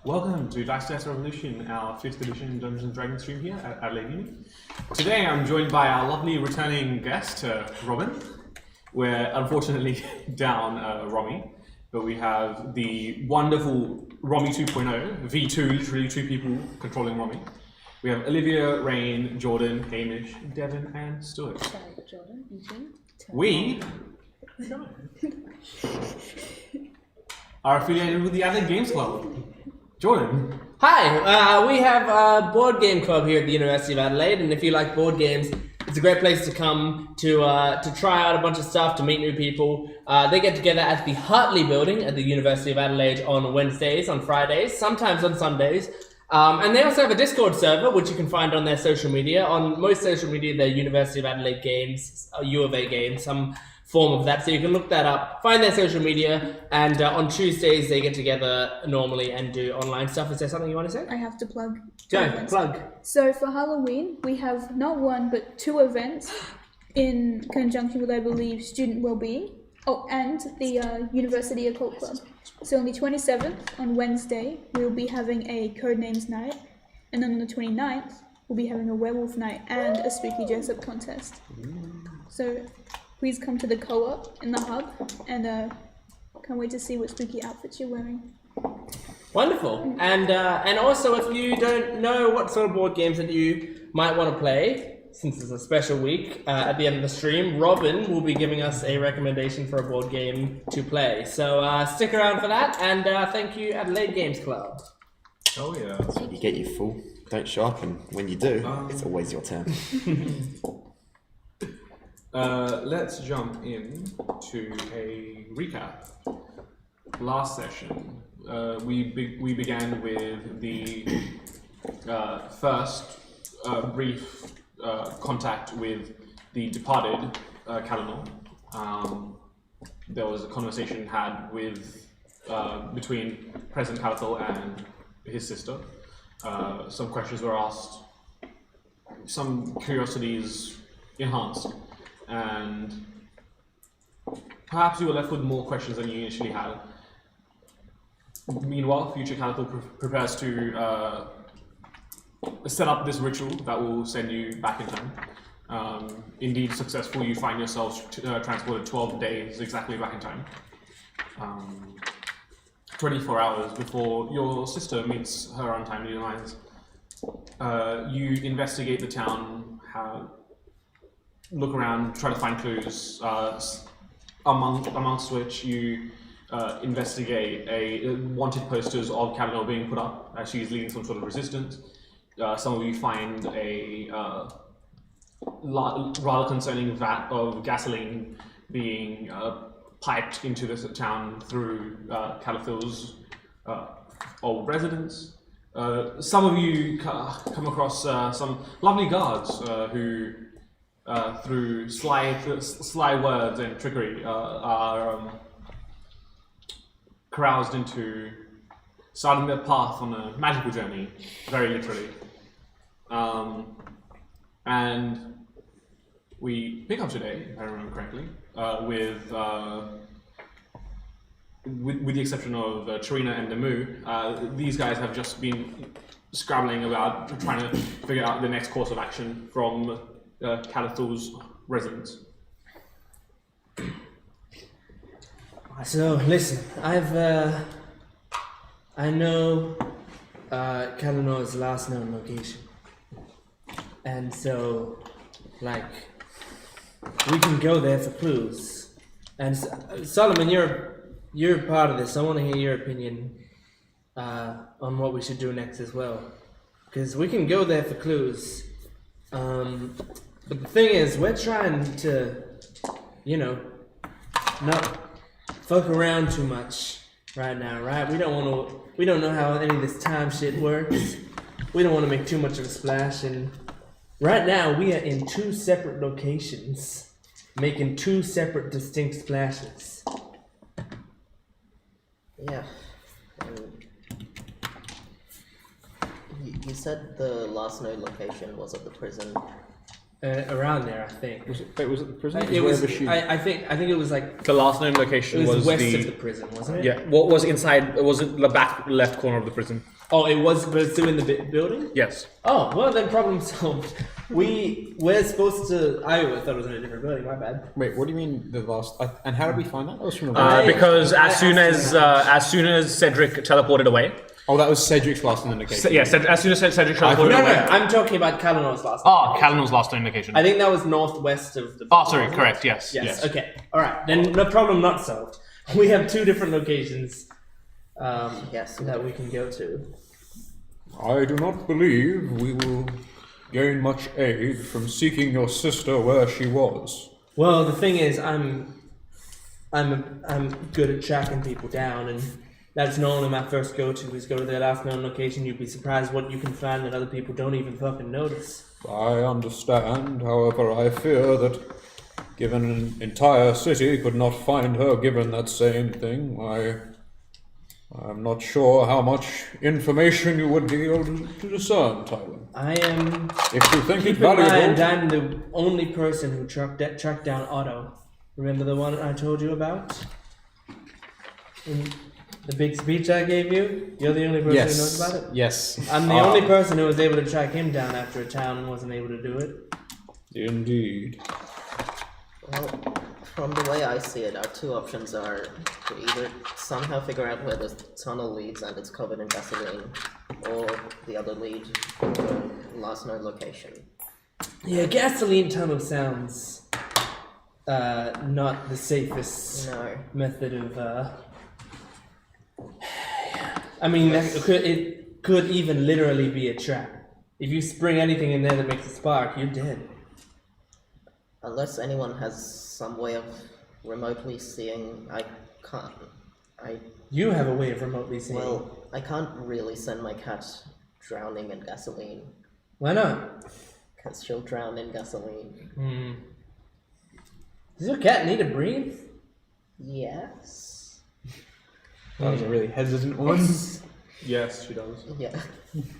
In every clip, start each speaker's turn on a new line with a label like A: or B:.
A: Welcome to Dice Revolution, our 5th edition Dungeons & Dragons stream here at Adelaide Uni. Today I'm joined by our lovely returning guest, Robin. We're unfortunately down Romy, but we have the wonderful Romy 2.0, V2, literally 2 people controlling Romy. We have Olivia, Rain, Jordan, Hamish, Devin, and Stuart.
B: Jordan,
A: We are affiliated with the Adelaide Games Club. Jordan.
C: Hi, we have a board game club here at the University of Adelaide, and if you like board games, it's a great place to come to try out a bunch of stuff, to meet new people. They get together at the Hartley building at the University of Adelaide on Wednesdays, on Fridays, sometimes on Sundays. And they also have a Discord server, which you can find on their social media. On most social media, they're University of Adelaide Games, U of A Games, some form of that. So you can look that up, find their social media, and on Tuesdays they get together normally and do online stuff. Is there something you want to say?
B: I have to plug.
C: Go, plug.
B: So for Halloween, we have not one, but 2 events in conjunction with, I believe, student well-being. Oh, and the University Occult Club. So on the 27th, on Wednesday, we'll be having a Codenames night. And then on the 29th, we'll be having a werewolf night and a spooky dress-up contest. So please come to the co-op in the hub, and can't wait to see what spooky outfits you're wearing.
C: Wonderful. And also, if you don't know what sort of board games that you might want to play, since it's a special week at the end of the stream, Robin will be giving us a recommendation for a board game to play. So stick around for that, and thank you, Adelaide Games Club.
A: Oh yeah.
D: You get your fool. Don't show up, and when you do, it's always your turn.
A: Let's jump in to a recap. Last session, we began with the first brief contact with the departed Kalanor. There was a conversation had with between President Calathal and his sister. Some questions were asked, some curiosities enhanced, and perhaps you were left with more questions than you initially had. Meanwhile, future Calathal prepares to set up this ritual that will send you back in time. Indeed successful, you find yourselves transported 12 days exactly back in time. 24 hours before your sister meets her untimely demise. You investigate the town, look around, try to find clues, amongst which you investigate wanted posters of Kalanor being put up as she's leading some sort of resistance. Some of you find a rather concerning vat of gasoline being piped into this town through Calathal's old residence. Some of you come across some lovely guards who, through sly words and trickery, are caroused into starting their path on a magical journey, very literally. And we pick up today, if I remember correctly, with the exception of Tarina and Namu. These guys have just been scrabbling about trying to figure out the next course of action from Calathal's residence.
C: So listen, I know Kalanor's last known location, and so we can go there for clues. And Solomon, you're part of this. I want to hear your opinion on what we should do next as well, because we can go there for clues. But the thing is, we're trying to, not fuck around too much right now, right? We don't know how any of this time shit works. We don't want to make too much of a splash, and right now we are in 2 separate locations, making 2 separate distinct splashes.
E: Yeah. You said the last known location was at the prison,
C: Around there, I think.
D: Was it the prison?
C: It was. I think it was like
A: The last known location
C: it was west
A: the
C: of the prison, wasn't it?
A: yeah. What was inside? Was it the back left corner of the prison?
C: Oh, it was. But it's still in the building.
A: Yes.
C: Oh well, then problem solved. We're supposed to. I thought it was in a different building. My bad.
D: Wait, what do you mean the last? And how did we find that? That was from the.
A: Because as soon as Cedric teleported away.
D: Oh, that was Cedric's last known location.
A: As soon as Cedric teleported
C: No,
A: away.
C: I'm talking about Kalanor's last.
A: Oh, Kalin's last known location.
C: I think that was northwest of the.
A: Oh, sorry, correct. Yes.
C: Yes. Okay. All right. Then the problem not solved. We have 2 different locations. That we can go to.
D: I do not believe we will gain much aid from seeking your sister where she was.
C: Well, the thing is, I'm good at tracking people down, and that's normally my first go-to is go to their last known location. You'd be surprised what you can find that other people don't even fucking notice.
D: I understand, however, I fear that given an entire city could not find her given that same thing, I'm not sure how much information you would be able to discern, Tyler.
C: I am.
D: If you think it
C: Keep in mind,
D: valuable,
C: I'm the only person who tracked down Otto. Remember the one I told you about? In the big speech I gave you? You're the only person who knows about it?
D: Yes.
C: I'm the only person who was able to track him down after a town wasn't able to do it.
D: Indeed.
E: Well, from the way I see it, our 2 options are to either somehow figure out where the tunnel leads and it's covered in gasoline, or the other lead, the last known location.
C: Yeah, gasoline tunnel sounds not the safest method of. I mean, it could even literally be a trap. If you spring anything in there that makes a spark, you're dead.
E: Unless anyone has some way of remotely seeing, I can't.
C: You have a way of remotely seeing.
E: Well, I can't really send my cat drowning in gasoline.
C: Why not?
E: Because she'll drown in gasoline.
C: Does your cat need to breathe?
E: Yes.
D: That was a really hesitant one.
A: Yes, she does.
E: Yeah.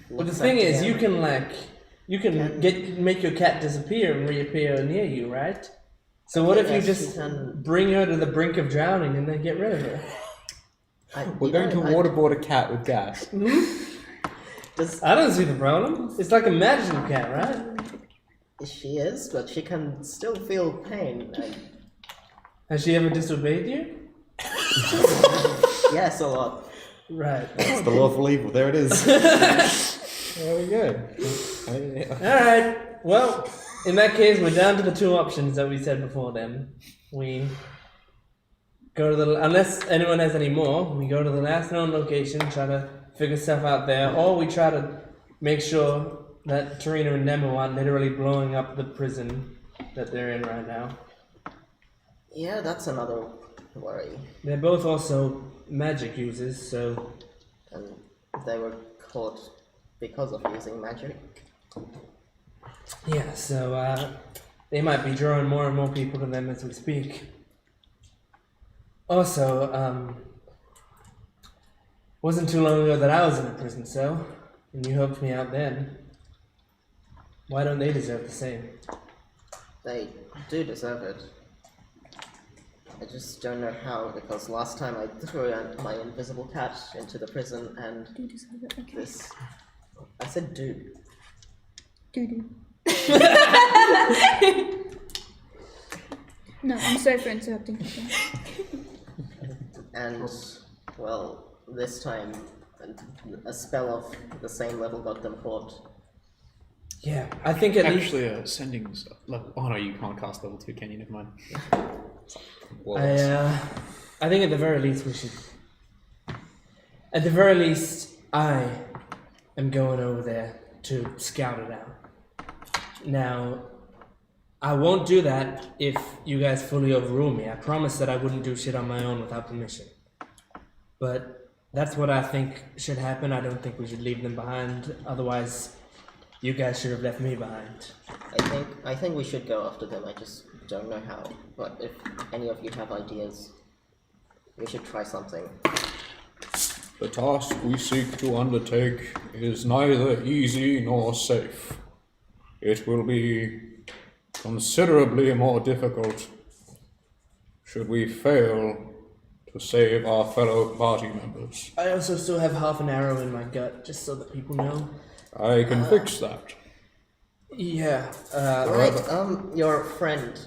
C: But the thing is, you can make your cat disappear and reappear near you, right? So what if you just bring her to the brink of drowning and then get rid of her?
D: We're going to waterboard a cat with gas.
C: I don't see the problem. It's like a magical cat, right?
E: She is, but she can still feel pain.
C: Has she ever disobeyed you?
E: Yes, a lot.
C: Right.
D: It's the lawful evil. There it is. There we go.
C: Alright. Well, in that case, we're down to the 2 options that we said before then. We go to the... Unless anyone has any more, we go to the last known location, try to figure stuff out there, or we try to make sure that Tarina and Nemo aren't literally blowing up the prison that they're in right now.
E: Yeah, that's another worry.
C: They're both also magic users, so...
E: And they were caught because of using magic.
C: Yeah, so they might be drawing more and more people to them as we speak. Also, wasn't too long ago that I was in a prison cell, and you helped me out then. Why don't they deserve the same?
E: They do deserve it. I just don't know how, because last time I threw my invisible cat into the prison and this... I said do.
B: Do. No, I'm sorry for interrupting.
E: And, well, this time a spell of the same level got them caught.
C: Yeah, I think at least...
D: Actually, sending's level... Oh no, you can't cast level 2, can you? Never mind.
C: I think at the very least we should... At the very least, I am going over there to scout it out. Now, I won't do that if you guys fully overrule me. I promised that I wouldn't do shit on my own without permission. But that's what I think should happen. I don't think we should leave them behind. Otherwise, you guys should have left me behind.
E: I think we should go after them. I just don't know how. But if any of you have ideas, we should try something.
D: The task we seek to undertake is neither easy nor safe. It will be considerably more difficult should we fail to save our fellow party members.
C: I also still have half an arrow in my gut, just so that people know.
D: I can fix that.
C: Yeah.
E: Right, your friend,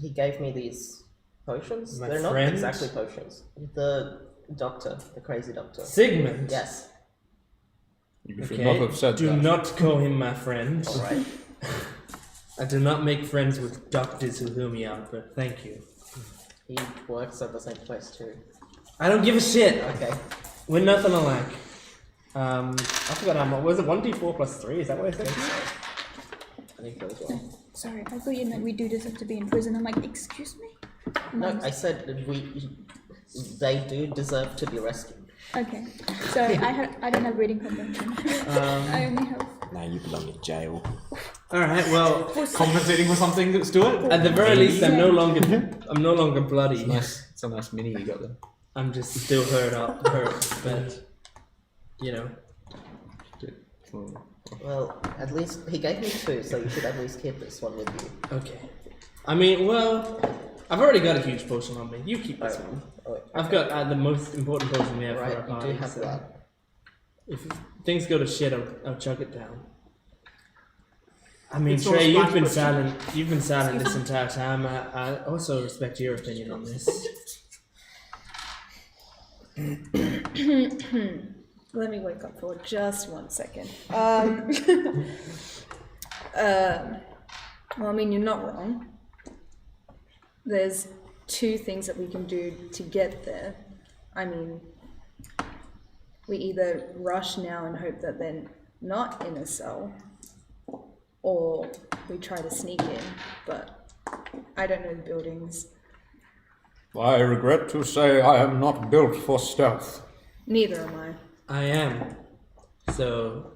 E: he gave me these potions.
C: My
E: They're
C: friend?
E: not exactly potions. The doctor, the crazy doctor.
C: Sigmund.
E: Yes.
D: You should
C: Okay.
D: not have said
C: Do
D: that.
C: not call him my friend.
E: Alright.
C: I do not make friends with doctors who heal me out, but thank you.
E: He works at the same place too.
C: I don't give a shit.
E: Okay.
C: We're nothing alike. I forgot how much. Was it 1d4 plus 3? Is that what I said?
E: I think so as well.
B: Sorry, I thought you meant we do deserve to be in prison. I'm like, excuse me?
E: No, I said that they do deserve to be rescued.
B: Okay. Sorry, I don't have reading comprehension. I only have.
F: Now you belong in jail.
C: Alright, well,
A: Compensating for something, let's do it.
C: at the very least, I'm no longer bloody.
F: It's a nice mini you got there.
C: I'm just still hurt, but, you know.
E: Well, at least he gave me 2, so you should at least keep this one with you.
C: Okay. I mean, well, I've already got a huge potion on me. You keep this one.
E: Oh,
C: I've got the most important potion we have
E: right,
C: for our
E: you
C: party.
E: do have
C: so
E: that.
C: if things go to shit, I'll chuck it down. I mean,
A: It's all
C: Trey, you've
A: splash
C: been
A: potion.
C: silent. You've been silent this entire time. I also respect your opinion on this.
G: Let me wake up for just 1 second. Well, I mean, you're not wrong. There's 2 things that we can do to get there. I mean, we either rush now and hope that they're not in a cell, or we try to sneak in, but I don't know the buildings.
D: I regret to say I am not built for stealth.
G: Neither am I.
C: I am. So,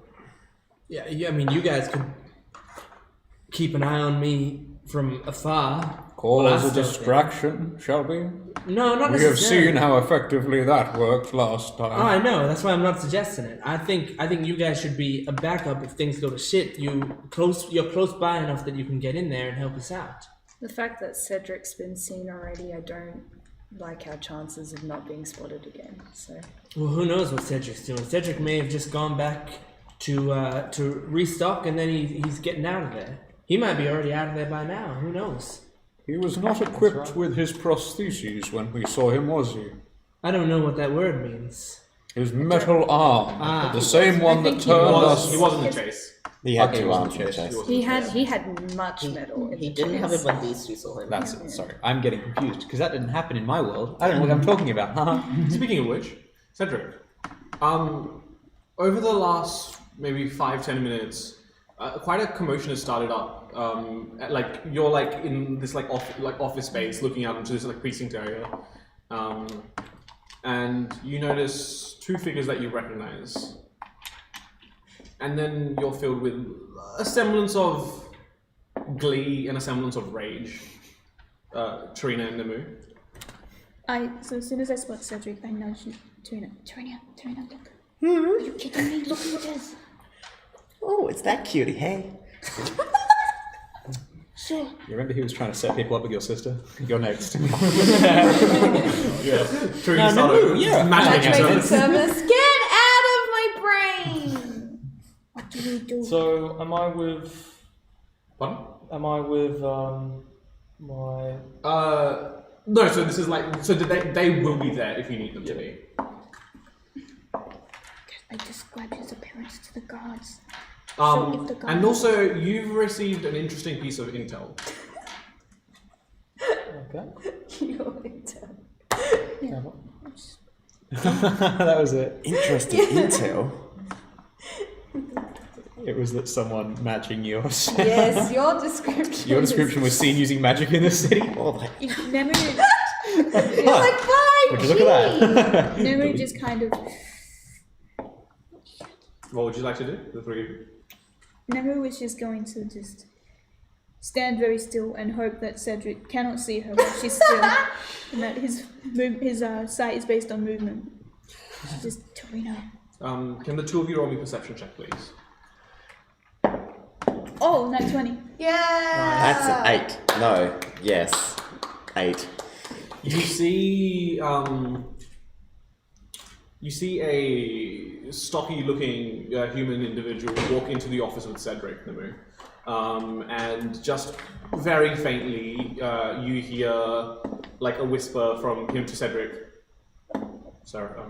C: yeah. I mean, you guys could keep an eye on me from afar.
D: Cause
C: Well, I
D: a
C: still
D: distraction, shall we?
C: No, not
D: We have
C: necessarily.
D: seen how effectively that worked last time.
C: Oh, I know. That's why I'm not suggesting it. I think you guys should be a backup if things go to shit. You're close by enough that you can get in there and help us out.
G: The fact that Cedric's been seen already, I don't like our chances of not being spotted again. So
C: Well, who knows what Cedric's doing? Cedric may have just gone back to restock, and then he's getting out of there. He might be already out of there by now. Who knows?
D: He was not equipped with his prostheses when we saw him, was he?
C: I don't know what that word means.
D: His metal arm.
C: Ah.
D: The same one that
B: think he
D: turned
A: He
D: us.
A: was in the chase.
F: He had
D: Okay,
F: 2 arms
D: he
F: in
D: was
F: the
D: in
F: chest.
G: he had much metal. in
E: He
G: the
E: didn't have it
G: chest.
E: when these 2 saw him.
F: That's it. Sorry, I'm getting confused because that didn't happen in my world. I don't know what I'm talking about. Haha.
A: Speaking of which, Cedric, over the last maybe 5-10 minutes, quite a commotion has started up. Like you're like in this like office space, looking out into this like precinct area, and you notice 2 figures that you recognize, and then you're filled with a semblance of glee and a semblance of rage. Tarina and Nemu.
B: So as soon as I spot Cedric, I nudge Tarina, look. Are you kidding me? Look who it is.
F: Oh, it's that cutie, hey.
B: Sure.
F: You remember he was trying to set people up with your sister? You're next.
A: Tarina started matchmaking
G: Matchmaking
A: service.
G: service. Get out of my brain!
B: What do we do?
H: So, am I with
A: Pardon?
H: my...
A: No, so this is like, so they will be there if you need them to be.
B: I described his appearance to the guards.
A: And also, you've received an interesting piece of intel.
H: Okay.
G: Your intel.
F: That was an interesting intel. It was that someone matching yours.
G: Yes, your description.
F: Your description was seen using magic in the city. Oh, like,
B: Nemu,
G: You're like, bye,
F: would you look at that?
B: Nemu just kind of.
A: What would you like to do, the 3 of you?
B: Nemu is just going to just stand very still and hope that Cedric cannot see her while she's still, and that his sight is based on movement. Just Tarina.
A: Can the 2 of you roll me perception check, please?
B: Oh, nat 20.
I: Yeah.
J: That's an 8. No. Yes. 8.
A: You see a stocky-looking human individual walk into the office with Cedric, Namu. And just very faintly, you hear like a whisper from him to Cedric. Sir, I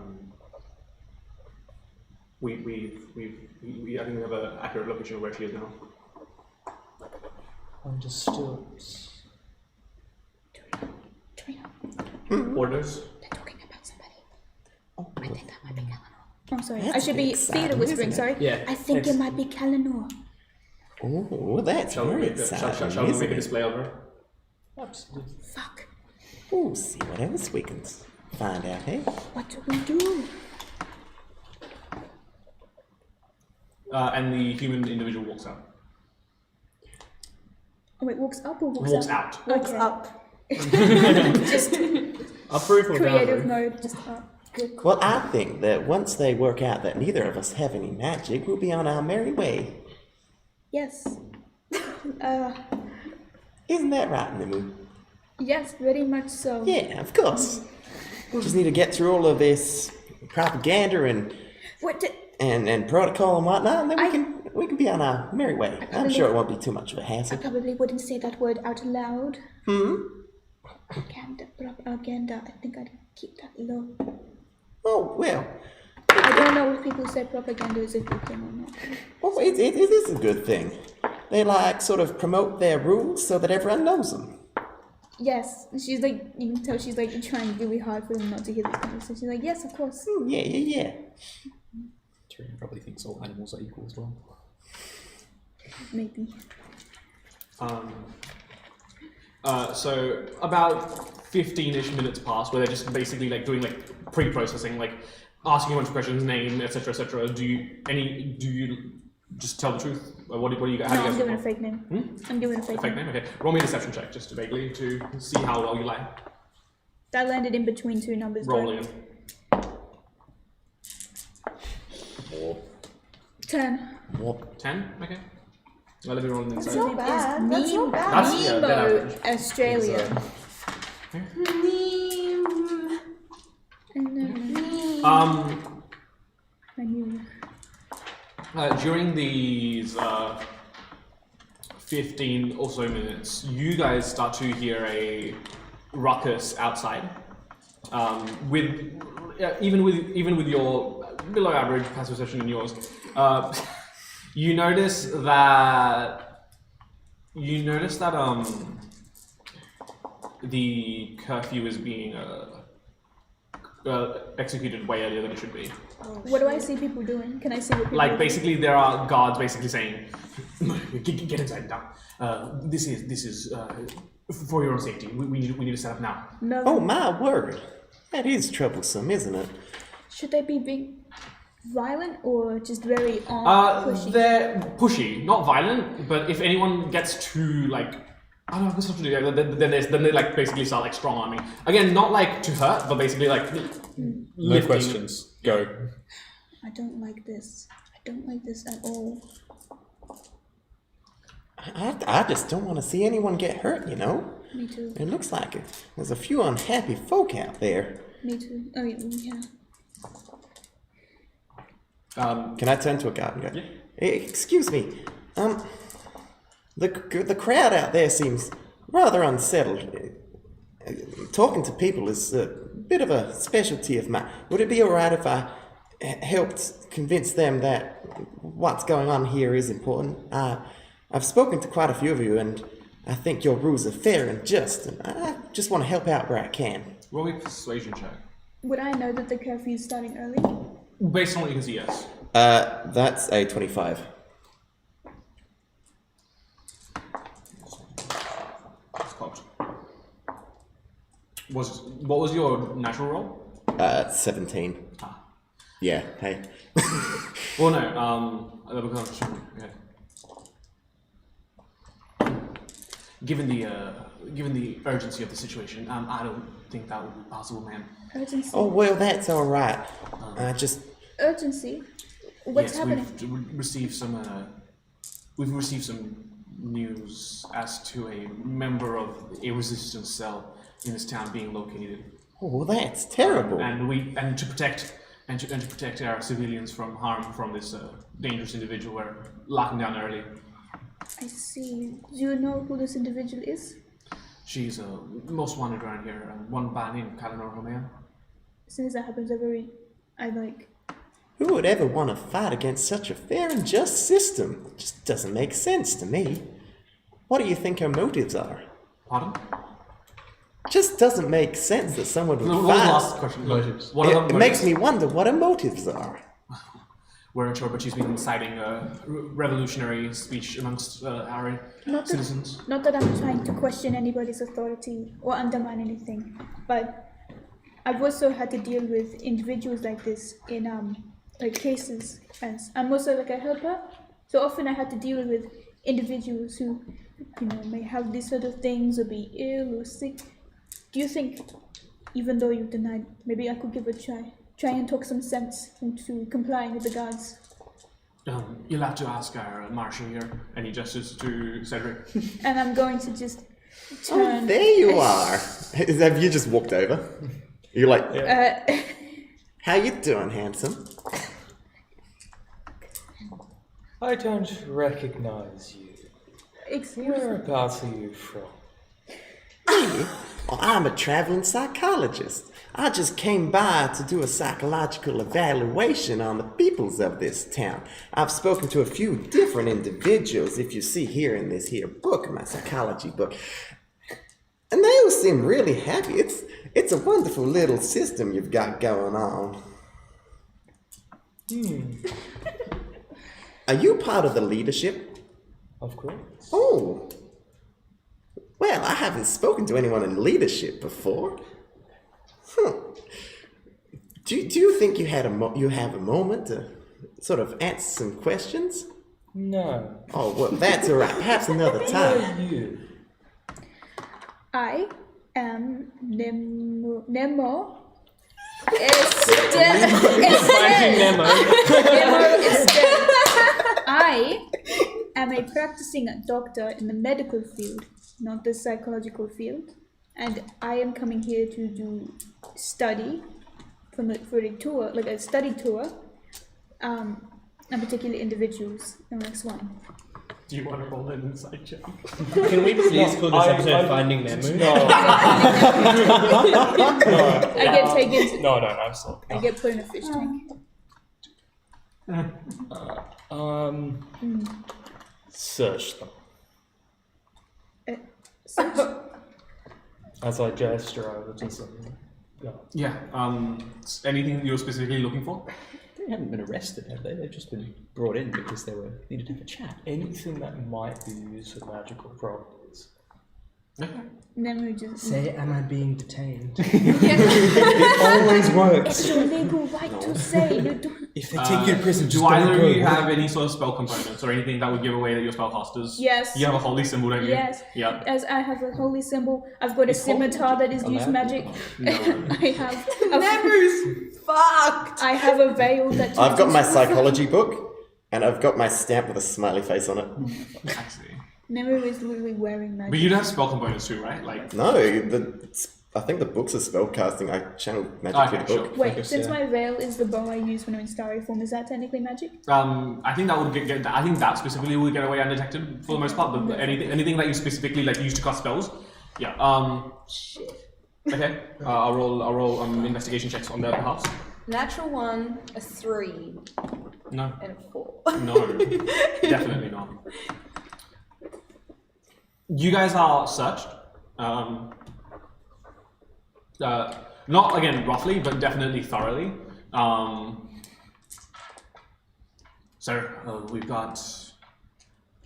A: think we have an accurate location of where she is now.
H: Understood.
A: Orders?
B: They're talking about somebody. I think that might be Kalanor. I'm sorry.
J: That's
B: I should be
J: exciting,
B: theater whispering,
J: isn't it?
B: sorry.
A: Yeah,
B: I think
A: it's-
B: it might be Kalanor.
J: Oh, that's
A: Shall we
J: very
A: make a,
J: exciting,
A: shall we
J: isn't
A: make a
J: it?
A: display of her?
H: Absolutely.
B: Fuck.
J: Oh, see what else we can find out here.
B: What do we do?
A: And the human individual walks out.
B: Oh, wait, walks up or walks
A: Walks
B: out?
A: out.
G: Walks
B: Okay.
G: up.
B: Just
C: Approve or
B: creative
C: downvote?
B: mode, just up. Good.
J: Well, I think that once they work out that neither of us have any magic, we'll be on our merry way.
B: Yes.
J: Isn't that right, Nimu?
B: Yes, very much so.
J: Yeah, of course. We just need to get through all of this propaganda
B: What did...
J: and protocol and whatnot, and then we can be on our merry way. I'm sure it won't be too much of a
B: I
J: hassle.
B: probably wouldn't say that word out loud. Propaganda. I think I'd keep that low.
J: Oh, well.
B: I don't know if people say propaganda is a good thing or not.
J: Well, it is a good thing. They like sort of promote their rules so that everyone knows them.
B: Yes, she's like, you can tell she's like trying really hard for them not to hear this conversation. She's like, yes, of course.
J: Yeah.
D: Tyrion probably thinks all animals are equal as well.
B: Maybe.
A: So about 15-ish minutes pass where they're just basically like doing like pre-processing, like asking a bunch of questions, name, etc., etc. Do you just tell the truth? Or what do you guys?
B: No, I'm giving a fake name. I'm giving a fake
A: Fake
B: name.
A: name. Okay. Roll me a deception check just to vaguely to see how well you lie.
B: That landed in between two numbers.
A: Roll again.
B: 10.
A: 10. Okay. Well, let me roll an
B: His
A: insight.
B: name
I: bad.
B: is
I: That's not bad.
A: That's yeah, dead
B: Nemo
A: average.
B: Australia. I knew.
A: During these 15 or so minutes, you guys start to hear a ruckus outside. Even with your below average passive perception in yours, you notice that the curfew is being executed way earlier than it should be.
B: What do I see people doing? Can I see what people
A: Like
B: do?
A: basically, there are guards basically saying, "Get inside now. This is for your own safety. We need to set up now."
B: No.
J: Oh, my word. That is troublesome, isn't it?
B: Should they be being violent or just very pushy?
A: They're pushy, not violent. But if anyone gets too like, I don't know what's to do, then they like basically start like strong arming. Again, not like to hurt, but basically like
D: No
A: lifting.
D: questions. Go.
B: I don't like this. I don't like this at all.
J: I just don't want to see anyone get hurt, you know?
B: Me too.
J: It looks like there's a few unhappy folk out there.
B: Me too. Oh yeah.
J: Can I turn to a guard and go, Excuse me, the crowd out there seems rather unsettled. Talking to people is a bit of a specialty of mine. Would it be alright if I helped convince them that what's going on here is important? I've spoken to quite a few of you, and I think your rules are fair and just, and I just want to help out where I can.
A: Roll me a persuasion check.
B: Would I know that the curfew is starting early?
A: Based on what you can see, yes.
J: That's a 25.
A: It's cocked. What was your natural roll?
J: 17.
A: Ah.
J: Yeah, hey.
A: Well, no. That becomes okay. Given the urgency of the situation, I don't think that would be possible, ma'am.
B: Urgency.
J: Oh, well, that's alright. I just...
B: Urgency. What's
A: Yes,
B: happening?
A: we've received some we've received some news as to a member of a resistance cell in this town being located.
J: Oh, that's terrible.
A: And to protect our civilians from harm from this dangerous individual, we're locking down early.
B: I see. Do you know who this individual is?
A: She's most wanted around here. One by the name of Kalanor Homea.
B: As soon as that happens, I like.
J: Who would ever want to fight against such a fair and just system? It just doesn't make sense to me. What do you think her motives are?
A: Pardon?
J: Just doesn't make sense that someone would
A: No,
J: fight.
A: last question.
C: Motives.
A: What are the
J: It makes me wonder what her motives are.
A: We're unsure, but she's been inciting a revolutionary speech amongst our citizens.
B: Not that I'm trying to question anybody's authority or undermine anything, but I've also had to deal with individuals like this in like cases. As I'm also like a helper, so often I had to deal with individuals who, may have these sort of things or be ill or sick. Do you think, even though you've denied, maybe I could give it a try? Try and talk some sense into complying with the guards.
A: You'll have to ask our marshal here, and he gestures to Cedric.
B: And I'm going to just turn.
J: Oh, there you are. Have you just walked over? You're like, how you doing, handsome?
H: I don't recognize you.
B: Excuse me.
H: Whereabouts are you from?
J: Me? Well, I'm a traveling psychologist. I just came by to do a psychological evaluation on the peoples of this town. I've spoken to a few different individuals, if you see here in this here book, my psychology book. And they all seem really happy. It's a wonderful little system you've got going on. Are you part of the leadership?
H: Of course.
J: Oh. Well, I haven't spoken to anyone in leadership before. Do you think you have a moment to sort of answer some questions?
H: No.
J: Oh, well, that's all right. Perhaps another
H: Who
J: time.
H: are you?
B: I am Nemo. Nemo
C: Finding Nemo.
B: I am a practicing doctor in the medical field, not the psychological field, and I am coming here to do study for a tour, like a study tour, on particular individuals. The next one.
A: Do you want to roll an inside check?
C: Can we please call this episode Finding Nemo?
H: No.
B: I get taken.
H: No, I'm sorry.
B: I get put in a fish tank.
H: Search them. As I gesture over to some.
A: Yeah. Anything you're specifically looking for?
F: They haven't been arrested, have they? They've just been brought in because they needed to have a chat.
H: Anything that might be used for magical properties.
A: Okay.
B: Nemo just.
C: Say, am I being detained?
F: It always works.
B: It's your legal right to say you do.
F: If they take you to prison,
A: Do
F: just
A: either
F: don't
A: of you
F: go.
A: have any sort of spell components or anything that would give away that your spell casters?
B: Yes.
A: You have a holy symbol, don't you?
B: Yes.
A: Yeah.
B: As I have a holy symbol, I've got a scimitar that is used magic.
A: No.
B: I have. A,
E: Never's fucked!
B: I have a veil that.
J: I've got my
B: changes-
J: psychology book, and I've got my stamp with a smiley face on it.
A: I see.
B: Nemo is literally wearing magic.
A: But you'd have spell components too, right? Like.
J: No, I think the books are spell casting. I channeled magic
A: Okay,
J: through the book.
B: Wait,
F: Focus,
B: since
F: yeah.
B: my veil is the bow I use when I'm in starry form, is that technically magic?
A: I think that would get I think that specifically would get away undetected for the most part. But anything that you specifically like use to cast spells, yeah.
B: Shit.
A: Okay. I'll roll investigation checks on their behalf.
G: Natural 1, a 3,
A: No.
G: and a 4.
A: No. Definitely not. You guys are searched. Not again roughly, but definitely thoroughly. We've got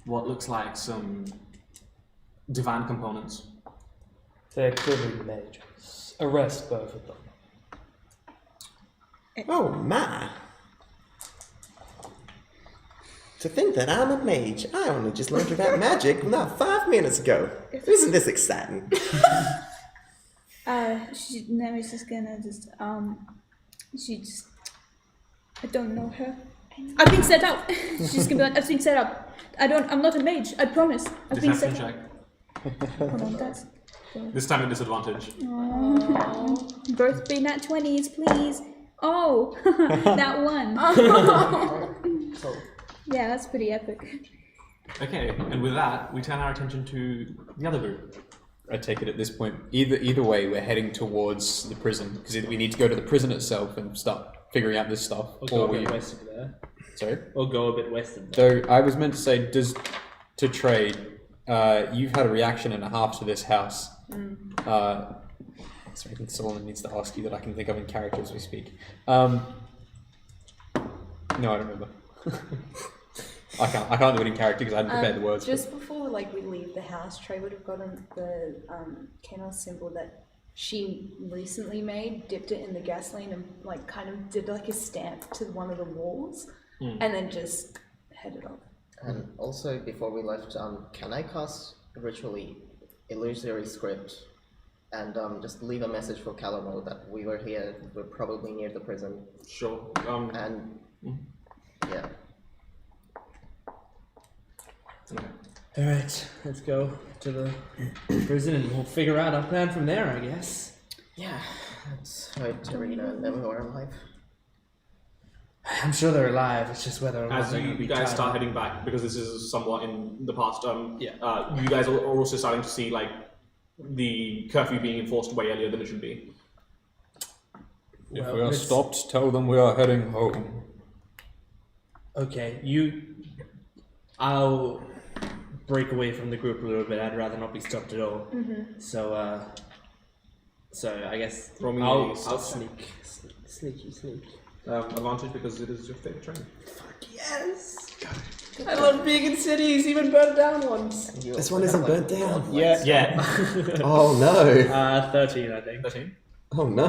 A: what looks like some divine components.
H: They're clearly mages. Arrest both of them.
J: Oh my. To think that I'm a mage. I only just learned about magic not 5 minutes ago. Isn't this exciting?
B: Nemo's just gonna just, I don't know her. I've been set up. She's gonna be like, I've been set up. I'm not a mage. I promise. I've been
A: Deception
B: set up.
A: check.
B: Hold on, that's.
A: This time at disadvantage.
B: Both be nat 20s, please. Oh, that one.
E: So,
B: Yeah, that's pretty epic.
A: Okay, and with that, we turn our attention to the other group.
D: I take it at this point, either way, we're heading towards the prison because either we need to go to the prison itself and start figuring out this stuff,
C: Or go
D: or
C: a
D: we.
C: bit west of there.
D: Sorry.
C: Or go a bit west of there.
D: So I was meant to say, to trade, you've had a reaction and a half to this house. So I think someone needs to ask you that I can think of in character as we speak. No, I don't remember. I can't do it in character because I hadn't prepared the words.
G: Just before we leave the house, Trey would have gotten the Kenos symbol that she recently made, dipped it in the gasoline, and kind of did a stamp to one of the walls, and then just headed off.
E: and also before we left, can I cast ritually illusory script and just leave a message for Calamo that we were here, we're probably near the prison,
A: Sure.
E: and yeah.
A: Okay.
C: Alright, let's go to the prison and we'll figure out our plan from there, I guess.
E: Yeah, let's hope Tarina and them are alive.
C: I'm sure they're alive, it's just whether or not
A: As
C: they're gonna
A: you
C: be
A: guys
C: tied
A: start
C: up.
A: heading back, because this is somewhat in the past,
C: Yeah.
A: you guys are also starting to see the curfew being enforced way earlier than it should be.
D: If
C: Well,
D: we are
C: let's-
D: stopped, tell them we are heading home.
C: Okay, I'll break away from the group a little bit. I'd rather not be stopped at all. So I guess
A: Roll me a
C: I'll
A: stealth check.
C: sneak.
A: Advantage because it is your favorite train.
C: Yes. I love being in cities, even burnt down ones.
J: This one isn't burnt down.
C: Yeah.
J: Oh no.
C: 13, I think.
A: 13.
J: Oh no.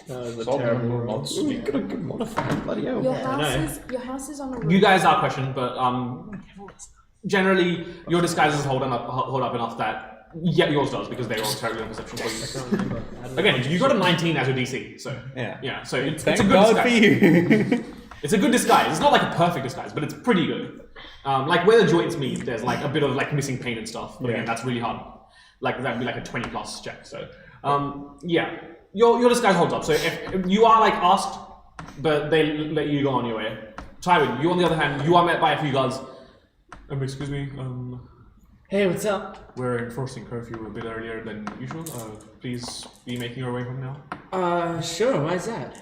C: That was a terrible roll.
J: Ooh, you got a good modifier. Bloody hell.
G: Your
A: know.
G: house is on a roof.
A: You guys are questioned, but generally your disguises hold up enough that yours does because they rolled terribly on perception for you. Again, you got a 19 as your DC, so
D: Yeah.
A: So it's
D: Thank
A: a good
D: God
A: disguise.
D: for you.
A: It's a good disguise. It's not like a perfect disguise, but it's pretty good. Where the joints meet, there's a bit of missing paint and stuff. But again, that's really hard. That'd be a 20+ check. So your disguise holds up. So if you are asked, but they let you go on your way. Tywin, you on the other hand, you are met by a few guards. Excuse me.
C: Hey, what's up?
A: We're enforcing curfew a bit earlier than usual. Please be making your way home now.
C: Sure. Why is that?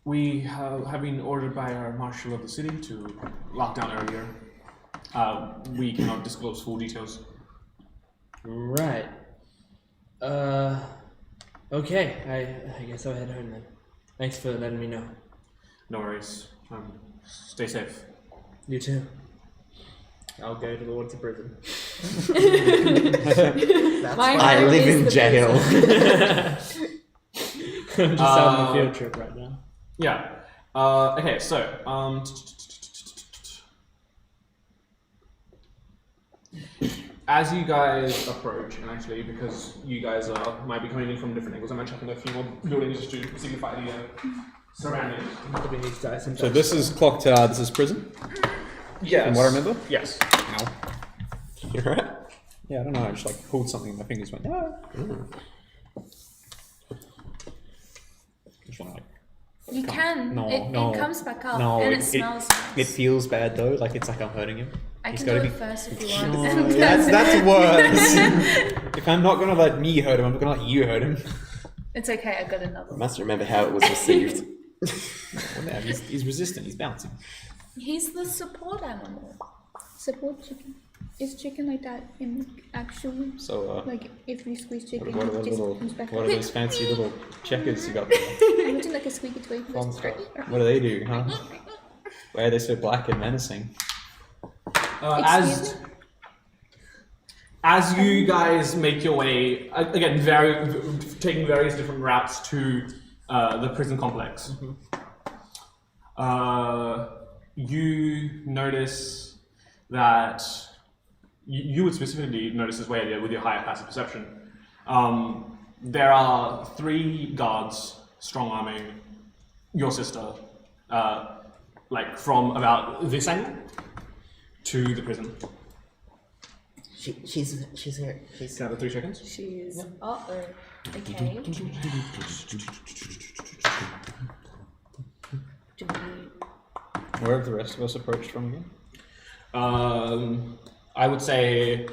A: We have been ordered by our marshal of the city to lock down earlier. We cannot disclose full details.
C: Right. Okay. I guess I'll head home then. Thanks for letting me know.
A: No worries. Stay safe.
C: You too. I'll go towards the prison.
J: I live in jail.
C: I'm just on a field trip right now.
A: Yeah. Okay. So, as you guys approach, and actually because you guys might be coming in from different angles, I might check in a few more buildings just to signify the surroundings.
C: Probably needs dice and
D: So this is clock tower, this is prison?
A: Yes.
D: From what I remember?
A: Yes.
D: Ow.
J: You're right.
D: Yeah, I don't know, I just pulled something and my fingers went, ah. Just wanna,
B: You can.
D: No,
B: it
D: no.
B: comes back up
D: No,
B: and
D: it-
B: it smells
D: It
B: nice.
D: feels bad though, it's like I'm hurting him.
B: I
D: He's
B: can do
D: gotta
B: it
D: be-
B: first if you want.
D: No, that's worse. If I'm not gonna let me hurt him, I'm not gonna let you hurt him.
B: It's okay, I got another one.
J: Must remember how it was received.
D: Well, yeah, he's resistant, he's bouncing.
B: He's the support animal. Support chicken. Is chicken like that in actual?
D: So,
B: If you squeeze chicken,
D: what are
B: it
D: the
B: just
D: little,
B: comes back
D: what
B: up.
D: are those fancy little checkers you got there?
B: Imagine like a squeaky toy.
D: Fun stuff. What do they do, huh? Why are they so black and menacing?
B: Excuse me?
A: As you guys make your way, again, taking various different routes to the prison complex, you notice that you would specifically notice this way with your higher passive perception. There are 3 guards strong arming your sister, like from about this angle to the prison.
E: She's here. She's
A: Can I have the 3 seconds?
G: She's okay. Do we
D: Where have the rest of us approached from again?
A: I would say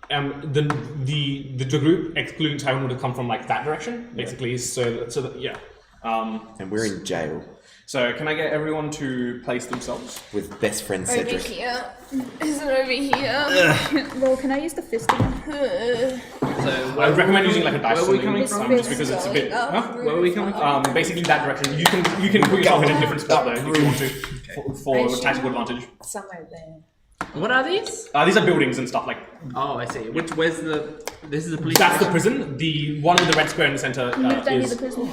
A: the group, excluding Tyrone, would have come from like that direction, basically. So that, yeah.
J: And we're in jail
A: So can I get everyone to place themselves?
J: with best friend
G: over
J: Cedric.
G: here? Is it over here?
B: Well, can I use the fist again?
C: So
A: I would recommend using like a dice
C: where are we
A: rolling,
C: coming from?
A: just because it's a bit. Huh?
C: Where are we coming from?
A: Basically that direction. You can put yourself in a different spot though if you want to for
G: Are you
A: tactical
G: sure?
A: advantage.
G: Somewhere there.
C: What are these?
A: These are buildings and stuff like.
C: Oh, I see. Where's the? This is the police.
A: That's the
C: station?
A: prison. The one with the red square in the center
B: Moved down near
A: is.
B: the prison.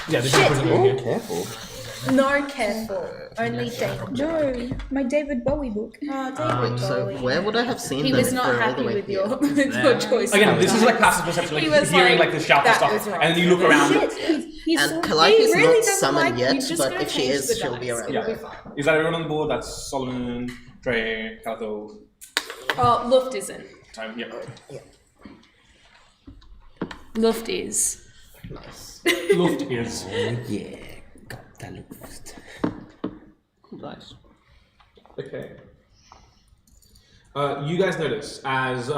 A: Yeah, this is the prison over here.
J: Careful.
G: No, careful. Only David.
B: No, my David Bowie book.
G: David
E: So
G: Bowie.
E: where would I have seen
G: He
E: them
G: was
E: if
G: not
E: they're all the
G: happy
E: way
G: with
E: here?
G: your with your choice.
A: Again, this is like passive perception, like
G: He was
A: hearing
G: like,
A: like the shout and
G: "That
A: stuff,
G: was wrong."
A: and then you look around.
B: Shit, he's
E: And
B: so-
E: Calliope is
G: really
E: not
G: doesn't
E: summoned
G: like you,
E: yet,
G: just
E: but
G: gotta
E: if she
G: change
E: is,
G: the
E: she'll be
G: dice.
E: around.
G: It'll be fine.
A: Is that everyone on board? That's Solomon, Dre, Kato,
G: Oh, Luft isn't.
A: time. Yeah.
G: Luft is.
E: Nice.
A: Luft is.
F: Yeah, got the Luft.
C: Nice.
A: Okay. You guys notice as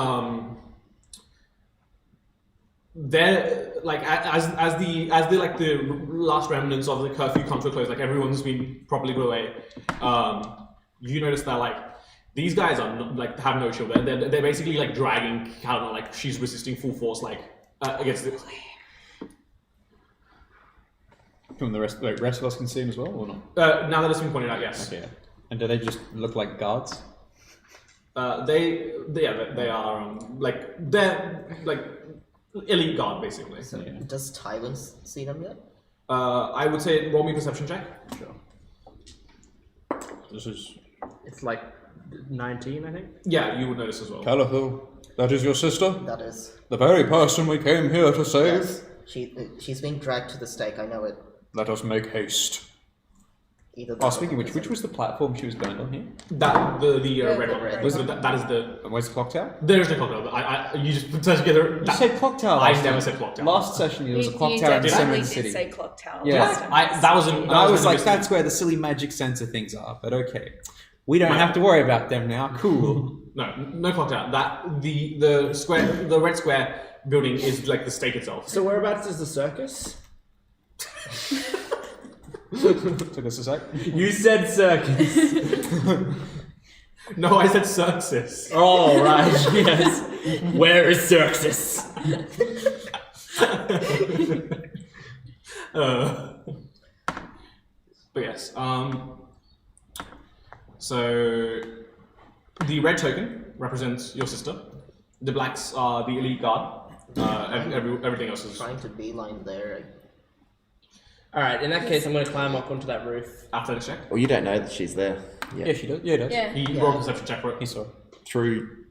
A: they're like as the like the last remnants of the curfew come to a close, like everyone's been properly put away. You notice that like these guys are not, like have no shield. They're basically like dragging Kalina, like she's resisting full force, like against it.
D: From the rest of us can see him as well, or not?
A: Now that it's been pointed out, yes.
D: Okay. And do they just look like guards?
A: They are like they're like elite guard basically.
E: Does Tywin see them yet?
A: I would say roll me perception check.
D: Sure. This is
C: It's like 19, I think.
A: Yeah, you would notice as well.
D: Calitho. That is your sister?
E: That is.
D: The very person we came here to save?
E: Yes. She's being dragged to the stake. I know it.
D: Let us make haste.
E: Either
D: Oh, speaking of which was the platform she was burned on here?
A: That the red one.
E: red.
A: That is the.
D: And where's the clock tower?
A: There's the clock tower. You just put together.
D: You said clock tower.
A: I
D: last
A: never
D: time.
A: said clock tower.
D: Last session there was a clock
G: You
D: tower in the center
G: definitely
D: of the
G: did
D: city.
G: say clock tower.
D: Yeah.
G: last time.
A: That was an.
D: And I was like,
A: an
D: that's where the silly magic sensor things are, but okay. We don't have to worry about them now. Cool.
A: No clock tower. That the square, the red square building is like the stake itself.
C: So whereabouts is the circus?
D: Took us a sec.
C: You said circus.
A: No, I said Cirxus.
C: Oh, right, yes. Where is circus?
A: But yes. So the red token represents your sister. The blacks are the elite guard. Everything else is
E: trying to beeline there.
C: Alright, in that case, I'm going to climb up onto that roof.
A: athletics check.
J: Well, you don't know that she's there.
D: Yeah, she does. Yeah, it does.
G: Yeah.
A: He rolled a perception check for it.
D: He saw it.
J: Through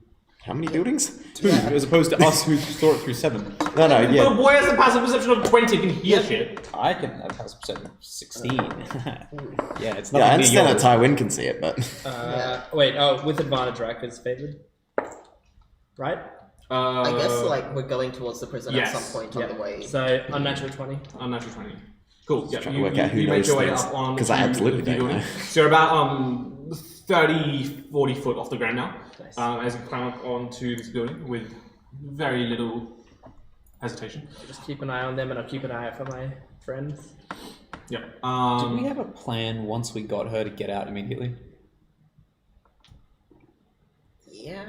J: how many buildings?
D: 2, as opposed to us who saw it through 7.
J: No,
A: The
J: yeah.
A: boy has a passive perception of 20, can hear shit.
D: I can have a percent of 16. Yeah, it's not
J: Yeah, I
D: like
J: understand that
D: yours.
J: Tywin can see it, but
C: Wait, with advantage, right? Because favored. Right?
E: I guess like we're going towards the prison
A: yes.
E: at some point on the way.
C: So, unnatural 20.
A: Unnatural 20. Cool. Yeah,
J: trying to work out who
A: you make
J: knows
A: your way
J: things,
A: up on
J: 'cause I absolutely
A: the
J: don't
A: building.
J: know.
A: So you're about 30, 40 foot off the ground now.
C: Nice.
A: As you climb up onto this building with very little hesitation.
C: Just keep an eye on them, and I'll keep an eye out for my friends.
A: Yeah.
D: Did we have a plan once we got her to get out immediately?
E: Yeah.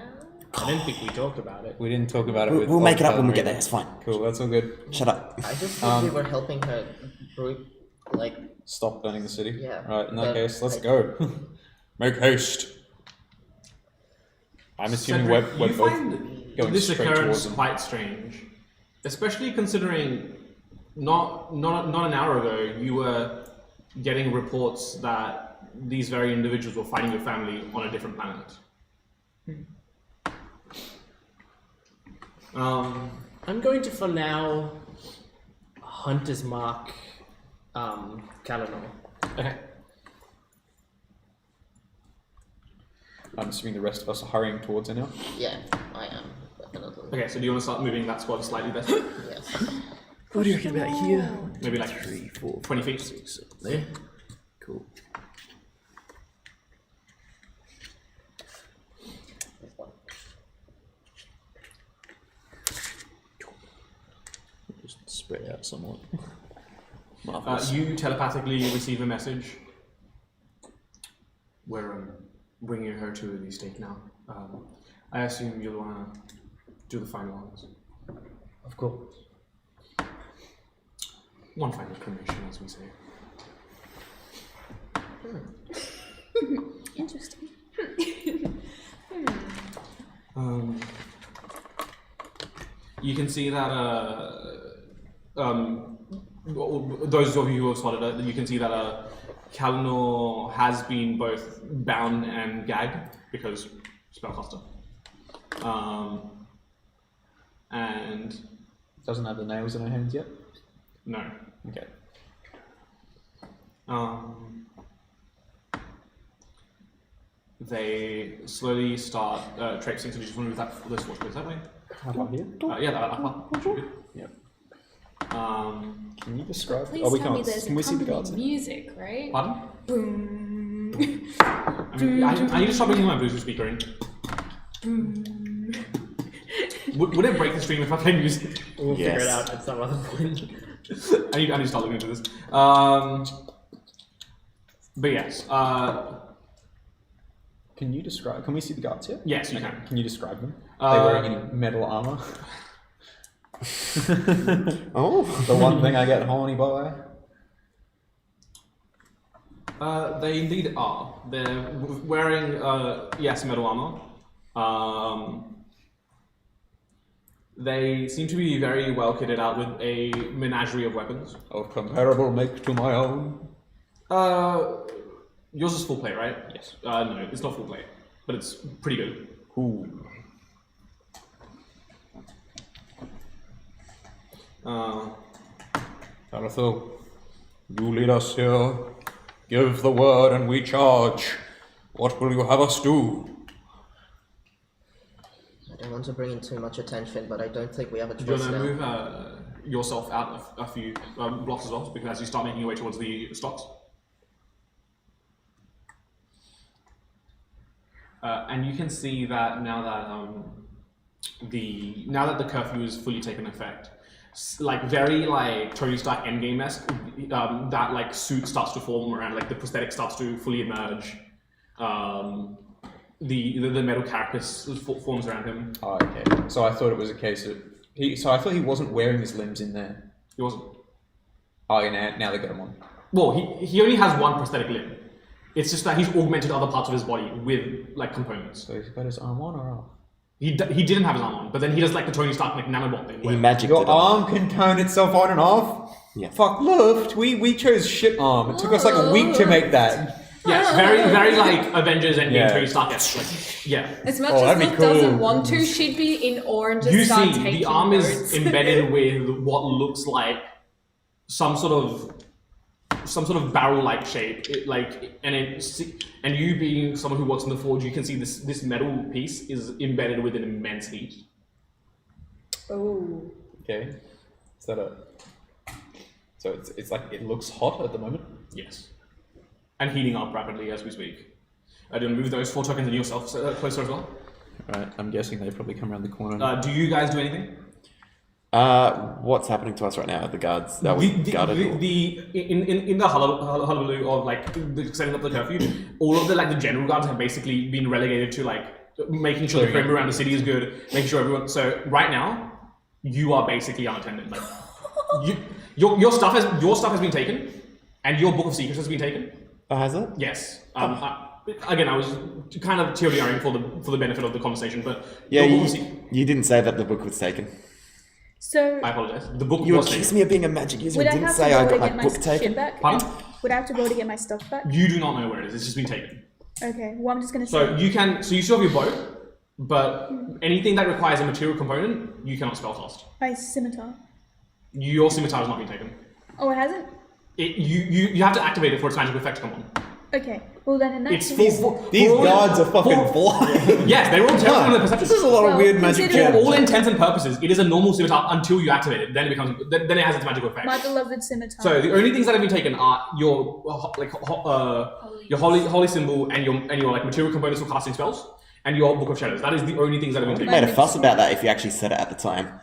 C: I didn't think we talked about it.
D: We didn't talk about it with
J: we'll make it up when we
D: Calgary.
J: get there. It's fine.
D: Cool, that's all good.
J: Shut up.
E: I just thought we were helping her group, like,
D: Stop burning the city.
E: Yeah,
D: Right, in that
E: but
D: case, let's
E: I-
D: go. Make haste. I'm assuming
A: Cedric,
D: we're
A: you
D: both
A: find
D: going
A: this
D: straight towards
A: occurrence
D: them.
A: quite strange, especially considering not an hour ago you were getting reports that these very individuals were fighting your family on a different planet.
C: I'm going to, for now, Hunter's Mark Kalinor.
A: Okay.
F: I'm assuming the rest of us are hurrying towards her now.
E: Yeah, I am, definitely.
A: Okay, so do you want to start moving that squad slightly better?
E: Yes.
F: What do you reckon about here?
A: Maybe like
F: 3, 4,
A: 20 feet.
F: 6 there. Cool. Just spread out somewhat. Marvelous.
A: You telepathically receive a message. We're bringing her to the stake now. I assume you'll want to do the final ones.
H: Of course.
A: One final cremation, as we say.
B: Interesting.
A: You can see that those of you who have spotted it, you can see that Kalinor has been both bound and gagged because spellcaster. And
F: Doesn't have the nails in her hands yet?
A: no.
F: Okay.
A: They slowly start traipsing. So we just want to move those force goes that way.
F: How about here?
A: Yeah, that upper. Should be good.
F: Yep.
A: Um,
F: Can you describe?
I: Please
F: Oh, we
I: tell me
F: can't.
I: there's
F: Can we see the
I: accompanying
F: guards?
I: music, right?
A: pardon?
I: Boom.
A: I mean, I need to stop bringing my Bluetooth speaker in. Would it break the stream if I play music?
C: We'll figure it
J: Yes.
C: out at some other point.
A: I need to start looking into this. But yes,
F: Can you describe? Can we see the guards here?
A: yes, you can.
F: Can you describe them? Are they wearing any metal armor?
J: Oh.
F: The one thing I get horny by.
A: They indeed are. They're wearing, yes, metal armor. They seem to be very well kitted out with a menagerie of weapons.
D: Of comparable make to my own.
A: Yours is full plate, right?
F: Yes.
A: No, it's not full plate, but it's pretty good.
F: Ooh.
D: Aretho, you lead us here. Give the word and we charge. What will you have us do?
E: I don't want to bring in too much attention, but I don't think we have a
A: Do you want
E: choice
A: to
E: now.
A: move yourself out a few blocks as well, because as you start making your way towards the stocks. And you can see that now that the curfew is fully taken effect, like very like Tony Stark Endgame-esque, that like suit starts to form around, like the prosthetic starts to fully emerge. The metal carapace forms around him.
F: Oh, okay. So I thought it was a case of So I thought he wasn't wearing his limbs in there.
A: He wasn't.
F: Oh, yeah, now they got him on.
A: Well, he only has one prosthetic limb. It's just that he's augmented other parts of his body with like components.
F: So he's got his arm on or off?
A: He didn't have his arm on, but then he does like the Tony Stark like nanobot thing.
J: He
A: where-
J: magicked
F: Your
J: it on.
F: arm can turn itself on and off?
J: Yeah.
F: Fuck, look, we chose shit arm. It took us like a week to make that.
A: Yes, very like Avengers Endgame
F: Yeah.
A: Tony Stark. Like, yeah.
I: As much
F: Oh,
I: as
F: that'd be
I: Luke
F: cool.
I: doesn't want to, she'd be in awe and just
A: You
I: start
A: see,
I: taking
A: the arm
I: notes.
A: is embedded with what looks like some sort of barrel-like shape. And you being someone who works in the forge, you can see this metal piece is embedded with an immense heat.
G: Oh.
F: Okay. Is that a... So it's like, it looks hot at the moment?
A: Yes, and heating up rapidly as we speak. I didn't move those 4 tokens and yourself closer as well.
F: Right, I'm guessing they probably come around the corner.
A: Do you guys do anything?
J: What's happening to us right now? The guards that
A: The,
J: we guarded.
A: in the hullabaloo of like setting up the curfew, all of the general guards have basically been relegated to like making sure the perimeter around the city is good, making sure everyone. So right now, you are basically unattended. Like your stuff has been taken, and your book of secrets has been taken.
J: Oh, has it?
A: Yes. Again, I was kind of teoreting for the benefit of the conversation, but
J: Yeah,
A: your book of
J: you didn't say that the book was taken.
B: So
A: I apologize. The book
J: You
A: was
J: accused
A: taken.
J: me of being a magic user
B: would
J: and
B: I
J: didn't
B: have to
J: say I
B: go to
J: got my
B: get my
J: book
B: shit
J: taken.
B: back?
A: Pardon?
B: Would I have to go to get my stuff back?
A: You do not know where it is. It's just been taken.
B: Okay. Well, I'm just gonna say.
A: So you still have your bow, but anything that requires a material component, you cannot spellcast.
B: My scimitar.
A: Your scimitar has not been taken.
B: Oh, it hasn't.
A: You have to activate it for its magic effect to come on.
B: Okay. Well then, in that
A: It's
B: case,
F: These gods are fucking flying.
A: Yes, they roll terrible on their perception.
F: This is a lot of
B: Well,
F: weird magic
B: consider-
A: For
F: gems.
A: all intents and purposes, it is a normal scimitar until you activate it. Then it has its magical effect.
B: my beloved scimitar.
A: So the only things that have been taken are your holy symbol and your like material components for casting spells and your book of shadows. That is the only things that have been taken.
J: Made a fuss about that if you actually said it at the time.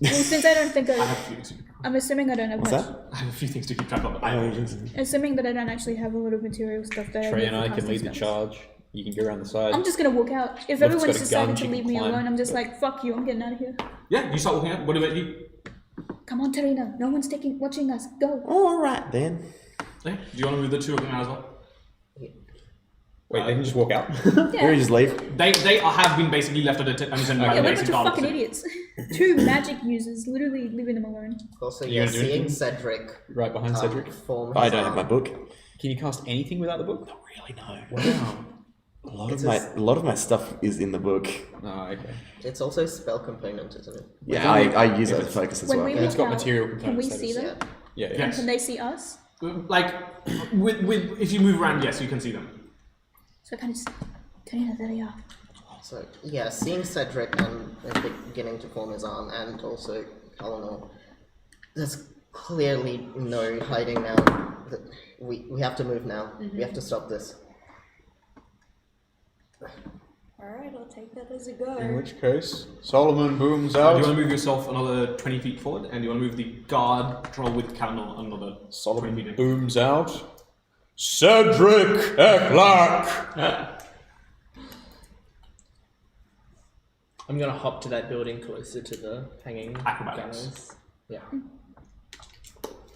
B: Well, since I don't think
A: I have a few things to keep track of.
B: I'm assuming I don't have
J: What's
B: much.
J: that?
A: I have a few things to keep track of. But
B: Assuming that I don't actually have a lot of material stuff that
D: Trey
B: need
D: and
B: for
D: I can
B: casting
D: lead the
B: spells.
D: charge. You can go around the side.
B: I'm just gonna walk out. If
D: Look's
B: everyone's
D: got a
B: deciding
D: gun,
B: to
D: she
B: leave
D: can
B: me
D: climb.
B: alone, I'm just like, fuck you, I'm getting out of here.
A: Yeah, you start walking out. What about you?
B: Come on, Tarina. No one's watching us. Go.
J: All right then.
A: Yeah. Do you want to move the two of them out as well?
D: Wait, they can just walk out.
B: Yeah.
J: You just leave.
A: They have been basically left unattended by
B: Yeah,
A: the
B: we're a bunch
A: basic
B: of
A: guard.
B: fucking idiots. Two magic users, literally leaving them alone.
E: Also,
D: You
E: yeah,
D: gonna do
E: seeing
D: anything?
E: Cedric
D: Right behind Cedric.
E: form
J: I
E: his
J: don't have my
E: arm.
J: book.
D: Can you cast anything without the book?
J: Not really, no.
D: Wow.
J: A lot of my stuff is in the book.
D: Oh, okay.
E: It's also a spell component, isn't it?
J: Yeah, I use it as focus as
B: When
J: well.
B: we
J: Yeah.
B: walk
D: It's got
B: out,
D: material
B: can we
D: components, that
B: see
D: is.
B: them?
E: Yeah.
D: Yeah, yeah.
A: Yes.
B: Can they see us?
A: Like, with if you move around, yes, you can see them.
B: So kind of, Tarina, there they are.
E: So, yeah, seeing Cedric and beginning to form his arm, and also Kalanor, there's clearly no hiding now. We have to move now. We have to stop this.
I: Alright, I'll take that as a
D: In
I: go.
D: which case, Solomon booms
A: Do you
D: out.
A: want to move yourself another 20 feet forward, and do you want to move the guard patrol with Kalanor another 20
D: Solomon
A: feet in?
D: booms out. Cedric Eklak!
C: I'm gonna hop to that building closer to the hanging
A: Acrobatics.
C: gallows. Yeah.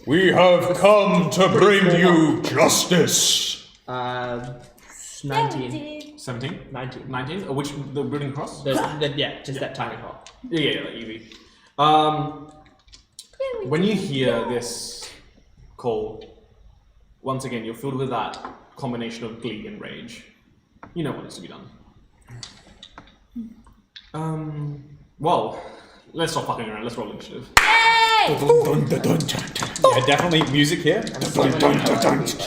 D: We have come to bring you justice.
C: 19.
A: 17?
C: 19.
A: 19? Which, the building across?
C: Yeah, just that tiny hop.
A: Yeah, easy. When you hear this call, once again, you're filled with that combination of glee and rage. You know what needs to be done. Well, let's stop fucking around. Let's roll initiative.
D: Yeah, definitely music here.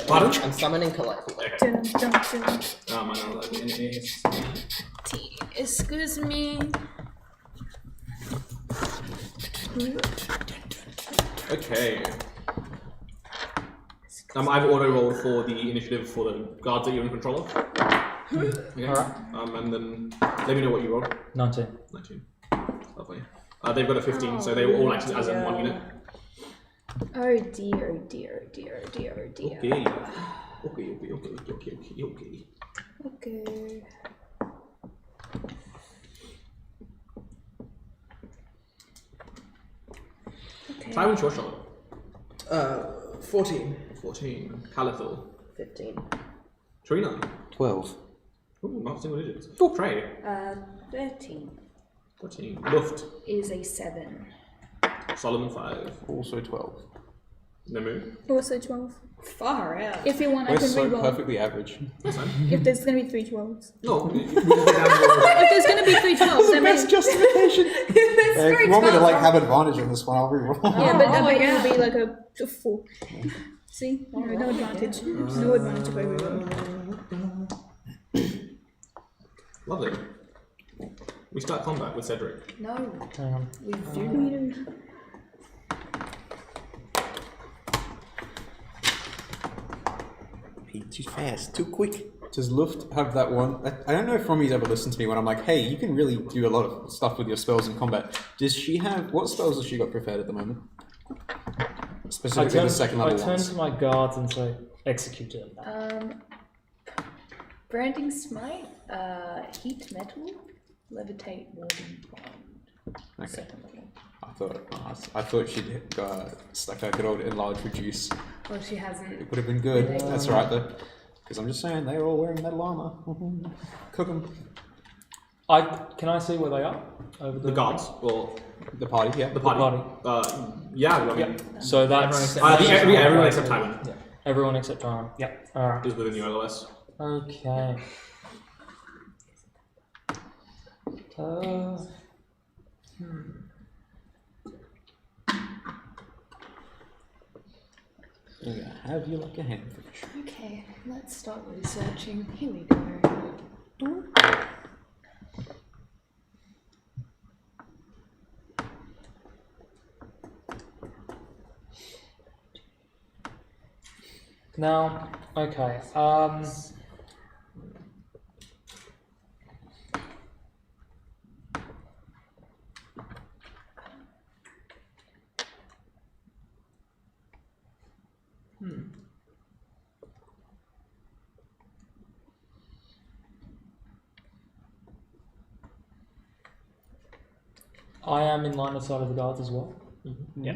A: Pardon?
E: I'm summoning Calliope.
B: Dun, dun, dun.
A: Oh, my God.
I: Excuse me.
A: Okay. I've auto-rolled for the initiative for the guards that you're in control of. Okay.
H: Alright.
A: And then let me know what you rolled.
H: 19.
A: 19. Lovely. They've got a 15, so they were all acted as in one unit.
B: Oh dear, oh dear, oh dear, oh dear, oh dear.
A: Okay. Okay.
B: Okay.
A: Tywin Short Charlotte.
C: 14.
A: 14. Calathil.
E: 15.
A: Trina.
J: 12.
A: Ooh, not single digits. Trey.
G: 13
A: 14. Luft.
G: is a 7.
A: Solomon 5.
D: Also 12.
A: Nemu.
B: Also 12.
G: Far out.
B: If you want, I
D: We're
B: can
D: so
B: re-roll.
D: perfectly average.
A: That's fine.
B: If there's gonna be 3 12s.
A: No, we just go down the
B: If there's gonna be 3 12s, then
F: Best justification. If you want me to like have advantage on this one, I'll reroll.
B: yeah, but I
G: my
B: bet
G: God.
B: it'll be like a 4. See? No advantage. No advantage if I re-roll.
A: Lovely. We start combat with Cedric.
G: No,
H: Hang on.
G: we do not.
J: Too fast, too quick.
F: Does Luft have that one? I don't know if Rommy's ever listened to me when I'm like, hey, you can really do a lot of stuff with your spells in combat. Does she have, what spells has she got prepared at the moment? Specifically the second level
H: I turn
F: ones.
H: to my guards and say, execute it.
G: Branding smite, heat metal, levitate, warding bond.
F: Okay.
G: Second level.
F: I thought she'd stuck her good old enlarge reduce.
G: Well, she hasn't.
F: It would have been good. That's alright though. Because I'm just saying, they're all wearing metal armor. Cook them.
H: Can I see where they are? Over
A: The guards, or
F: The party, yeah.
A: the party. Yeah, I mean,
H: So that's
A: everyone except Tywin
H: Yeah. Everyone except Tyron. Yep. Alright.
A: is within your LOS.
H: Okay.
F: I'm gonna have you like a handfish.
G: Okay, let's start researching. Here we go.
H: Now, okay. I am in line of sight of the guards as well.
A: Mm-hmm. Yeah.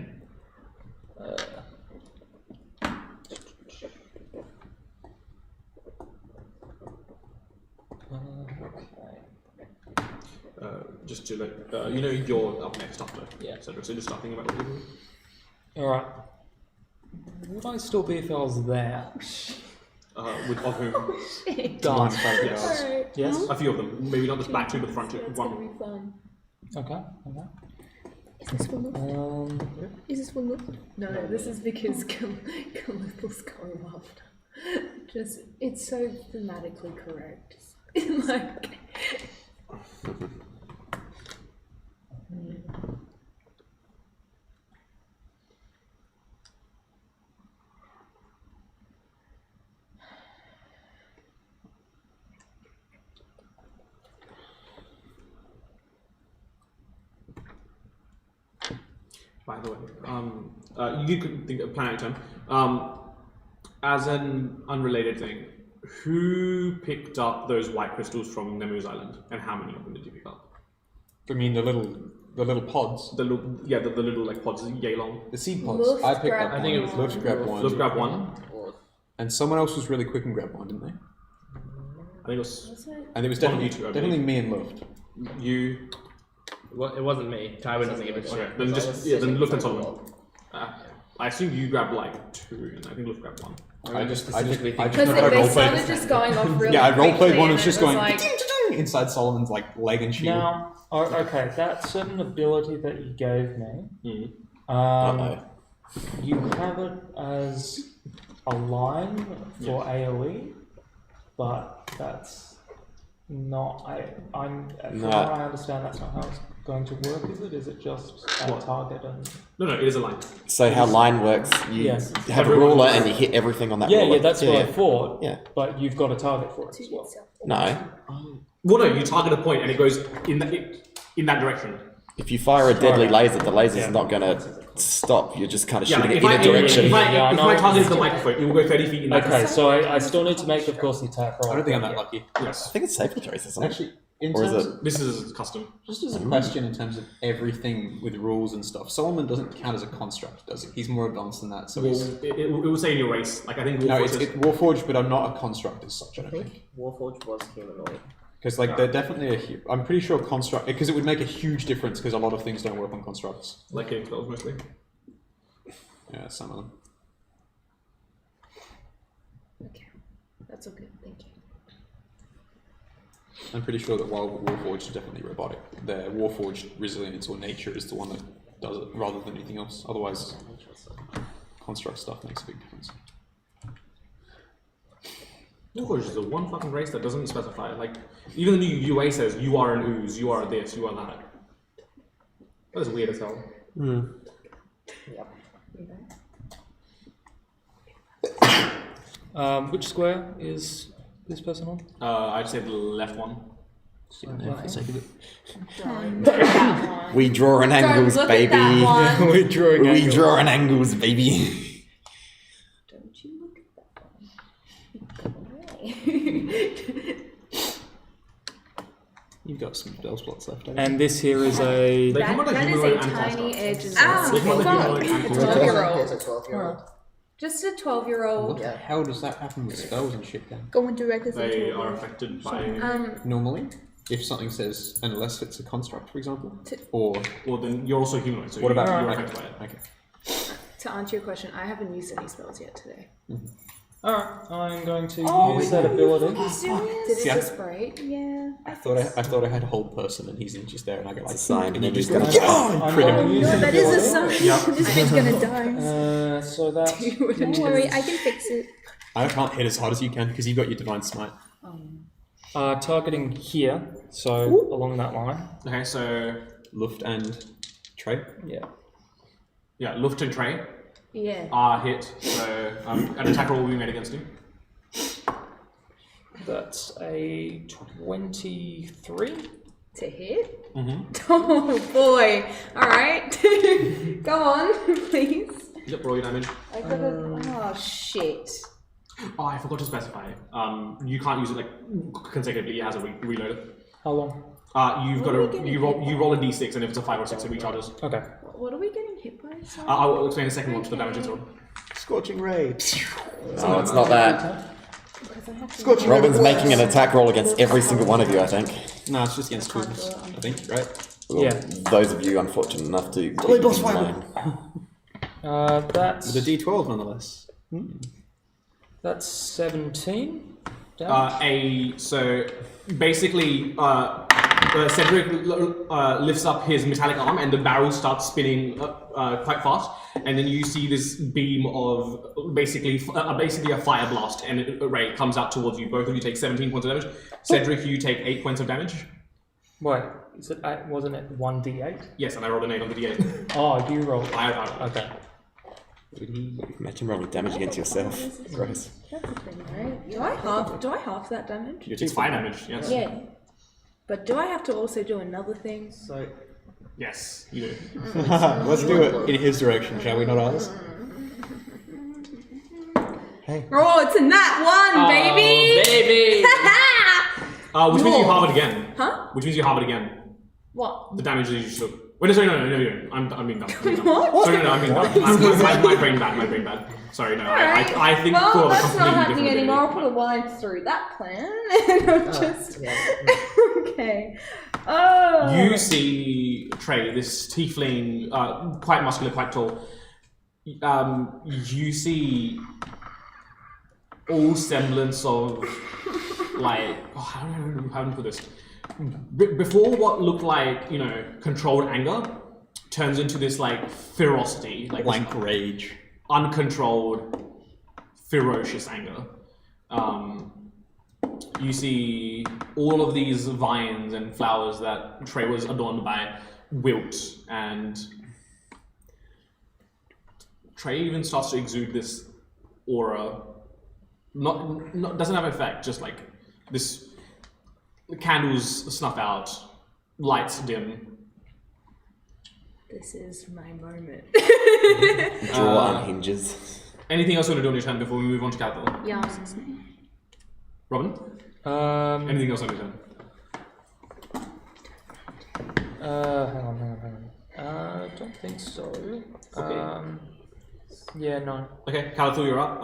A: Just to let you know, you're up next after, etc. So just start thinking about what you're doing.
H: All right. Would I still be if I was there?
A: Of whom?
H: Guards.
A: Yes.
B: Alright.
H: Yes.
A: A few of them. Maybe not the back two, but the front two.
B: That's gonna
A: One.
B: be fun.
H: Okay.
B: Is this one look? Is this one look?
G: No, this is because Calith's going after. Just, it's so thematically correct. Like.
A: By the way, you could think of planet term. As an unrelated thing, who picked up those white crystals from Nemu's island, and how many of them did you pick up?
F: I mean the little pods.
A: The little like pods, yay long.
F: The seed pods.
G: Luft
F: I picked up
G: grabbed
F: one.
C: I think it was
F: Luft grabbed one.
A: Let's grab one.
F: And someone else was really quick and grabbed one, didn't they?
A: I think it was
F: And it was
A: One of
F: definitely,
A: you two, I
F: definitely me and Luft.
A: you.
C: Well, it wasn't me. Tywin doesn't give a shit.
A: Okay, then just then Luft and Solomon. I assume you grabbed like two, and I think Luft grabbed one.
F: I just
C: specifically think-
G: Because
F: I
G: they
F: roleplayed-
G: started just going off really
F: Yeah, I roleplayed
G: quickly
F: one
G: and
F: that's
G: it
F: just
G: was
F: going
G: like,
F: inside Solomon's like leg and shield.
H: Now, okay, that certain ability that you gave me,
J: Uh-oh.
H: you have it as a line for AoE, but that's not. From
J: No.
H: what I understand, that's not how it's going to work. Is it? Is it just a
A: What?
H: target and?
A: No, it is a line.
J: So how line works, you
H: Yes.
J: have a
A: Everyone-
J: ruler and you hit everything on that
H: Yeah,
J: ruler.
H: yeah, that's what I thought.
J: Yeah.
H: But you've got a target for it as well.
J: No.
A: Well, no, you target a point, and it goes in that direction.
J: If you fire a deadly laser, the laser's
H: Yeah.
J: not going to stop. You're just kind of
A: Yeah,
J: shooting
A: like
J: it in a direction.
A: If
H: Yeah, I
A: my
H: know.
A: target is the microphone, it will go 30 feet in that
H: Okay,
A: direction.
H: so I still need to make, of course, the attack roll.
F: I don't think I'm that lucky.
J: I
A: Yes.
J: think it's safer choice, isn't it?
F: Actually, in
J: Or is
F: terms
J: it?
F: of,
A: This is custom.
F: just as a question in terms of everything with rules and stuff, Solomon doesn't count as a construct, does he? He's more advanced than that. So
A: Well,
F: he's,
A: it will say in your race. Like I think
F: no,
A: Warforged
F: it's
A: says-
F: Warforged, but I'm not a construct as such. I don't think.
E: Warforged was humanoid.
F: Because like they're definitely I'm pretty sure construct because it would make a huge difference because a lot of things don't work on constructs.
A: like hitting spells mostly.
F: Yeah, some of them.
G: okay, that's all good, thank you.
F: I'm pretty sure that while Warforged is definitely robotic, their Warforged resilience or nature is the one that does it rather than anything else. Otherwise, construct stuff makes a big difference.
A: Warforged is the one fucking race that doesn't specify. Like even the new UA says you are an ooze, you are this, you are that. That is weird as hell.
H: Which square is this person on?
A: I'd say the left one.
J: We draw an angles,
I: look at
J: baby.
I: that one.
H: We're drawing
J: We
H: angles.
J: draw an angles, baby.
G: Don't you look at that one. Go away.
F: You've got some spell slots left.
H: And this here is a.
A: They come on
G: That is
A: humanoid
G: a
A: and
G: tiny
A: construct.
G: edge and
A: They come on
G: fuck.
A: humanoid and
E: It's
A: construct.
G: 12-year-old.
E: a 12-year-old.
G: Just a 12-year-old.
F: What the hell does that happen with spells and shit then?
B: Going directly through
A: They
B: to
A: are affected by.
F: Normally, if something says unless it's a construct, for example,
B: To-
F: or
A: Well, then you're also humanoid. So
F: what about
A: you're
F: okay.
A: affected by it?
F: Okay.
G: To answer your question, I haven't used any spells yet today.
H: Alright, I'm going to use that ability.
G: Did it
F: Yeah.
G: just break?
B: Yeah.
F: I thought I had a hold person, and he's just there, and I go like,
J: Signed, and
F: you
J: then
F: just
J: just
F: go,
J: gonna
F: get on!
H: I'm
F: Crit
H: going to
F: him.
H: use the
B: That is a
H: ability.
B: sign. This kid's gonna die.
H: So that's...
B: Don't worry, I can fix it.
F: I can't hit as hard as you can because you've got your divine smite.
H: Targeting here, so along that line.
A: Okay, so
F: Luft and Trey.
H: Yeah.
A: Luft and Trey
G: Yeah.
A: are hit, so an attack roll will be made against you.
H: That's a 23.
G: To hit?
A: Mm-hmm.
G: Oh boy. Alright. Go on, please.
A: Yep, roll your damage.
G: I got oh shit.
A: Oh, I forgot to specify. You can't use it like consecutively. It has a reload.
H: How long?
A: You've got to you roll a d6, and if it's a 5 or 6, it recharges.
H: Okay.
G: What are we getting hit by? Sorry?
A: I'll explain the second one to the damage it's on.
F: Scorching Ray.
J: No, it's not that.
G: Because I have to
F: Scorching Ray.
J: Robin's making an attack roll against every single one of you, I think.
F: No, it's just against twins, I think, right?
J: Well,
H: Yeah.
J: Those of you unfortunate enough to keep
F: Delay boss
J: in
F: fight.
J: mind.
H: That's
F: With a d12 nonetheless.
H: that's 17 damage.
A: So basically, Cedric lifts up his metallic arm, and the barrel starts spinning quite fast. And then you see this beam of basically a fire blast, and a ray comes out towards you. Both of you take 17 points of damage. Cedric, you take 8 points of damage.
H: Wait, is it 8? Wasn't it 1d8?
A: Yes, and I rolled an 8 on the d8.
H: Oh, you roll.
A: Okay.
J: Imagine rolling damage against yourself. Gross.
G: That's the thing, right? Do I half that damage?
A: It's fire damage. Yes.
G: Yeah. But do I have to also do another thing?
E: So,
A: Yes, you do.
F: Let's do it in his direction, shall we, not ours?
G: Oh, it's a nat 1, baby!
H: baby!
A: Which means you halve it again.
G: Huh?
A: Which means you halve it again.
G: What?
A: The damage that you just took. Wait, no, you don't. I'm being dumb.
G: What?
A: Sorry, no, I'm being dumb. My brain bad. Sorry, no.
G: Alright.
A: I think
G: well,
A: for a
G: that's
A: completely
G: not happening
A: different
G: anymore. I'll
A: ability.
G: put a line through that plan. And I'll just...
E: yeah.
G: Okay. Oh.
A: You see Trey, this tiefling, quite muscular, quite tall. You see all semblance of like, I don't know how to put this. Before what looked like, controlled anger turns into this like ferocity, like
F: Blank rage.
A: uncontrolled, ferocious anger. You see all of these vines and flowers that Trey was adorned by wilt, and Trey even starts to exude this aura. Not doesn't have effect, just like this. The candles snuff out, lights dim.
G: This is my moment.
J: Draw unhinges.
A: Anything else you want to do on your turn before we move on to Capital?
B: Yeah.
A: Robin?
H: Um,
A: Anything else on your turn?
H: hang on. I don't think so. Yeah, no.
A: Okay, Calathul, you're up.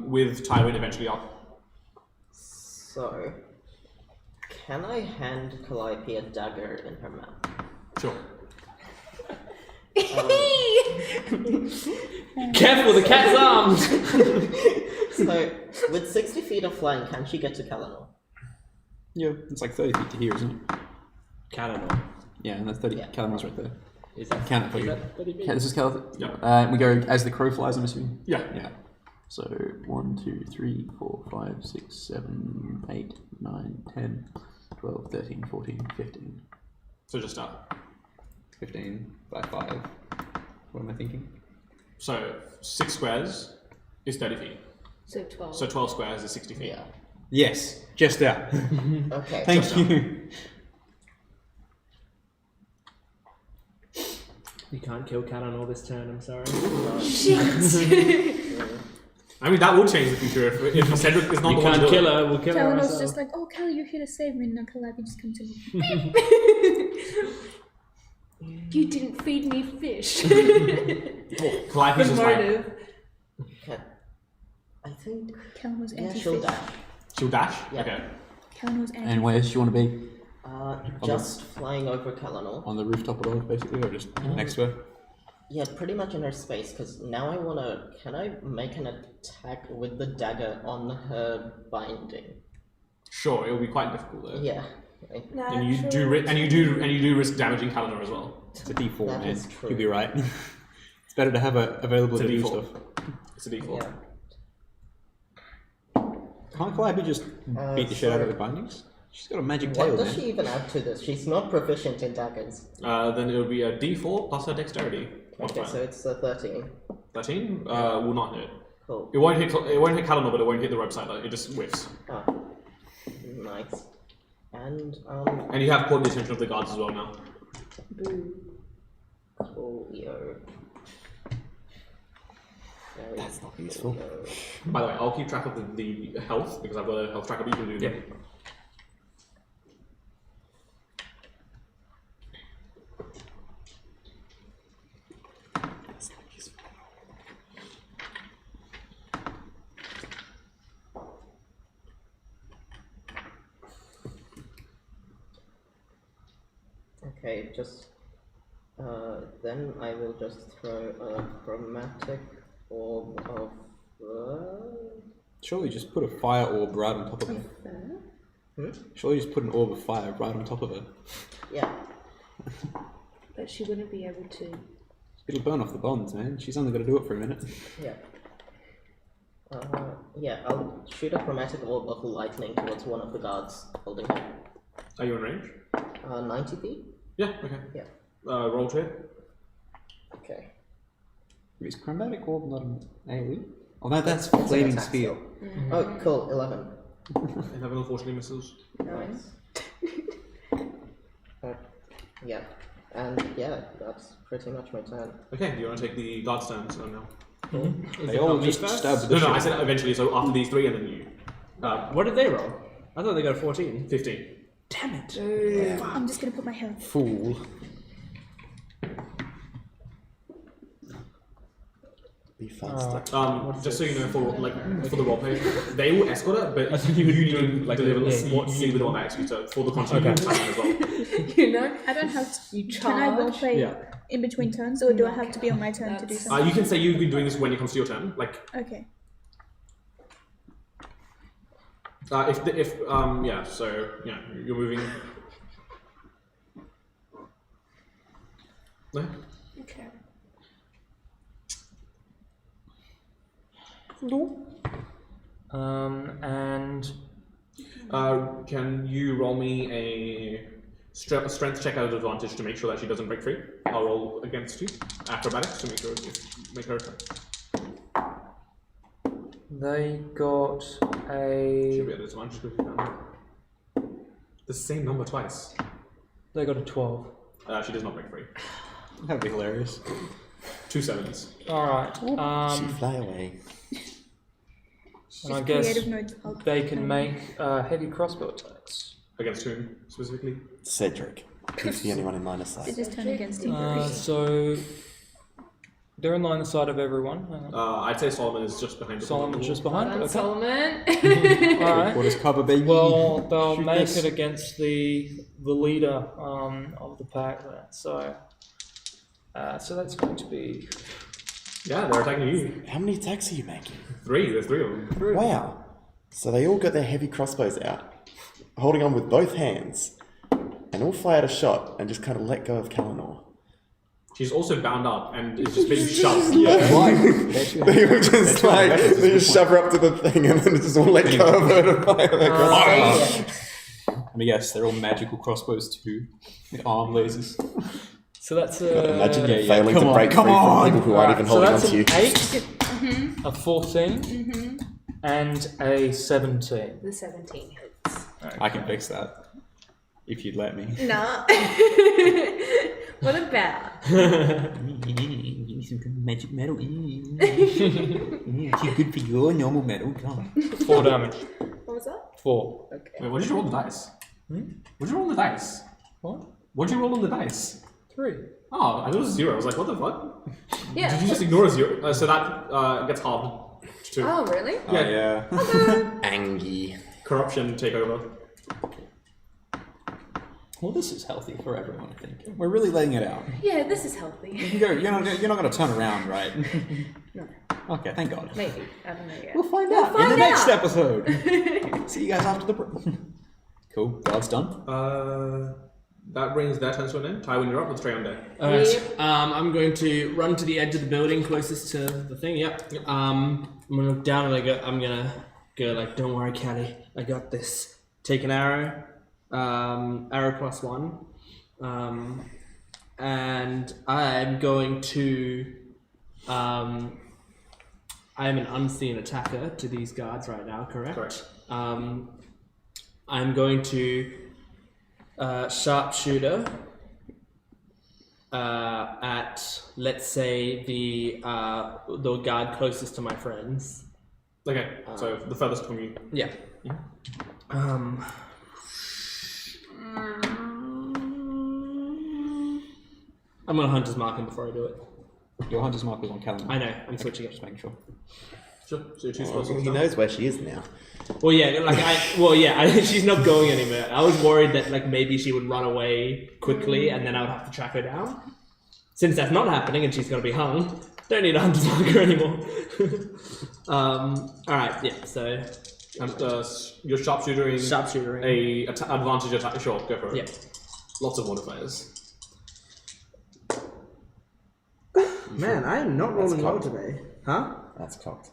A: With Tywin eventually up.
E: So, can I hand Calliope a dagger in her mouth?
A: Sure.
C: Careful, the cat's arms!
E: So, with 60 feet of flying, can she get to Kalanor?
F: Yeah, it's like 30 feet to here, isn't it?
C: Calanor.
F: Yeah, and that's 30.
E: Yeah.
F: Calamar's right there.
C: Is that,
F: Count it for
C: is
F: you.
C: that 30 feet?
F: Okay, this is Calamar's.
A: Yeah.
F: We go as the crow flies, I'm assuming.
A: Yeah.
F: Yeah. So 1, 2, 3, 4, 5, 6, 7, 8, 9, 10, 12, 13, 14, 15.
A: So just start.
F: 15 by 5. What am I thinking?
A: So 6 squares is 30 feet.
G: So 12.
A: So 12 squares is 60 feet.
E: Yeah.
F: Yes, just that.
E: Okay.
F: Thank
A: Just
F: you.
C: You can't kill Calanor this turn, I'm sorry.
A: I mean, that will change the future if Cedric is not
C: You
A: the one to
C: can't
A: do
C: kill
A: it.
C: her, we'll kill her
B: Calamar's
C: ourselves.
B: just like, oh, Kelly, you're here to save me. And now Calliope just comes in.
I: You didn't feed me fish.
A: Calliope's just like,
E: Okay. I think.
B: Calamar's
E: Yeah,
B: anti-fish.
E: she'll dash.
A: she'll dash?
E: Yeah.
A: Okay.
B: Calamar's anti-fish.
F: And where does she want to be?
E: Just flying over Kalanor.
F: On the rooftop at all, basically, or just next to her?
E: Yeah, pretty much in her space, because now I wanna... Can I make an attack with the dagger on her binding?
A: Sure, it will be quite difficult though.
E: Yeah. Right.
A: And you do risk damaging Kalendar as well.
F: It's a D4,
E: That
F: man.
E: is true.
F: You'll be right. It's better to have available
A: It's a
F: to do
A: D4.
F: stuff.
A: It's a D4.
E: Yeah.
F: Can't Calliope just beat the shit out of the bindings? She's got a magic tail,
E: What does
F: man.
E: she even add to this? She's not proficient in daggers.
A: Then it will be a D4 plus her dexterity.
E: Okay, so it's a 13.
A: 13 will not hit.
E: Cool.
A: It won't hit Kalendar, but it won't hit the rope sider. It just whiffs.
E: Ah, nice. And
A: And you have caught the attention of the guards as well now.
E: Coolio.
J: That's not useful.
A: By the way, I'll keep track of the health because I've got a health tracker, but you can do that.
J: That's not useful.
E: Okay, just then I will just throw a chromatic orb of
F: Surely just put a fire orb right on top of her. Surely just put an orb of fire right on top of her.
E: yeah.
G: But she wouldn't be able to.
F: It'll burn off the bonds, man. She's only got to do it for a minute.
E: Yeah. Yeah, I'll shoot a chromatic orb of lightning towards one of the guards holding him.
A: Are you in range?
E: 90 feet?
A: Yeah, okay.
E: Yeah.
A: Roll to it.
E: Okay.
F: Is chromatic orb not an AoE? Oh, no, that's
E: It's an
F: flaming
E: attack
F: spear.
E: skill. Oh, cool, 11.
A: 11 unfortunately misses.
E: Nice. Yeah, and yeah, that's pretty much my turn.
A: Okay, do you want to take the guard's turn so now?
F: They all just stab the
A: No, I
F: shit.
A: said eventually, so after these three and then you.
C: What did they roll? I thought they got a 14.
A: 15.
C: Damn it.
B: I'm just gonna put my hair.
F: Fool.
J: Be faster.
A: Just so you know, for the roleplay, they will escort it, but you need to deliver you need the one that executes it for the continuing time as well.
I: You know?
B: I don't have to.
I: You
B: Can I
I: charge.
B: roleplay
A: Yeah.
B: in between turns, or do I have to be on my turn to do something?
A: You can say you've been doing this when it comes to your turn. Like,
B: Okay.
A: so yeah, you're moving. No?
I: Okay.
H: And
A: Can you roll me a strength check at advantage to make sure that she doesn't break free? I'll roll against you. Acrobatics to make her attack.
H: they got
A: Should
H: a.
A: be at disadvantage because you found the same number twice.
H: They got a 12.
A: She does not break free.
F: That'd be hilarious.
A: 2 sevens.
H: All right.
J: She fly away.
H: And I
B: Just
H: guess
B: creative mode.
H: they can make heavy crossbow attacks.
A: Against whom specifically?
J: Cedric. He's the only one in line of
B: They
J: sight.
B: just turn against each
H: So they're in line of sight of everyone. Hang on.
A: I'd say Solomon is just behind.
H: Solomon's just behind.
I: Well done,
H: Okay.
I: Solomon.
H: All right.
F: What is cover, baby?
H: Well, they'll
F: Shoot
H: make
F: this.
H: it against the leader of the pack there. So that's going to be
A: Yeah, they're attacking you.
J: How many attacks are you making?
A: 3. There's 3 of them.
J: Wow. So they all got their heavy crossbows out, holding on with both hands, and all fired a shot and just kind of let go of Kalinor.
A: She's also bound up and is just being shoved.
J: They were just like, they just shove her up to the thing and then just all let go of her to fire their crossbows.
F: Let me guess, they're all magical crossbows too, with arm lasers.
H: so that's
J: Imagine
H: a
J: you failing
F: come
J: to
F: on,
J: break
F: come
J: free from
F: on.
J: people who aren't even
H: so
J: holding on
H: that's
J: to you.
H: an 8, a 14, and a 17.
I: The 17 hits.
F: I can fix that, if you'd let me.
I: Nah. What about?
F: Give me some magic metal. Too good for your normal metal. Come on.
H: 4 damage.
I: What was that?
H: 4.
A: Wait, what did you roll on the dice? What did you roll on the dice?
H: What?
A: What did you roll on the dice?
H: 3.
A: Oh, I thought it was 0. I was like, what the fuck?
I: Yeah.
A: Did you just ignore a 0? So that gets halved to 2.
I: Oh, really?
J: Oh, yeah. Angie.
A: Corruption take over.
F: Well, this is healthy for everyone, I think. We're really letting it out.
I: Yeah, this is healthy.
F: You're not going to turn around, right?
I: No.
F: Okay, thank God.
I: Maybe. I don't know yet.
F: We'll find out in the next episode. See you guys after the break. Cool. God's done.
A: That brings their turns to an end. Tywin, you're up with Trey on deck.
C: Alright, I'm going to run to the edge of the building closest to the thing, yep. I'm gonna look down and I'm gonna go like, don't worry, Callie, I got this. Take an arrow, arrow +1, and I'm going to, I'm an unseen attacker to these guards right now, correct?
A: Correct.
C: I'm going to sharpshooter at, let's say, the guard closest to my friends.
A: Okay, so the furthest from you.
C: Yeah. I'm gonna hunter's mark him before I do it.
F: Your hunter's mark was on calendar.
C: I know. I'm switching it.
F: Just making sure.
A: Sure. So you're two
J: Well,
A: spells.
J: he knows where she is now.
C: Well, yeah. She's not going anywhere. I was worried that like maybe she would run away quickly and then I would have to track her down. Since that's not happening and she's gonna be hung, don't need a hunter's marker anymore. All right. Yeah. So.
A: And you're sharpshootering.
C: Sharpshootering.
A: A advantage attack. Sure, go for it.
C: Yeah.
A: Lots of modifiers.
C: Man, I am not rolling well today. Huh?
J: That's cocked.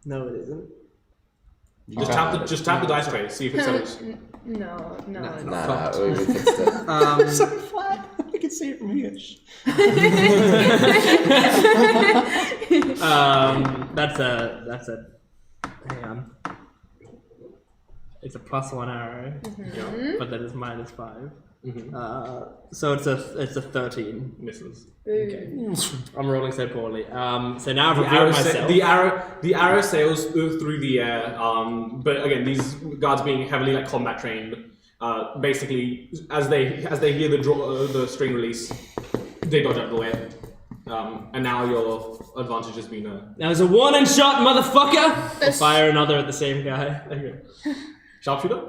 C: No, it isn't.
A: Just tap the dice tray. See if it settles.
I: No.
J: No, we fixed it.
F: So flat. I can see it from here.
C: That's a. Hang on. It's a +1 arrow, but that is -5. So it's a 13.
A: Misses.
C: Okay. I'm rolling so poorly. So now I've revealed myself.
A: The arrow sails through the air. But again, these guards being heavily like combat trained, basically as they hear the string release, they dodge out of the way. And now your advantage has been
C: Now it's a warning shot, motherfucker! I'll fire another at the same guy. Okay.
A: sharpshooter.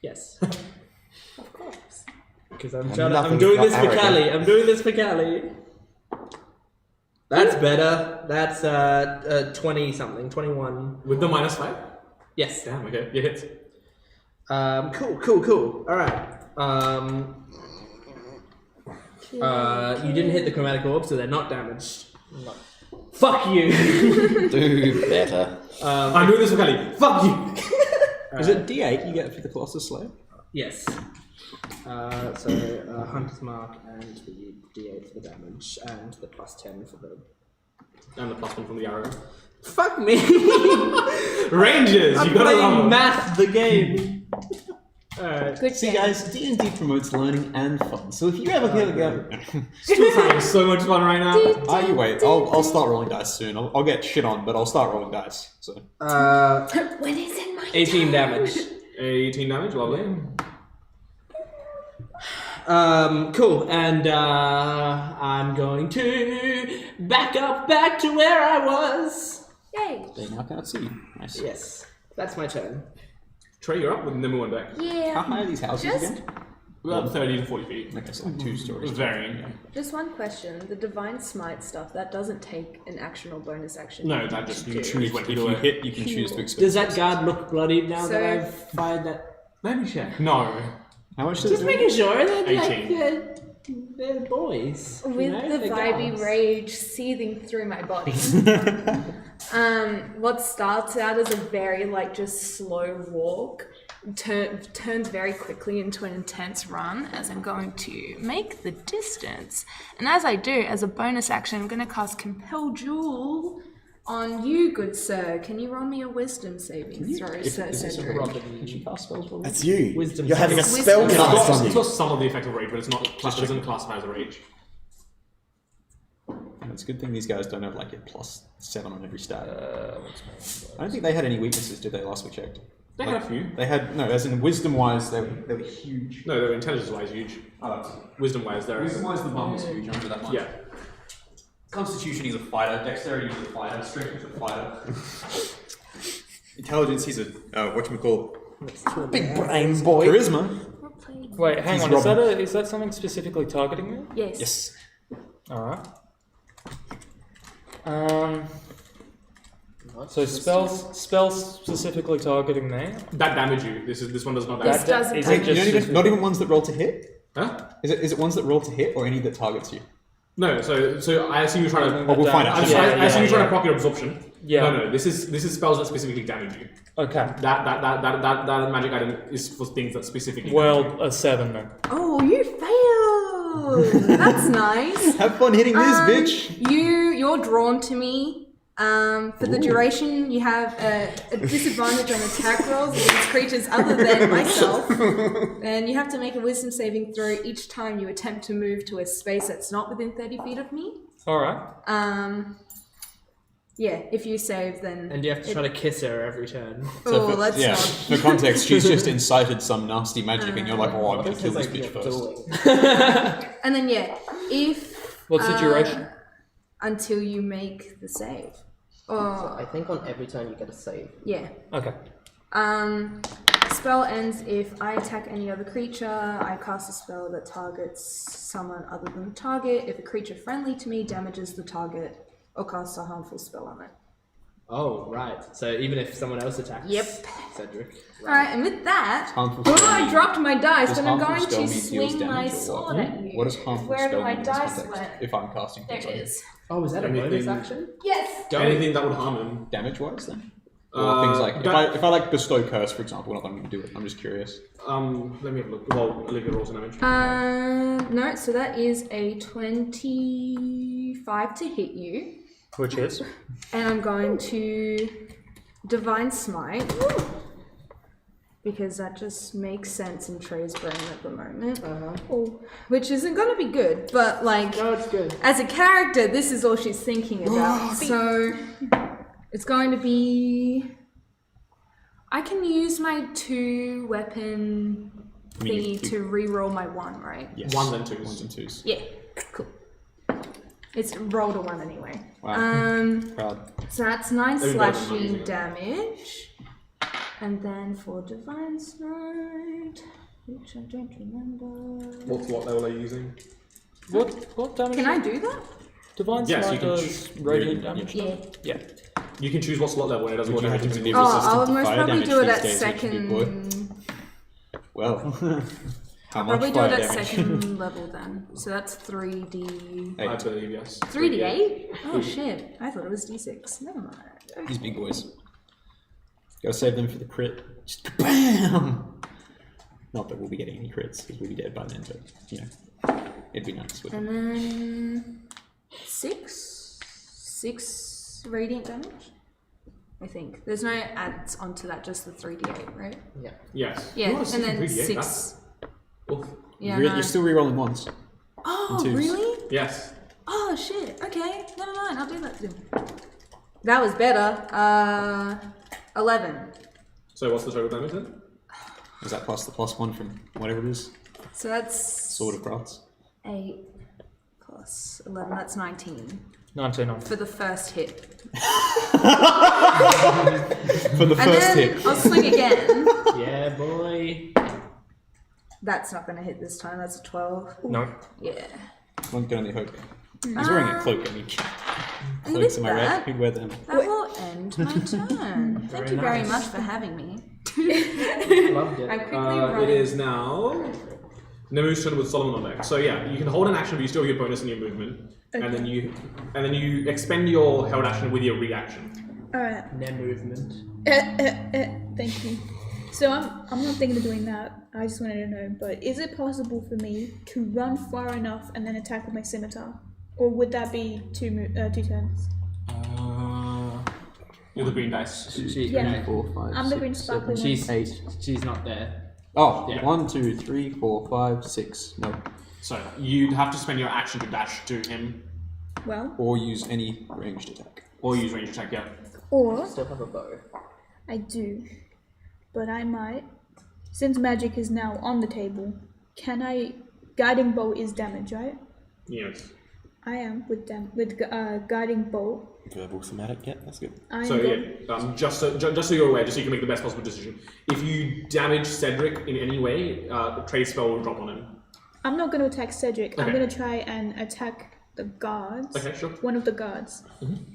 C: Yes.
I: Of course.
C: Because I'm
J: nothing's
C: doing
J: got
C: this for
J: arrogant.
C: Callie. I'm doing this for Callie. That's better. That's 20 something, 21.
A: With the -5?
C: Yes.
A: Damn, okay. You hit.
C: Cool. Alright. You didn't hit the chromatic orb, so they're not damaged. No. Fuck you!
J: Do better.
A: I'm doing this for Kelly. Fuck you!
F: Is it D8 you get for the Colossus Slayer?
C: Yes. So Hunter's Mark and the D8 for the damage, and the +10 for the...
A: And the +1 from the arrow.
C: Fuck me!
A: Rangers!
C: I'm
A: You gotta love
C: playing
A: 'em.
C: math the game! Alright.
I: Good
F: See,
I: game.
F: guys, D&D promotes learning and fun. So if you ever go,
A: Stu's having so much fun right now.
F: you wait. I'll start rolling dice soon. I'll get shit on, but I'll start rolling dice. So
I: When is in my
C: 18 damage.
A: 18 damage, lovely.
C: Cool, and I'm going to back to where I was.
I: Yay.
F: they now can't see. Nice.
C: Yes, that's my turn.
A: Trey, you're up with number 1 deck.
F: How
I: Yeah.
F: high are these houses
I: Just-
F: again?
A: About 30 to 40 feet.
F: Okay, so like 2 stories.
A: Varying.
G: Just one question. The Divine Smite stuff, that doesn't take an action or bonus action.
A: No, that just you choose when
F: If
A: to do
F: you
A: it.
F: hit, you can choose to expend.
C: Does that guard look bloodied now that
G: So-
C: I've fired that?
A: Let me check. No.
F: How much does
C: Just
F: it
C: making sure that
A: 18.
C: they're boys. you
I: With
C: know,
I: the
C: they're
I: vibey
C: guards.
I: rage seething through my body. What starts out as a very just slow walk turns very quickly into an intense run as I'm going to make the distance. And as I do, as a bonus action, I'm going to cast Compel Jewel on you, good sir. Can you roll me a wisdom saving throw, Sir Cedric?
F: Can she cast spells? Roll?
J: That's you.
C: Wisdom
J: You're having a
C: saving.
J: spell
I: Wisdom
J: cast
A: It's
J: on
A: got
J: you.
A: some of the effect of rage, but it's not. It doesn't classify as a rage.
F: It's a good thing these guys don't have like a +7 on every stat. I don't think they had any weaknesses, did they? Last we checked.
A: They had a few.
F: They had no, as in wisdom-wise, they were huge.
A: No, they're intelligence-wise huge. Wisdom-wise, they're.
F: Wisdom-wise, the bomb was huge. I remember that much.
A: Yeah.
F: Constitution, he's a fighter. Dexterity, he's a fighter. Strength, he's a fighter. Intelligence, he's a whatchamacallit?
J: Big brain boy.
F: Charisma.
I: playing.
H: Wait, hang
F: He's
H: on. Is that something specifically targeting me?
I: Yes.
F: Yes.
H: All right.
E: What's
H: So
E: this?
H: spells specifically targeting me.
A: That damage you. This one does not
I: This
A: damage.
I: doesn't
H: is
F: Hey,
H: it just
F: not even ones that roll to hit?
A: Huh?
F: Is it ones that roll to hit or any that targets you?
A: No. So I assume you're trying to.
F: Oh, we'll find out.
A: I assume you're trying to proc your absorption.
H: Yeah.
A: No. This is spells that specifically damage you.
H: Okay.
A: That magic item is for things that specifically. damage
H: Well, a 7 then.
I: Oh, you failed. That's nice.
F: Have fun hitting this, bitch!
I: You're drawn to me. For the duration, you have a disadvantage on attack rolls against creatures other than myself, and you have to make a wisdom saving throw each time you attempt to move to a space that's not within 30 feet of me.
H: All right.
I: Yeah, if you save, then.
C: And you have to try to kiss her every turn.
I: Oh, let's
F: Yeah,
I: not.
F: for context, she's just incited some nasty magic and you're like, oh, I'm gonna kill this bitch first.
I: And then if.
H: What's the duration?
I: Until you make the save.
E: So I think on every turn you get a save.
I: Yeah.
H: Okay.
I: Spell ends if I attack any other creature. I cast a spell that targets someone other than the target. If a creature friendly to me damages the target or casts a harmful spell on it.
C: Oh, right. So even if someone else attacks
I: Yep.
C: Cedric.
I: Alright, and with that,
F: Harmful
I: oh,
F: spell
I: I
F: mean-
I: dropped my dice,
F: Does
I: but I'm
F: harmful
I: going
F: spell
I: to
F: mean deals
I: swing my
F: damage or
I: sword
F: what?
I: at you.
F: What does harmful
I: Wherever
F: spell
I: my
F: mean in this
I: dice
F: context?
I: went.
F: If I'm casting
I: There
F: things
I: it
F: on you?
I: is.
C: Oh, is that a bonus
A: Anything-
C: action?
I: Yes.
A: Anything that would harm him.
F: Damage wise then? Or things like if I like bestow curse, for example, not that I'm gonna do it. I'm just curious.
A: Let me have a look. Well, Olivia rolls an damage.
I: No, so that is a 25 to hit you.
H: Which is?
I: And I'm going to Divine Smite. Because that just makes sense in Trey's brain at the moment. Oh, which isn't going to be good, but like,
C: No, it's good.
I: as a character, this is all she's thinking about. So it's going to be. I can use my 2-weapon thingy to re-roll my 1, right?
F: Yes.
A: Ones and twos.
F: Ones and twos.
I: Yeah, cool. It's rolled a 1 anyway.
F: Wow. Proud.
I: So that's 9
A: Maybe that's
I: slashing
A: amazing.
I: damage. And then for Divine Smite, which I don't remember.
A: What level are you using?
H: What damage?
I: Can I do that?
H: Divine
A: Yes,
H: Smite
A: you can
H: does radiant
F: Yeah.
H: damage.
I: Yeah.
H: Yeah.
A: You can choose what slot level and it doesn't
F: Would you
A: automatically
F: happen to be
A: do.
I: Oh,
F: resistant
I: I'll
F: to
I: most
F: fire
I: probably
F: damage
I: do it
F: these
I: at
F: days, aren't you, big boy?
I: second.
F: Well, how much
I: Probably do
F: fire
I: it at
F: damage?
I: second level then. So that's 3d.
A: I believe, yes.
I: 3d8? Oh shit! I thought it was d6. Never mind.
F: These big boys. Gotta save them for the crit. Just BAM! Not that we'll be getting any crits, because we'll be dead by then, but, you know, it'd be nice.
I: And then 6 radiant damage. I think there's no adds onto that, just the 3d8, right?
E: Yeah.
A: Yes.
I: Yeah,
A: You want a
I: and then
A: 3d8,
I: 6.
A: that's- Oof.
I: Yeah.
F: You're still re-rolling once.
I: Oh,
F: twos.
I: really?
A: Yes.
I: Oh shit. Okay, never mind. I'll do that too. That was better. 11.
A: So what's the total damage then?
F: Is that plus the +1 from whatever it is?
I: So that's
F: Sword of Crafts.
I: 8 plus 11. That's 19
H: 19 on.
I: for the first hit.
F: For the
I: And
F: first
I: then
F: hit.
I: I'll swing again.
C: Yeah, boy.
I: That's not going to hit this time. That's a 12.
H: No.
I: Yeah.
F: One can only hope. He's wearing a cloak, I mean.
I: And
F: Cloaks,
I: with
F: am I right?
I: that,
F: Who'd wear them?
I: that will end my turn. Thank you very much for having me.
C: Loved it.
I: I'm quickly
A: It
I: running.
A: is now Nemu's turn with Solomon on deck. So yeah, you can hold an action, but you still have your bonus in your movement, and then you expend your held action with your reaction.
B: Alright.
C: No movement.
B: Thank you. So I'm not thinking of doing that. I just wanted to know, but is it possible for me to run far enough and then attack with my scimitar? Or would that be two turns?
A: You're the green dice.
B: Yeah.
F: 4, 5,
B: I'm the
F: 6,
B: green
F: 7,
B: sparkly one.
F: 8.
C: She's not there.
F: Oh,
A: Yeah.
F: 1, 2, 3, 4, 5, 6. No.
A: So you'd have to spend your action to dash to him,
B: Well,
F: Or use any ranged attack.
A: or use range attack. Yeah.
B: or
E: Still have a bow.
B: I do, but I might. Since magic is now on the table, can I? Guiding bolt is damage, right?
A: Yes.
B: I am with guiding bolt.
J: Verbal somatic, yeah, that's good.
A: So yeah, just so you're aware, just so you can make the best possible decision. If you damage Cedric in any way, a trade spell will drop on him.
B: I'm not going to attack Cedric.
A: Okay.
B: I'm going to try and attack the guards.
A: Okay, sure.
B: One of the guards.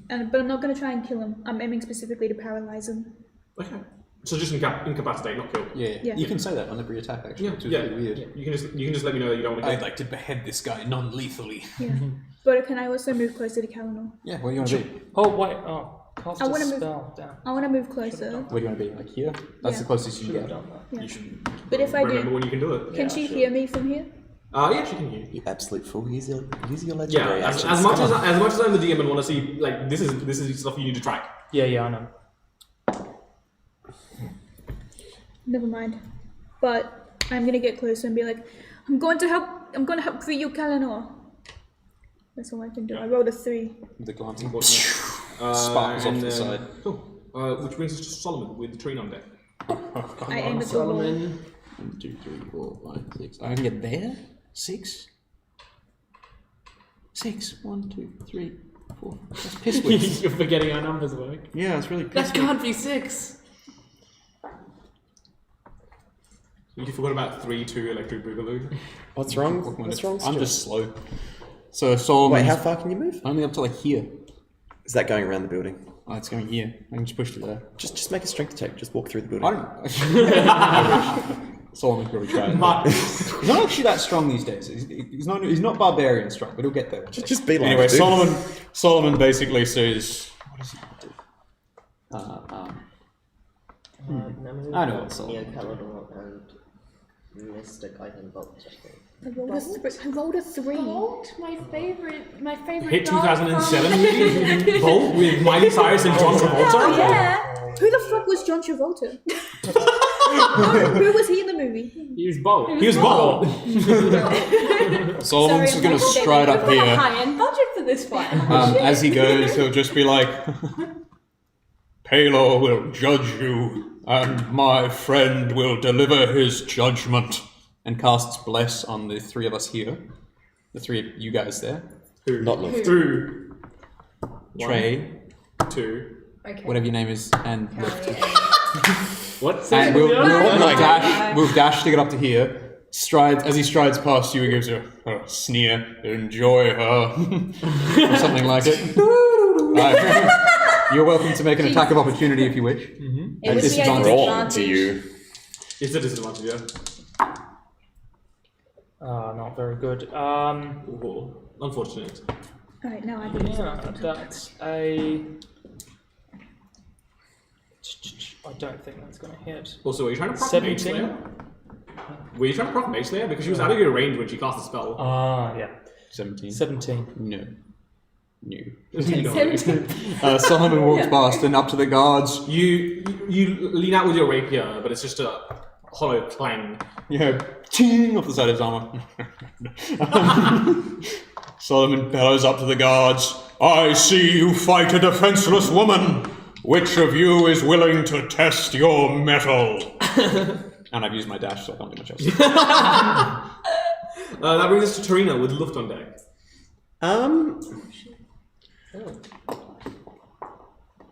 B: But I'm not going to try and kill him. I'm aiming specifically to paralyze him.
A: Okay. So just incapacitate, not kill.
F: Yeah. You can say that on every attack, actually, which is really weird.
A: You can just let me know that you don't want to kill.
F: I'd like to behead this guy non-lethally.
B: Yeah. But can I also move closer to Kalinor?
F: Yeah, where do you want to be?
H: Oh wait, cast
B: I
H: a
B: wanna move-
H: spell down.
B: I want to move closer.
F: Where do you want to be? Like here? That's the closest you
H: Should
F: can
H: have
F: get.
H: done that.
B: Yeah.
A: You should
B: But if I
A: remember
B: do,
A: when you can do it.
B: can she hear me from here?
A: Yeah, she can hear you.
J: You absolute fool. Use your legendary
A: Yeah,
J: actions.
A: as much
J: Come on.
A: as I'm the DM and want to see like this is stuff you need to track.
H: Yeah, I know.
B: Never mind. But I'm gonna get closer and be like, I'm going to help free you, Kalinor. That's all I can do. I rolled a 3.
F: With the glancing
A: Sparkles
F: sparkles off to the side.
A: Cool. Which brings us to Solomon with the tree on deck.
B: I aim at the wall.
F: 1, 2, 3, 4, 5, 6. I can get there? 6? 6. 1, 2, 3, 4. That's piss weak.
C: You're forgetting our numbers work.
F: Yeah, it's really piss
C: That can't be 6.
A: You forgot about 3-2 electric boogaloo.
J: What's wrong? What's wrong?
F: I'm
J: Stuart?
F: just slow. So Solomon.
J: Wait, how far can you move?
F: Only up to like here.
J: Is that going around the building?
F: Oh, it's going here. I can just push to there.
J: Just make a strength check. Just walk through the building.
F: I don't. Solomon probably tried. He's not actually that strong these days. He's not barbarian strong, but he'll get there.
J: Just be like.
F: Anyway,
J: dude.
F: Solomon basically says, "What does he do?" I know what Solomon
E: Near
F: would
E: Kalinor and Mystic, I can bolt check.
B: I rolled a 3.
I: Bolt, my favorite
A: Hit
I: dog
A: 2007 movie Bolt with Miley Cyrus and John Travolta.
B: Yeah. Who the fuck was John Travolta? Who was he in the movie?
C: He was bold.
A: He was Bolt.
F: Solomon's
B: Sorry,
F: going to
B: I'm
F: stride up
I: Got a
F: here.
I: high-end budget for this one.
F: As he goes, he'll just be like, Palor will judge you, and my friend will deliver his judgment. And casts Bless on the 3 of us here. The 3 of you guys there.
J: Not left.
A: Through
F: Trey,
A: 2.
G: Okay.
F: whatever your name is, and Lift.
C: What?
F: And we'll dash to get up to here. As he strides past you, he gives you a sneer. Enjoy her. Or something like it. You're welcome to make an attack of opportunity if you wish.
G: It
F: At
G: would be a
F: disadvantage.
J: Wrong to
G: disadvantage.
J: you.
A: It's a disadvantage, yeah.
H: Not very good.
A: Ooh, unfortunate.
B: Alright, now I can use
H: Yeah, that's a. I don't think that's going to hit.
A: Also, are you trying to proc Mage
H: 17.
A: Slayer? Were you trying to proc Mage Slayer? Because she was out of your range when she cast the spell.
H: Yeah.
F: 17.
H: 17.
F: No.
B: Solomon
F: Solomon walks past and up to the guards.
A: You lean out with your rapier, but it's just a hollow clang.
F: You hear ting off the side of his armor. Solomon bellows up to the guards. I see you fight a defenseless woman. Which of you is willing to test your mettle? And I've used my dash, so I can't do much else.
A: That brings us to Tarina with Luft on deck.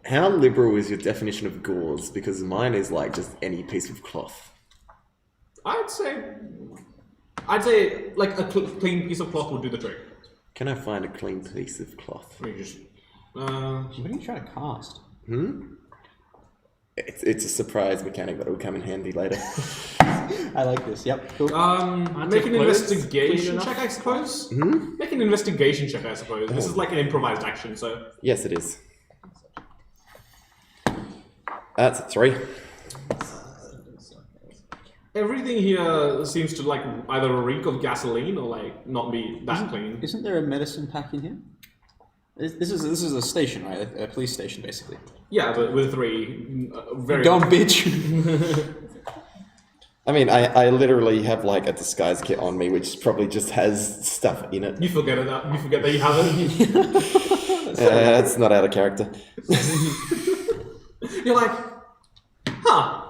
J: How liberal is your definition of gauze? Because mine is like just any piece of cloth.
A: I'd say like a clean piece of cloth would do the trick.
J: Can I find a clean piece of cloth?
A: I mean, just
F: What are you trying to cast?
J: It's a surprise mechanic that will come in handy later.
F: I like this. Yep. Cool.
A: make an investigation check, I suppose. Make an investigation check, I suppose. This is like an improvised action, so
J: Yes, it is. That's a 3.
A: everything here seems to like either reek of gasoline or like not be that clean.
F: Isn't there a medicine pack in here? This is a station, right? A police station, basically.
A: Yeah, but with 3 very
F: Dumb bitch.
J: I mean, I literally have like a disguise kit on me, which probably just has stuff in it.
A: You forget that you have it.
J: It's not out of character.
A: You're like, huh.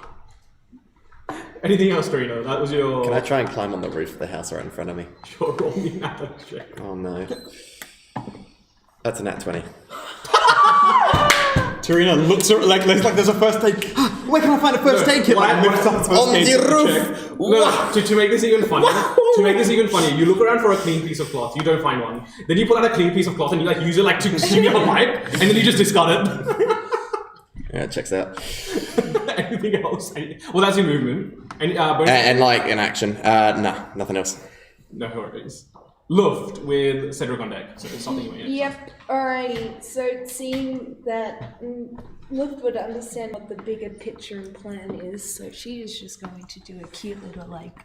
A: Anything else, Torino? That was your.
J: Can I try and climb on the roof of the house right in front of me?
A: Sure, roll me that check.
J: Oh no. That's a nat 20.
F: Serena looks like there's a first aid. Where can I find a first aid kit? Like lifts up a first
J: On
F: aid
J: the
F: kit to
J: roof.
F: check.
A: No, to make this even funnier, you look around for a clean piece of cloth, you don't find one. Then you pull out a clean piece of cloth and you like use it like to swing up a pipe, and then you just discard it.
J: Yeah, it checks out.
A: Anything else? Well, that's your movement.
J: And like in action. Nah, nothing else.
A: No worries. Luft with Cedric on deck, so it's something you want.
I: Yep. Alrighty. So seeing that Luft would understand what the bigger picture and plan is, so she is just going to do a cute little like.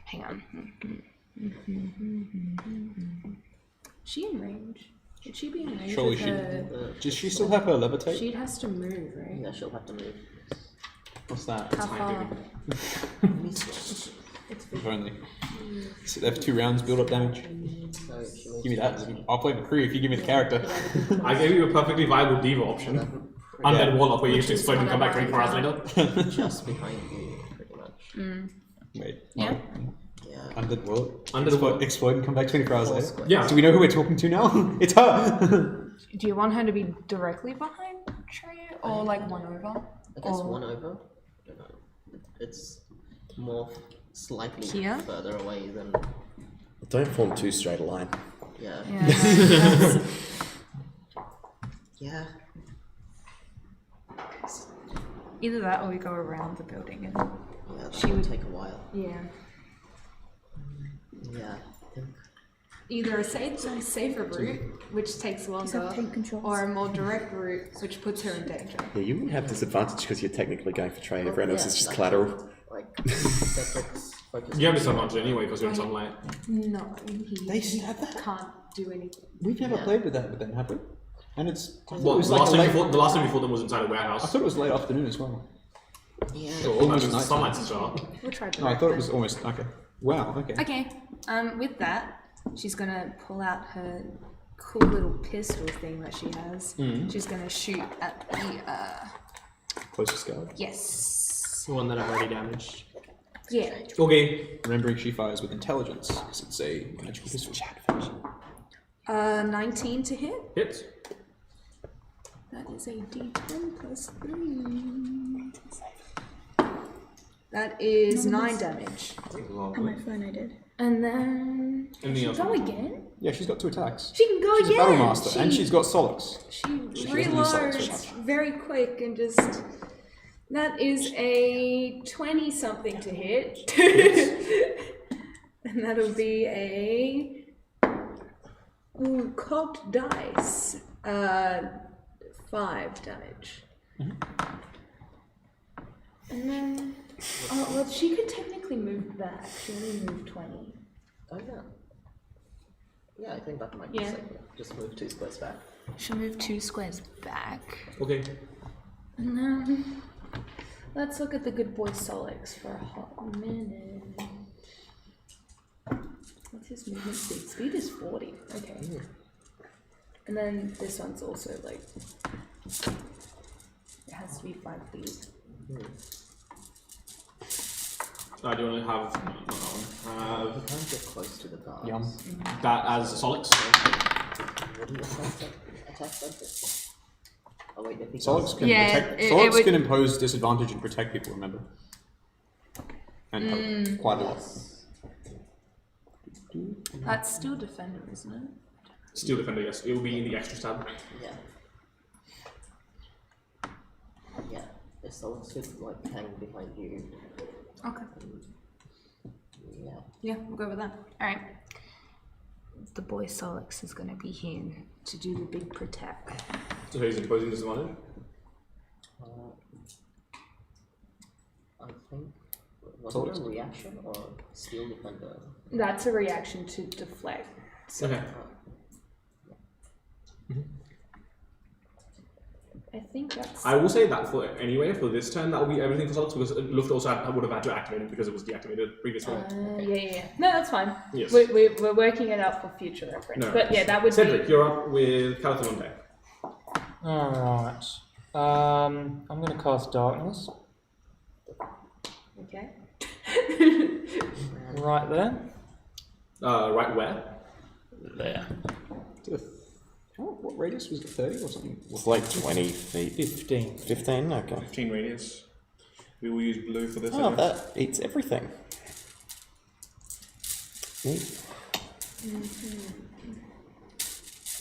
I: Hang on. She in range? Should she be in range?
F: Surely
I: with
F: she.
I: her...
F: Does she still have her levitate?
I: She has to move, right?
E: Yeah, she'll have to move.
F: What's that?
I: How far?
F: If only. So they have 2 rounds build up damage. Give me that. I'll play the crew if you give me the character.
A: I gave you a perfectly viable diva option. Undead Warlock, where you just explode and come back 24 hours later.
E: Just behind you, pretty much.
F: Wait.
I: Yeah.
E: Yeah.
F: Undead Warlock?
A: Undead Warlock.
F: Explode and come back 24 hours later?
A: Yeah.
F: Do we know who we're talking to now? It's her!
I: Do you want her to be directly behind Trey or like one over?
E: I guess one over. I don't know. It's more slightly
I: Here?
E: further away than.
J: Don't form too straight a line.
E: Yeah.
I: Yeah.
E: Yeah.
I: Either that or we go around the building and
E: Yeah, that
I: She
E: would
I: would-
E: take a while.
I: yeah.
E: Yeah, I think.
I: Either a safer route, which takes longer,
B: paint controls.
I: or a more direct route, which puts her in danger.
J: Yeah, you wouldn't have disadvantage because you're technically going for trade. Everyone else
E: Yeah,
J: is just
E: exactly.
J: collateral.
E: Like, Cedric's focus.
A: You have disadvantage anyway because you're in sunlight.
I: No, he
F: They said that?
I: can't do anything.
F: We've never
E: Yeah.
F: played with that with them, have we? And it's. I thought
A: Well,
F: it was
A: the
F: like
A: last
F: a
A: time
F: late-
A: the last time before them was inside a
F: I
A: warehouse.
F: thought it was late afternoon as well.
E: Yeah.
A: So
F: almost
A: almost
F: night.
A: sunlight's a start.
I: We'll try
F: No, I thought it was almost. Okay. Wow, okay.
I: Okay, with that, she's gonna pull out her cool little pistol thing that she has. She's gonna shoot at the,
F: Closest guard.
I: yes.
C: The one that I've already damaged.
I: Yeah.
A: Okay.
F: Remembering she fires with intelligence because it's a magical pistol.
I: 19 to hit.
A: Hits.
I: That is a d10 plus 3. That is 9 damage.
B: On my phone, I did.
I: And then
A: Anything
I: she
A: else?
I: go again.
F: Yeah, she's got 2 attacks.
I: She can go
F: She's a
I: again.
F: battle master, and she's got Solix.
I: She
F: doesn't use solace very
I: reloads very quick and just. That is a 20 something to hit. And that'll be a. Ooh, cocked dice. 5 damage. And then. Oh, well, she could technically move back. She only moved 20.
E: Oh, yeah. Yeah, I think that might be
I: Yeah.
E: safe. Just move 2 squares back.
I: She'll move 2 squares back.
A: Okay.
I: And then. Let's look at the good boy Solix for a hot minute. What's his movement speed? Speed is 40. Okay. And then this one's also like. It has to be 5 feet.
A: I do only have
E: You can't get close to the guards.
F: Yum.
A: that as Solix.
E: What do you attack that? Oh wait, if he
F: Solix
E: goes-
F: can
I: Yeah,
F: protect.
I: it
F: Solix
I: would-
F: can impose disadvantage and protect people. Remember, and help quite a lot.
I: That's still defender, isn't it?
A: Steel Defender, yes. It will be in the extra tab.
E: Yeah. Yeah. If someone should like hang behind you.
I: Okay.
E: Yeah.
I: Yeah, we'll go with that. Alright. The boy Solix is gonna be here to do the big protect.
A: So he's imposing disadvantage.
E: I think. Was
F: Solix.
E: it a reaction or steel defender?
I: That's a reaction to deflect.
A: Okay.
I: I think that's.
A: I will say that for this turn, that will be everything for Solix because Luft also would have had to activate it because it was deactivated previously.
I: Yeah. No, that's fine.
A: Yes.
I: We're working it out for future reference.
A: No.
I: But yeah, that would
A: Cedric, you're up with Calathon on deck.
H: Alright. I'm going to cast Darkness.
I: be. Okay.
H: Right there.
A: Right where?
H: There.
F: What radius was it? 30 or something?
J: It's like 20 feet.
H: 15.
J: 15? Okay.
A: 15 radius. We will use blue for this.
J: Oh, that eats everything. Neat.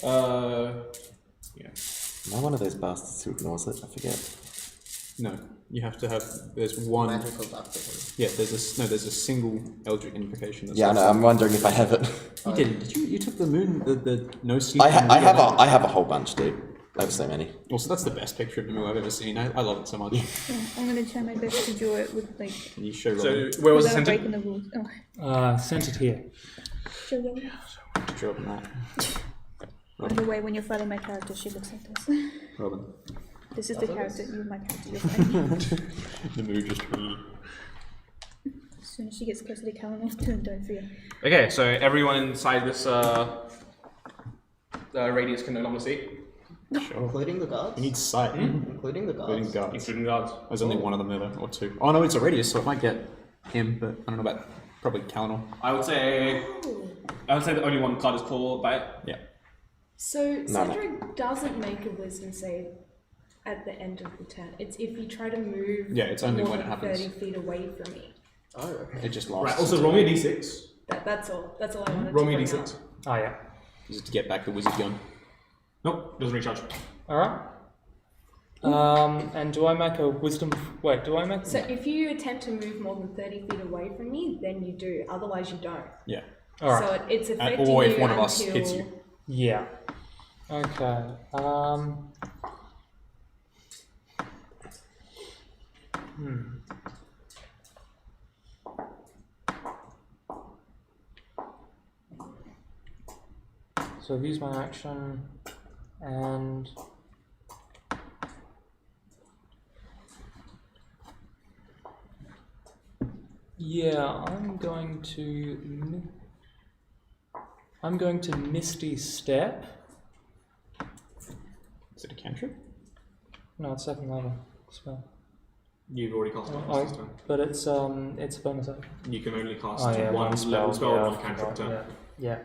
A: Yeah.
J: Am I one of those bastards who ignores it? I forget.
F: No, you have to have. There's one.
E: Magical baptism.
F: Yeah, there's a single Eldritch invocation. That's
J: Yeah, I know. I'm wondering if I have it.
F: You didn't. Did you? You took the moon, the no sleep.
J: I have a whole bunch, dude. I have so many.
F: Also, that's the best picture of the movie I've ever seen. I love it so much.
B: Yeah, I'm gonna try my best to draw it with like
F: Can you show
A: So
F: Robin?
A: where was it
B: without
A: centered?
B: breaking the rules. Oh,
H: Centered here.
B: show Robin.
F: Show Robin that.
B: By the way, when you're fighting my character, she looks like this.
F: Robin.
B: This is the character, my character, you're fighting.
F: The mood just.
B: As soon as she gets closer to Callanor, don't fear.
A: Okay, so everyone inside this radius can no longer see,
E: Including the guards?
F: You need sight.
E: Including the guards?
F: Including guards.
A: including guards.
F: There's only one of them there, or two. Oh no, it's a radius, so it might get him, but I don't know about probably Callanor.
A: I would say that only one card is called by it.
F: Yeah.
G: So
J: No, no.
G: Cedric doesn't make a wisdom save at the end of the turn. It's if you try to move
F: Yeah, it's only
G: more
F: when it
G: than
F: happens.
G: 30 feet away from me.
E: Oh, okay.
F: It just lasts.
A: Right. Also, roll me a d6.
G: That's all. That's all I wanted
A: Roll
G: to
A: me a
G: bring
A: d6.
G: up.
H: Oh, yeah.
F: Is it to get back the wizard gun?
A: Nope, doesn't recharge.
H: Alright. And do I make a wisdom... Wait, do I make...
G: So if you attempt to move more than 30 feet away from me, then you do. Otherwise, you don't.
F: Yeah.
H: Alright.
G: So it's affecting
F: or if
G: you
F: one of us
G: until...
F: hits you.
H: Yeah. Okay. So I've used my action, and yeah, I'm going to Misty Step.
F: Is it a cantrip?
H: No, it's second level spell.
A: You've already cast it
H: Oh,
A: this time.
H: but it's a bonus action.
A: You can only cast
H: Oh, yeah,
A: one level spell
H: yeah,
A: and one cantrip turn.
H: yeah. Yeah.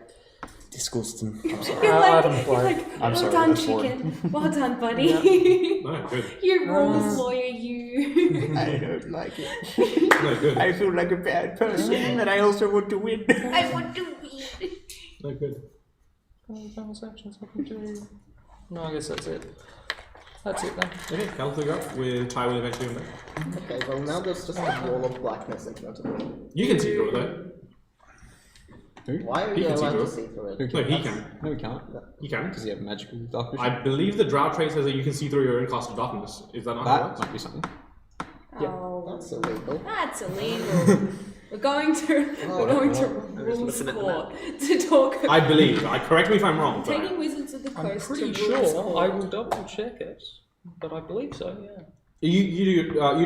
J: Disgusting.
G: You're
H: I
G: like,
H: haven't
G: you're
H: played.
G: like,
F: I'm
G: well
F: sorry,
G: done,
F: that's bored.
G: chicken. Well done, buddy.
A: No, good.
G: You rules lawyer, you.
J: I don't like it.
A: No, good.
J: I feel like a bad person, but I also want to win.
G: I want to win.
A: No, good.
H: Bonus actions I can do. No, I guess that's it. That's it then.
A: Okay, Calvin up with Ty will eventually in there.
E: Okay, well now there's just a wall of blackness in front of me.
A: You can see through it though.
F: Who?
E: Why are
A: He
E: you
A: can see
E: allowed to
A: through
E: see through it?
F: Who
A: No, he can.
F: No, we can't.
A: He can.
F: Because you have magical dark vision.
A: I believe the drought trait says that you can see through your own cast of darkness. Is that not how it
F: That
A: works?
F: might be something.
G: Oh,
E: That's illegal.
G: that's illegal. We're going to rules court to talk about
A: I believe. Correct me if I'm wrong. But
G: taking Wizards of the
H: I'm
G: Coast
H: pretty
G: to rules
H: sure.
G: court.
H: I will double check it, but I believe so. Yeah.
A: you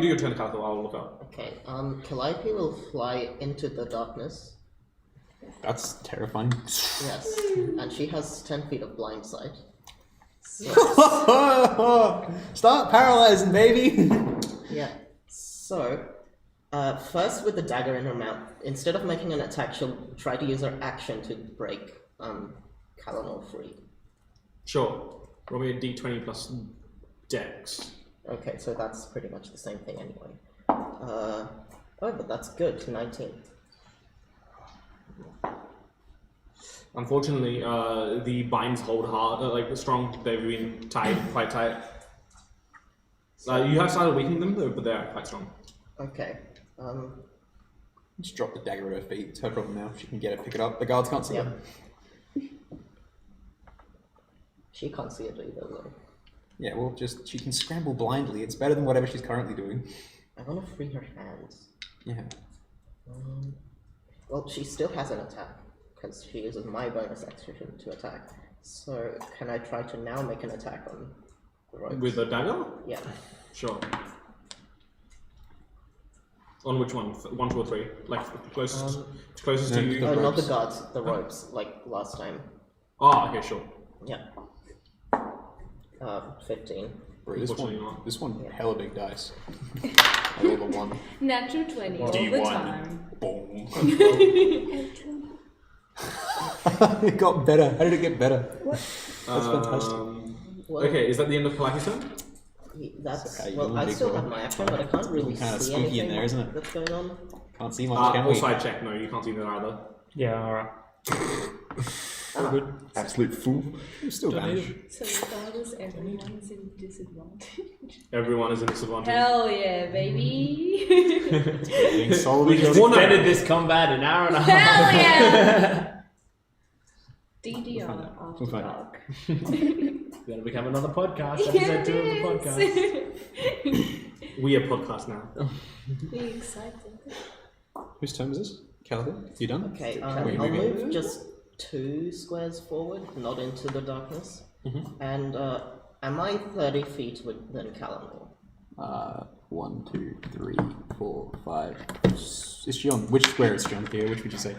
A: do your turn, Calvin. I'll look up.
E: Okay, Calliope will fly into the darkness.
F: That's terrifying.
E: Yes, and she has 10 feet of blind sight.
F: Start paralyzing, baby!
E: Yeah, so, first with the dagger in her mouth, instead of making an attack, she'll try to use her action to break Callanor free.
A: Sure. Roll me a d20 plus dex.
E: Okay, so that's pretty much the same thing anyway. Oh, but that's good, 19.
A: Unfortunately, the binds hold hard, like strong. They've been tied quite tight. You have started weakening them, though, but they're quite strong.
E: Okay,
F: Just drop the dagger at her feet. It's her problem now. She can get it, pick it up. The guards can't see
E: Yep.
F: it.
E: She can't see it either, though.
F: Yeah, well, she can scramble blindly. It's better than whatever she's currently doing.
E: I want to free her hands.
F: Yeah.
E: Well, she still has an attack, because she uses my bonus action to attack. So, can I try to now make an attack on the ropes?
A: With a dagger?
E: Yeah.
A: Sure. On which one? 1, 2, or 3? Like closest to you?
E: Oh, not the
F: ropes.
E: guards, the ropes, like last time.
A: Ah, okay, sure.
E: Yeah. 15.
F: Bro,
A: Unfortunately not.
F: this one, hella big dice. I rolled a 1.
G: Natural 20 all the
F: D1.
G: time.
F: Boom. It got better. How did it get better?
B: What?
F: That's fantastic.
A: Okay, is that the end of Kalaki's turn?
E: That's
F: Okay, you
E: well.
F: don't
E: I
F: big
E: still
F: boy.
E: have my action, but I can't really
F: Kind of
E: see
F: spooky
E: anything
F: in there, isn't it?
E: that's going on.
F: Can't see much, can we?
A: Also, I check. No, you can't see that either.
H: Yeah, alright.
F: Absolute fool. I'm still vanish.
I: So regardless, everyone's in disadvantage.
A: Everyone is in disadvantage.
I: Hell yeah, baby!
F: Solomon
C: We just extended this combat an hour and a half.
I: Hell yeah! DDR after
F: We'll find
I: dark.
C: Gonna become another podcast. Episode 2 of the podcast.
A: We are podcast now.
I: Be excited.
F: Whose turn is this? Calvin, you done?
E: Okay,
F: Were you
E: I'll
F: moving?
E: move just 2 squares forward, not into the darkness. And am I 30 feet within Calendar?
F: 1, 2, 3, 4, 5. Is she on? Which square is she on here? Which would you say?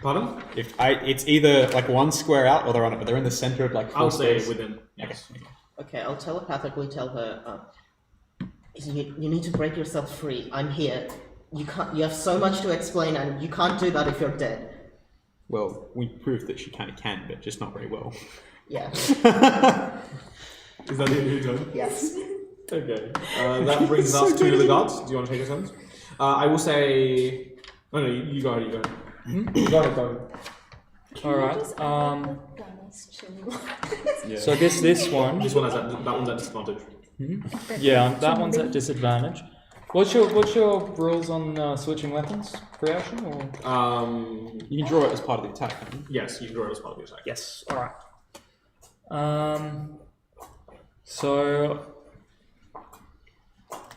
A: Pardon?
F: It's either like 1 square out or they're on it, but they're in the center of like 4
A: I'll say
F: squares.
A: within.
F: Okay.
A: Yes.
E: Okay, I'll telepathically tell her, you need to break yourself free. I'm here. You have so much to explain, and you can't do that if you're dead.
F: Well, we proved that she kind of can, but just not very well.
E: Yeah.
A: Is that the end of your turn?
E: Yes.
A: Okay. That brings us to the guards. Do you want to take a turn? I will say. Oh no, you go ahead. You go ahead. You go ahead. Go ahead.
H: Alright, so I guess this one,
A: This one has that one's at disadvantage.
H: yeah, that one's at disadvantage. What's your rules on switching weapons? Reaction or?
F: You can draw it as part of the attack, can't you?
A: Yes, you can draw it as part of your attack.
H: Yes, alright. So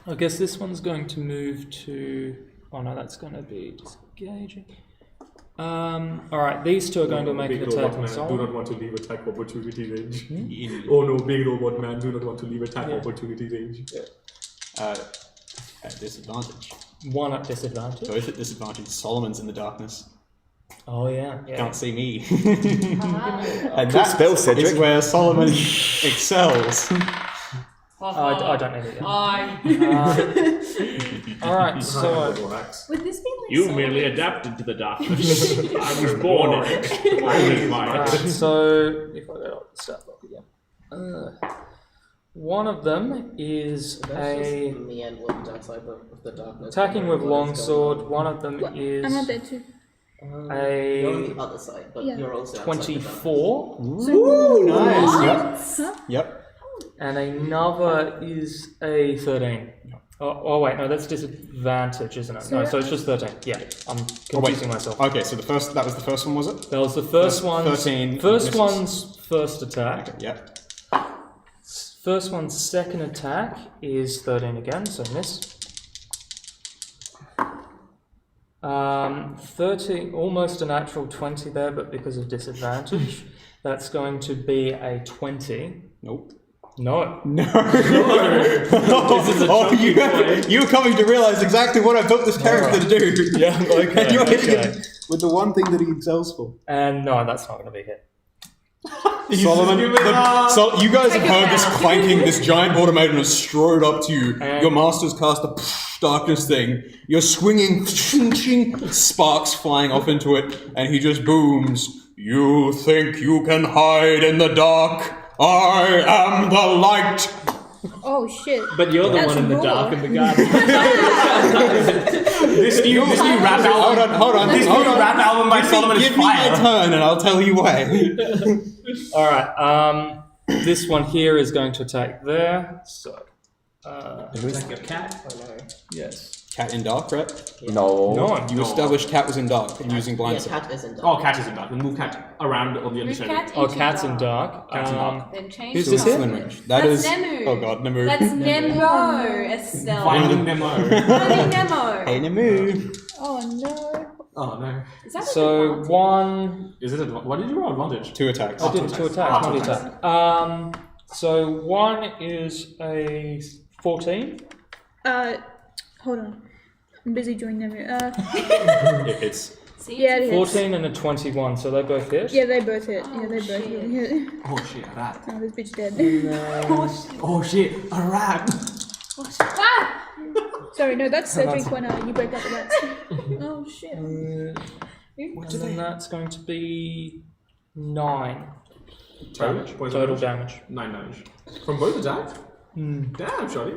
H: I guess this one's going to move to, oh no, that's going to be disengaging. Alright, these two are going to make an attack on
A: do
H: Solomon.
A: not want to leave attack opportunity range. Oh no, big robot man, do not want to leave attack opportunity range.
F: At disadvantage.
H: One at disadvantage.
F: Both at disadvantage. Solomon's in the darkness.
H: Oh yeah, yeah.
F: Can't see me.
I: Ah.
F: And
J: Cool
F: that
J: spell, Cedric.
F: is where Solomon excels.
H: I don't need it. Alright, so
I: Would this be like
C: You
I: Solomon?
C: merely adapted to the darkness. I was born in it. I live by
H: alright,
C: it.
H: so if I go to the stat block again. One of them is
E: That's
H: a
E: just me and Wood outside of the darkness.
H: attacking with
E: What is going
H: longsword.
E: on?
H: One of them is
B: I'm not there too.
E: You're on
H: a
E: the other side, but
B: Yeah.
E: you're also outside the darkness.
H: 24,
F: Ooh, nice.
B: Huh?
F: Yep.
H: and another is a 13. Oh wait, no, that's disadvantage, isn't it? No, so it's just 13. Yeah, I'm confusing myself.
F: Okay, so that was the first one, was it?
H: That was the first one's
F: 13
H: first
F: misses.
H: one's first attack.
F: Yep.
H: First one's second attack is 13 again, so miss. 13, almost a natural 20 there, but because of disadvantage, that's going to be a 20.
F: Nope.
H: No.
F: No.
H: This is a chunky boy.
F: You're coming to realize exactly what I built this character to do.
H: Yeah, okay.
F: And you're hitting
H: okay.
F: it with the one thing that he excels for.
H: And no, that's not going to be hit.
F: Solomon, so you guys have heard this clanking, this giant automaton has strode up to you.
H: And-
F: Your master's cast the darkness thing. You're swinging, sparks flying off into it, and he just booms. You think you can hide in the dark? I am the light.
B: Oh shit.
C: But you're the
B: That's
C: one in the
B: raw.
C: dark in the garden.
A: This new rap album.
F: Hold on.
A: This new rap album by Solomon is
F: Give me my
A: fire.
F: turn, and I'll tell you why.
H: Alright, this one here is going to attack there. So,
C: Like your cat.
H: yes.
F: Cat in dark, right?
J: No.
H: No.
F: You established cat was in dark and using
E: Yeah,
F: blind sight.
E: cat isn't
A: Oh, cat is in dark. Move cat around on the other
I: Move
A: side.
I: cat
H: Oh,
I: into
H: cat's in
I: dark.
H: dark.
A: Cat's in dark.
I: Then change
H: Who's
F: So
H: this
F: this
H: here?
F: is range. That
I: That's
F: is.
I: Nemu.
F: Oh god, Nemu.
I: That's Nemo, Estelle.
A: Finding Nemo.
I: Finding Nemo.
F: Hey, Nemu.
B: Oh no.
A: Oh no.
I: Is that
H: So,
I: advantage?
H: one.
A: Is it? Why did you roll advantage?
F: 2 attacks.
H: I did two attacks,
A: Oh,
H: not
A: two
H: attack. So, one is a 14.
B: Hold on. I'm busy doing them.
F: It hits.
I: See?
B: Yeah, it hits.
H: 14 and a 21, so they both hit.
B: Yeah, they both hit. Yeah, they both hit.
A: Oh shit, a rat.
B: Oh, this bitch dead.
A: Oh shit, a rat.
I: Ah!
B: Sorry, no, that's Cedric when you break up the rats. Oh shit.
H: And then that's going to be 9.
A: Damage.
H: Total damage.
A: 9 damage. From both attacks? Damn, shoddy.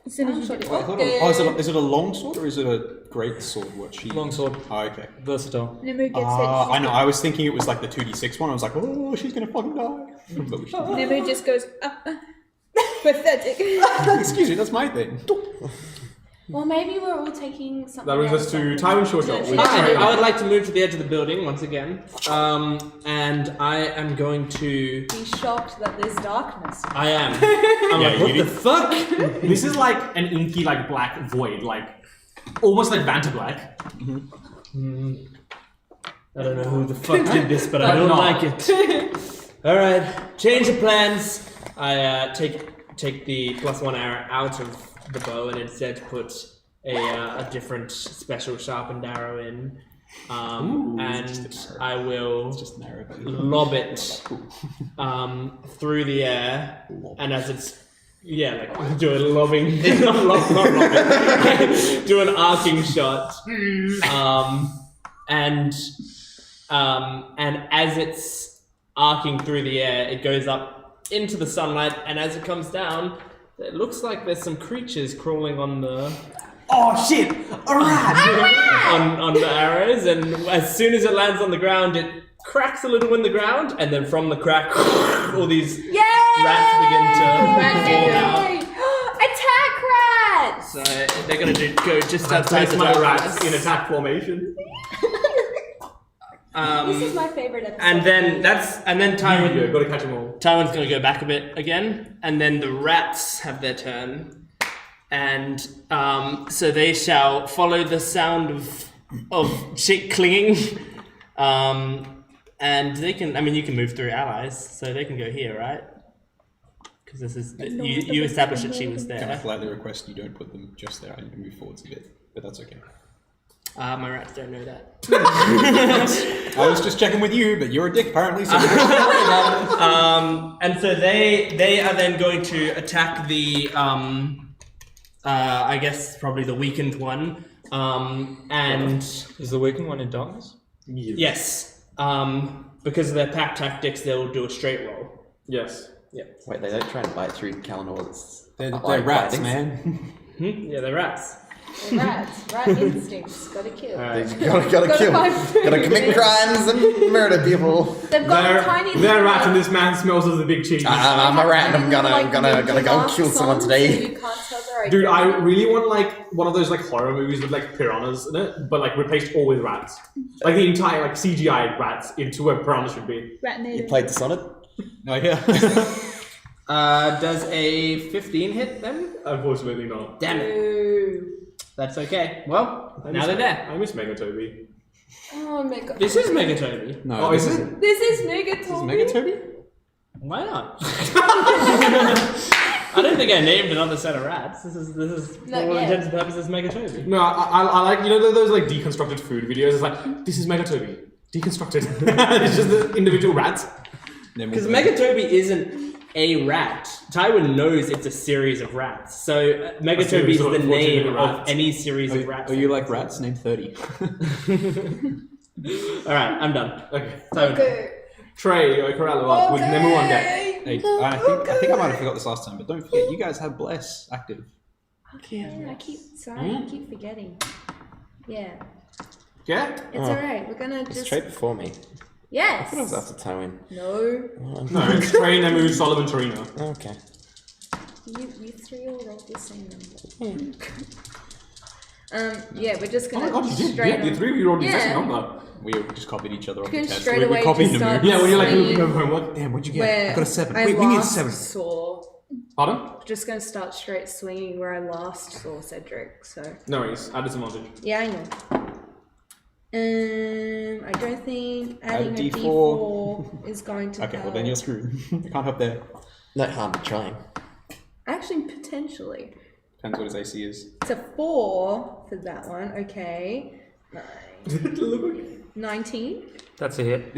B: As soon as you
F: Wait, hold on. Oh, is it a long sword or is it a great sword? What she?
H: Longsword.
F: Oh, okay.
H: Versatile.
B: Nemu gets
F: I know. I was thinking it was like the 2d6 one. I was like, oh, she's gonna fucking die. But we should...
B: Nemu just goes, pathetic.
F: Excuse me, that's my thing.
I: Well, maybe we're all taking something.
A: That brings us to Tywin Shoreshot.
C: I would like to move to the edge of the building once again, and I am going to.
G: Be shocked that there's darkness.
C: I am. I'm like, what the fuck?
A: This is like an inky, like black void, like almost like Vanta Black.
C: I don't know who the fuck did this, but I don't like it. All right, change of plans. I take the +1 arrow out of the bow and instead put a different special sharpened arrow in, and I will lob it through the air, and as it's like do a lobbing, not lobbing, do an arcing shot, and as it's arcing through the air, it goes up into the sunlight, and as it comes down, it looks like there's some creatures crawling on the.
A: Oh shit! A rat!
C: on the arrows, and as soon as it lands on the ground, it cracks a little in the ground, and then from the crack, all these rats begin to fall out.
I: Attack rats!
C: So they're gonna go just outside
A: Place
C: the
A: my
C: darkness.
A: rats in attack formation.
G: This is my favorite episode.
C: And then Tywin.
A: Gotta catch them all.
C: Tywin's gonna go back a bit again, and then the rats have their turn, and so they shall follow the sound of shit clinging, and they can. I mean, you can move through allies, so they can go here, right? Because this is you established that she was
F: Can I
C: there.
F: politely request you don't put them just there? I need to move forwards a bit, but that's okay.
C: My rats don't know that.
F: I was just checking with you, but you're a dick apparently. So
C: and so they are then going to attack the I guess probably the weakened one. And
H: Is the weakened one in darkness?
C: yes, because of their pack tactics, they'll do a straight roll.
A: Yes.
K: Wait, they don't try and bite through Kalinor.
F: they're rats, man.
C: Yeah, they're rats.
G: Rats, rat instincts, gotta kill.
K: Gotta kill. Gotta commit crimes and murder people.
G: They've got tiny.
A: They're rats, and this man smells of the big cheese.
K: I'm a rat, and I'm gonna go kill someone today.
G: So you can't tell their
A: Dude, I
G: identity.
A: really want like one of those like horror movies with like piranhas in it, but like replaced all with rats. Like the entire like CGI rats into where piranhas should be.
B: Rat
K: You
B: native.
K: played Dishonored?
F: Oh yeah.
C: Does a 15 hit then?
A: Unfortunately not.
C: Damn it. That's okay. Well, now they're there.
A: I miss Mega Toby.
G: Oh my god.
C: This is Megatobi.
F: No,
A: Oh, is it?
G: This is Megatobi.
F: Mega Toby?
C: Why not? I don't think I named another set of rats. This is for
G: Not
C: all
G: yet.
C: intents and purposes Megatobi.
A: No, I like, you know those like deconstructed food videos? It's like, this is Mega Toby. Deconstructed. It's just the individual rats.
C: Because Megatobi isn't a rat. Tywin knows it's a series of rats. So Megatobi
A: series
C: is
A: of
C: the name
A: unfortunate
C: of
A: rats.
C: any series of rats.
F: Are you like rats? Name 30.
C: Alright, I'm done.
A: Okay.
C: Tywin.
A: Trey, Corallo up with Nemu on deck.
F: Hey, I think I might have forgot this last time, but don't forget, you guys have Bless active.
G: Yeah, I keep forgetting. Yeah,
A: Yeah?
G: it's alright. We're gonna
K: It's
G: just.
K: straight before me.
G: Yes.
K: I thought it was after Tywin.
G: No.
A: No, it's Trey, Nemu, Solomon, Torino.
K: Okay.
G: You three all wrote the same number. Yeah, we're just
A: Oh
G: gonna
A: my god, you did.
G: straight
A: Yeah, you
G: on-
A: three of you wrote the
G: Yeah.
A: exact number.
F: We just copied each other off the
G: Going
F: test.
G: straight
F: We
G: away
F: copied
G: to
F: the
G: start
F: move.
A: Yeah, when you're like,
G: swinging
A: you have homework.
F: Damn, what'd you get?
G: where
F: I got a 7.
G: I
F: Wait, we need
G: last
F: 7.
G: saw.
A: Pardon?
G: Just gonna start straight swinging where I last saw Cedric. So
A: No worries, add disadvantage.
G: yeah, I know. I don't think adding a
F: D4.
G: D4 is going to
F: Okay,
G: help.
F: well then you're screwed. You can't help there.
K: No harm in trying.
G: Actually, potentially.
F: Depends what his AC is.
G: It's a 4 for that one. Okay. 19.
H: That's a hit.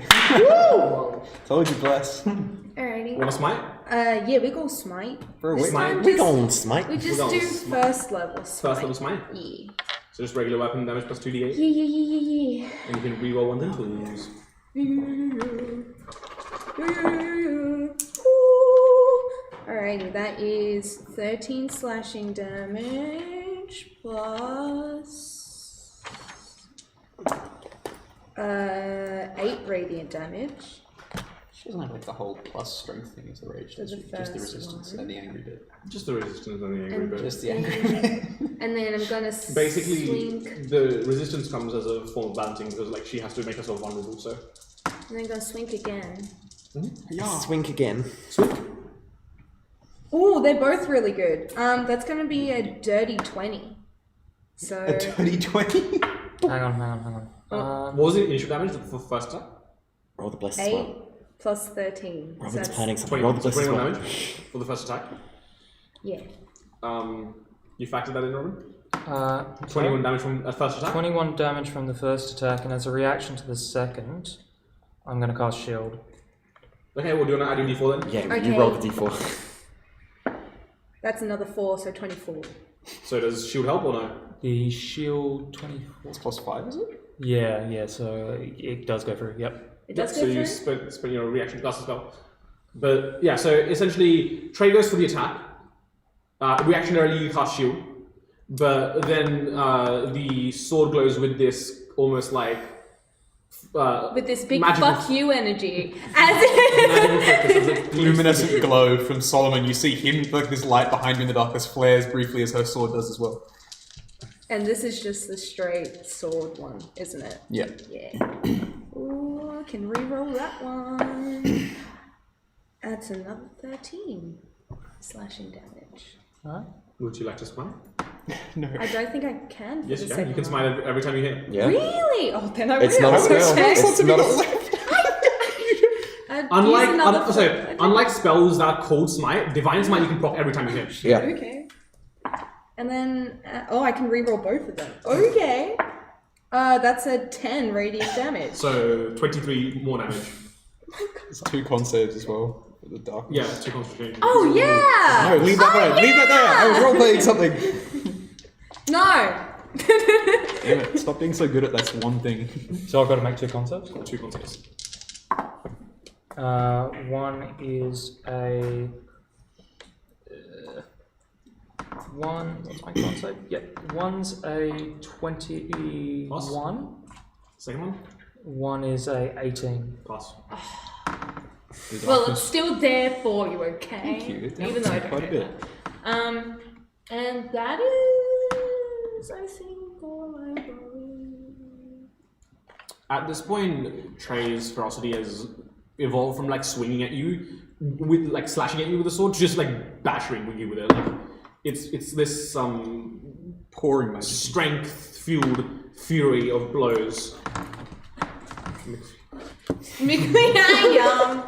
F: Told you, Bless.
G: Alrighty.
A: Wanna smite?
G: Yeah, we go smite.
F: Bro,
G: This
F: wait.
G: time
K: We
G: just-
K: gon' smite.
G: We just
A: We're
G: do
A: gonna smite.
G: first level smite.
A: First level smite.
G: Yeah.
A: So just regular weapon damage plus 2d8.
G: Yeah.
A: And you can reroll one then please.
G: Alrighty, that is 13 slashing damage plus 8 radiant damage.
F: She doesn't have like the whole plus strength thing as the rage, does she? Just the resistance and the angry bit.
A: Just the resistance and the angry bit.
F: Just the angry bit.
G: And then I'm gonna
A: Basically,
G: swing.
A: the resistance comes as a form of balancing because like she has to make herself vulnerable. So.
G: And then gonna swing again.
J: Swink again.
G: Oh, they're both really good. That's gonna be a dirty 20. So
J: A dirty 20?
H: Hang on.
A: What was the initial damage for first attack?
J: Roll the bless as
G: 8
J: well.
G: plus 13. So
J: Robin's
G: that's,
J: planning something.
A: 20,
J: Roll the bless as
A: 21
J: well.
A: damage for the first attack.
G: yeah.
A: You factored that in, Robin? 21
H: sorry?
A: damage from a first attack?
H: 21 damage from the first attack, and as a reaction to the second, I'm going to cast Shield.
A: Okay, well, do you want to add your d4 then?
J: Yeah,
G: Okay.
J: you roll the d4.
G: That's another 4, so 24.
A: So does shield help or no?
H: The Shield 24.
F: It's plus 5, is it?
H: Yeah, so it does go through, yep.
G: It does
A: So
G: go
A: you
G: through?
A: spend your reaction to cast a spell. But yeah, so essentially, Trey goes for the attack. Reactionarily, you cast shield. But then the sword glows with this almost like
G: With this big
A: magical-
G: fuck you energy. As
A: magical focus as it
F: Luminescent glow from Solomon. You see him, like this light behind you in the darkness flares briefly as her sword does as well.
G: And this is just the straight sword one, isn't it?
F: Yeah.
G: Yeah. Ooh, I can re-roll that one. That's another 13 slashing damage.
H: Alright.
A: Would you like to smite?
G: I don't think I can. For
A: Yes,
G: the
A: you can.
G: second
A: You can
G: one.
A: smite every time you hit.
J: Yeah.
G: Really? Oh, then I
J: It's
G: will.
J: not a spell.
G: Okay.
J: It's not a
A: Unlike spells that are called smite, divine smite you can proc every time you hit.
J: Yeah.
G: Okay. And then, I can re-roll both of them. Okay. That's a 10 radiant damage.
A: So 23 more damage.
F: There's 2 con saves as well for the darkness.
A: Yeah, 2 concentration.
G: Oh yeah!
J: No, leave that there. Leave that there. I was role-playing something.
G: No!
F: Damn it, stop being so good at that one thing.
H: So I've got to make 2 concepts.
A: 2 concepts.
H: One is a... what's my concept? Yep, one's a 21.
A: Second one?
H: One is a 18.
A: Pass.
G: Well, it's still there for you, okay?
F: Thank you.
G: Even though I don't
F: Quite a
G: know
F: bit.
G: that. And that is, I think, all I roll.
A: At this point, Trey's ferocity has evolved from like swinging at you with like slashing at you with a sword to just like bashing you with it. Like it's this
F: Pouring magic.
A: strength-fueled fury of blows.
G: Yum.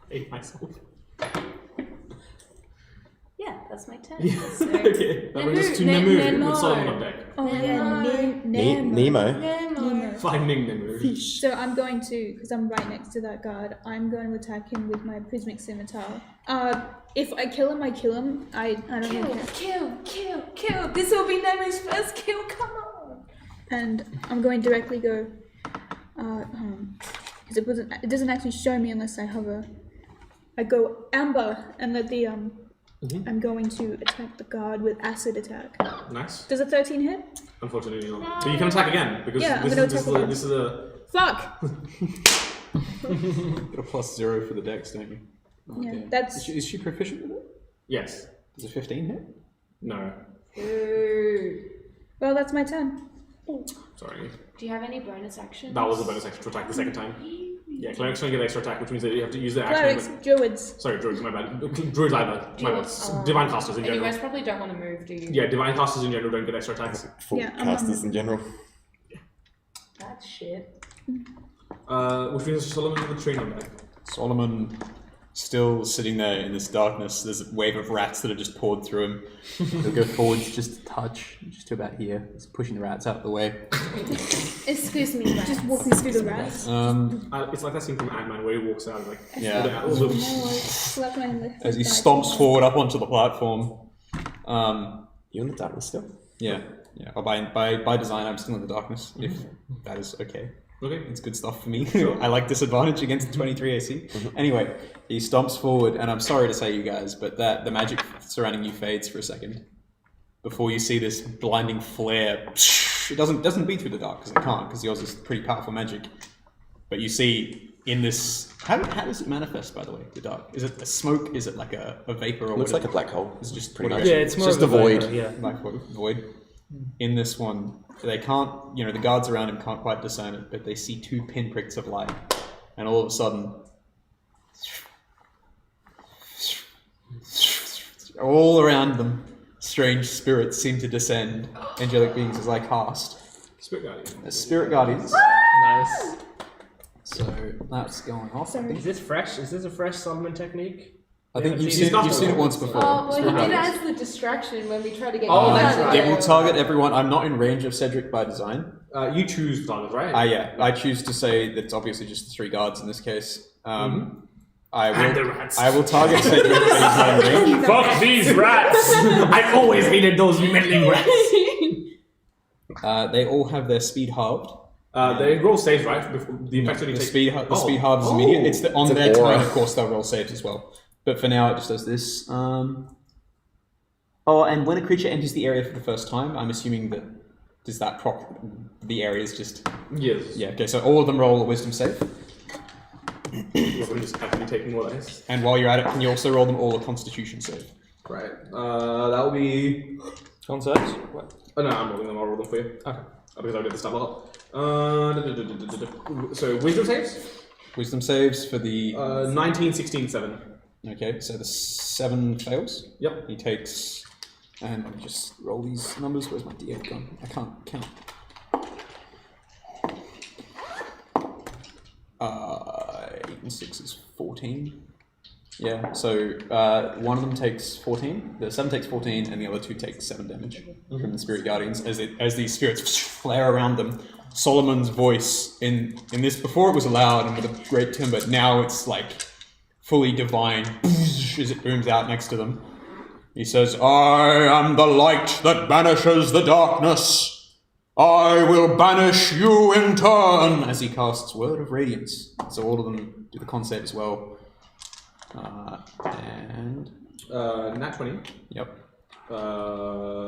A: Hate myself.
G: Yeah, that's my turn.
A: Okay, that brings us to Nemu with Solomon on deck.
B: Oh yeah,
J: Nemo.
B: Nemo.
A: Finding Nemu.
B: So I'm going to, because I'm right next to that guard, I'm going to attack him with my prismic scimitar. If I kill him, I kill him. I don't know.
G: Kill. This will be Nemu's first kill, come on.
B: And I'm going to directly go, because it doesn't actually show me unless I hover. I go amber and let the I'm going to attack the guard with acid attack.
A: Nice.
B: Does a 13 hit?
A: Unfortunately not. But you can attack again because
B: Yeah, I'm
A: this,
B: gonna
A: is, this,
B: attack
A: is a,
B: again.
A: this is a
B: Fuck!
F: Got a +0 for the dex, don't you? Oh,
B: Yeah,
F: damn.
B: that's-
F: Is she proficient with it?
A: yes.
F: Does a 15 hit?
A: No.
B: Well, that's my turn.
A: Sorry.
I: Do you have any bonus actions?
A: That was a bonus action to attack the second time. Yeah, clerics don't get extra attack, which means that you have to use their action.
B: Clerics, druids.
A: Sorry, druids, my bad. Druids either. My bad. Divine casters in
I: And you
A: general.
I: guys probably don't want to move, do you?
A: Yeah, divine casters in general don't get extra attacks.
J: Full
B: Yeah, I'm
J: casters in general.
I: That's shit.
A: Which means Solomon with the train on deck.
F: Solomon still sitting there in this darkness. There's a wave of rats that have just poured through him. He'll go forwards just a touch, just to about here. He's pushing the rats out of the way.
G: Excuse me, rats.
B: Just walking through the rats.
A: It's like that scene from Ant-Man where he walks out like...
F: Yeah.
A: all the-
B: Slap my left
F: As he
B: thigh.
F: stomps forward up onto the platform.
J: You in the darkness still?
F: Yeah. Oh, by design, I'm still in the darkness, if that is okay.
A: Okay.
F: It's good stuff for me. I like disadvantage against the 23 AC. Anyway, he stomps forward, and I'm sorry to say, you guys, but the magic surrounding you fades for a second before you see this blinding flare. It doesn't beat through the dark because it can't, because yours is pretty powerful magic. But you see in this, how does it manifest, by the way? The dark, is it a smoke? Is it like a vapor? Or
K: Looks like a black hole.
F: It's just
K: pretty
F: what
K: much.
F: it is?
H: Yeah, it's more
K: just
H: of
K: a void.
H: vapor, yeah.
F: Black void. In this one, they can't, the guards around him can't quite discern it, but they see 2 pinpricks of light, and all of a sudden, all around them, strange spirits seem to descend. Angelic beings, as I cast.
A: Spirit Guardian.
F: As Spirit Guardians.
C: Nice.
F: So that's going off. I think.
C: Is this fresh? Is this a fresh summon technique?
F: I think
C: Yeah,
F: you've
C: it's
F: seen it once before.
I: Oh, well, he
F: Spirit
I: did
F: Guardians.
I: as the distraction when we tried to get
C: Oh,
I: you
C: that's
I: out of
C: right.
F: It
I: there.
F: will target everyone. I'm not in range of Cedric by design.
A: You choose target, right?
F: Yeah. I choose to say that it's obviously just the 3 guards in this case.
A: And the
F: I
A: rats.
F: will target Cedric, but he's not in range.
H: Fuck these rats!
C: I've always hated those meddling rats.
F: They all have their speed halved.
A: They roll saves, right? Before the effect only
F: The
A: takes...
F: speed halved is immediate. It's on
K: It's an
F: their
K: aura.
F: turn, of course, they'll roll saves as well. But for now, it just does this. And when a creature enters the area for the first time, I'm assuming that the area is just...
A: Yes.
F: Yeah, okay, so all of them roll a wisdom save.
A: We're just happily taking more dice.
F: And while you're at it, can you also roll them all a constitution save?
A: Right. That will be...
H: Concepts? What?
A: Oh, no, I'm rolling them. I'll roll them for you.
H: Okay.
A: Because I did the stat level. So, wisdom saves?
F: Wisdom saves for the...
A: 19, 16, 7.
F: Okay, so the 7 fails.
A: Yep.
F: He takes... And let me just roll these numbers. Where's my D8 gone? I can't count. 8 and 6 is 14. Yeah, so one of them takes 14, the 7 takes 14, and the other 2 take 7 damage from the Spirit Guardians as these spirits flare around them. Solomon's voice in this, before it was loud and with a great timbre, now it's like fully divine as it booms out next to them. He says, I am the light that banishes the darkness. I will banish you in turn, as he casts Word of Radiance. So all of them do the concept as well. And...
A: Nat 20.
F: Yep.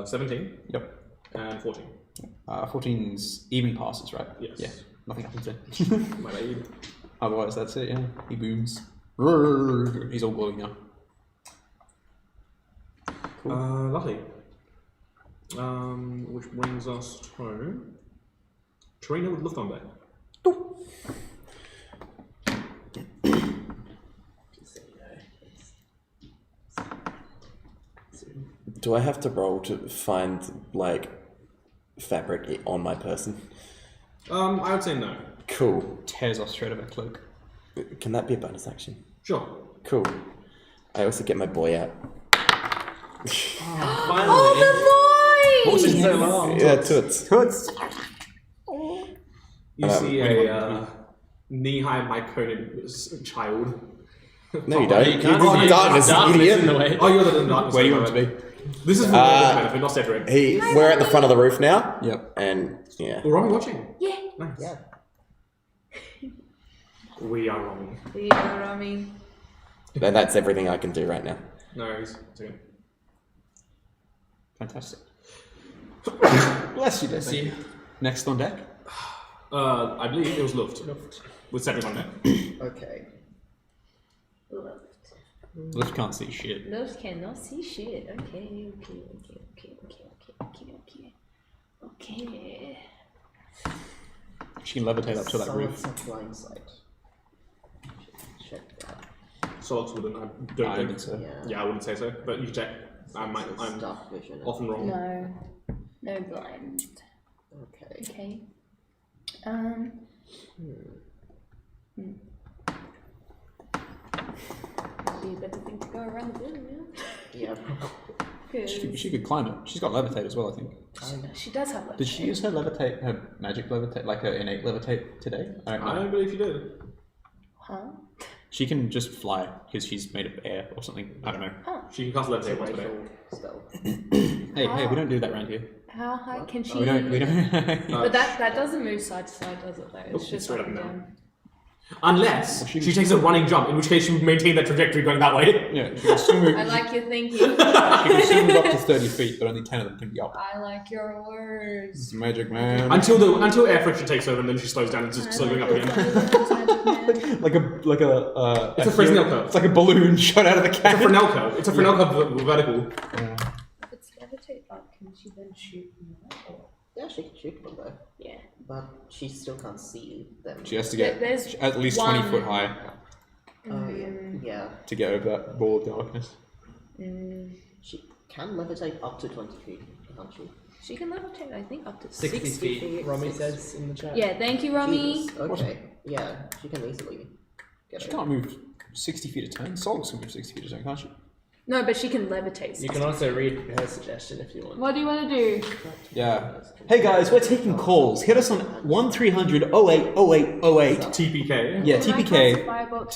A: 17.
F: Yep.
A: And 14.
F: 14's even passes, right?
A: Yes.
F: Yeah. Nothing happens then.
A: My bad.
F: Otherwise, that's it, yeah. He booms. He's all glowing now. Cool.
A: Lovely. Which brings us to Tarina with Lufthansa.
K: Do I have to roll to find, like, fabric on my person?
A: I would say no.
K: Cool.
F: Tears off straight of her cloak.
K: Can that be a bonus action?
A: Sure.
K: Cool. I also get my boy out.
C: Finally.
I: Oh, the boy!
C: What was it so long?
K: Yeah, toots.
C: Toots.
A: You see a knee-high myconian child.
K: No, you don't.
C: You can't
K: He's
C: see
K: in
C: it.
K: darkness,
C: Darkness
K: idiot.
C: in the way.
A: Oh, you're the darkness.
F: Where do you want to be?
A: This is for Robbie's benefit, not Cedric.
K: We're at the front of the roof now.
F: Yep.
K: And, yeah.
A: Well, Robbie watching.
I: Yeah.
A: Nice.
E: Yeah.
A: We are wrong.
I: We are, I mean...
K: And that's everything I can do right now.
A: No, it's okay.
F: Fantastic. Bless you, bless you. Next on deck.
A: I believe it was Luft. With Cedric on deck.
E: Okay.
F: Lift can't see shit.
I: Love cannot see shit. Okay.
F: She can levitate up to that roof.
E: Sunset blind sight. Check that.
A: Solix wouldn't. I don't
F: I
A: think.
F: think so.
A: Yeah, I wouldn't say so. But you can check. I'm
E: Dark vision.
A: often wrong.
B: No blind.
E: Okay.
B: Okay.
I: Be a better thing to go around the building,
E: Yeah.
F: She could climb it. She's got levitate as well, I think.
I: She does have that.
F: Did she use her levitate, her magic levitate, like her innate levitate today? I don't know.
A: I don't believe you did.
I: Huh?
F: She can just fly because she's made of air or something. I don't know.
A: She can cast levitate once per day.
E: Racial spell.
F: Hey, we don't do that around here.
I: How high can she?
F: We don't.
I: But that doesn't move side to side, does it? Though it's just
A: straight
I: up
A: up
I: and
A: and
I: down.
A: Unless she takes a running jump, in which case she would maintain that trajectory going that way.
F: Yeah, she can still move.
I: I like your thinking.
F: She can still move up to 30 feet, but only 10 of them can be up.
I: I like your words.
F: It's magic, man.
A: Until air friction takes over, and then she slows down and just slowly going up again.
F: Like a.
A: It's a Fresnel curve.
F: It's like a balloon shot out of the
A: It's a
F: cannon.
A: Fresnel curve. It's a Fresnel curve vertical.
I: If it's levitate up, can she then shoot from there?
E: Yeah, she can shoot from there,
I: Yeah.
E: but she still can't see them.
F: She has to get
I: There's
F: at least
I: one-
F: 20 foot high
E: Oh yeah.
F: to get over that ball of darkness.
E: She can levitate up to 20 feet, can't she?
I: She can levitate, I think, up to
C: 60 feet. Romy says in the chat.
I: Yeah, thank you, Romy.
E: Jesus, okay. Yeah, she can easily get
F: She
E: it.
F: can't move 60 feet a turn. Solos can move 60 feet a turn, can't she?
I: No, but she can levitate.
C: You can also read her suggestion if you want.
I: What do you want to do?
F: Yeah.
L: Hey guys, we're taking calls. Hit us on 1300 080808.
A: TPK.
L: Yeah, TPK.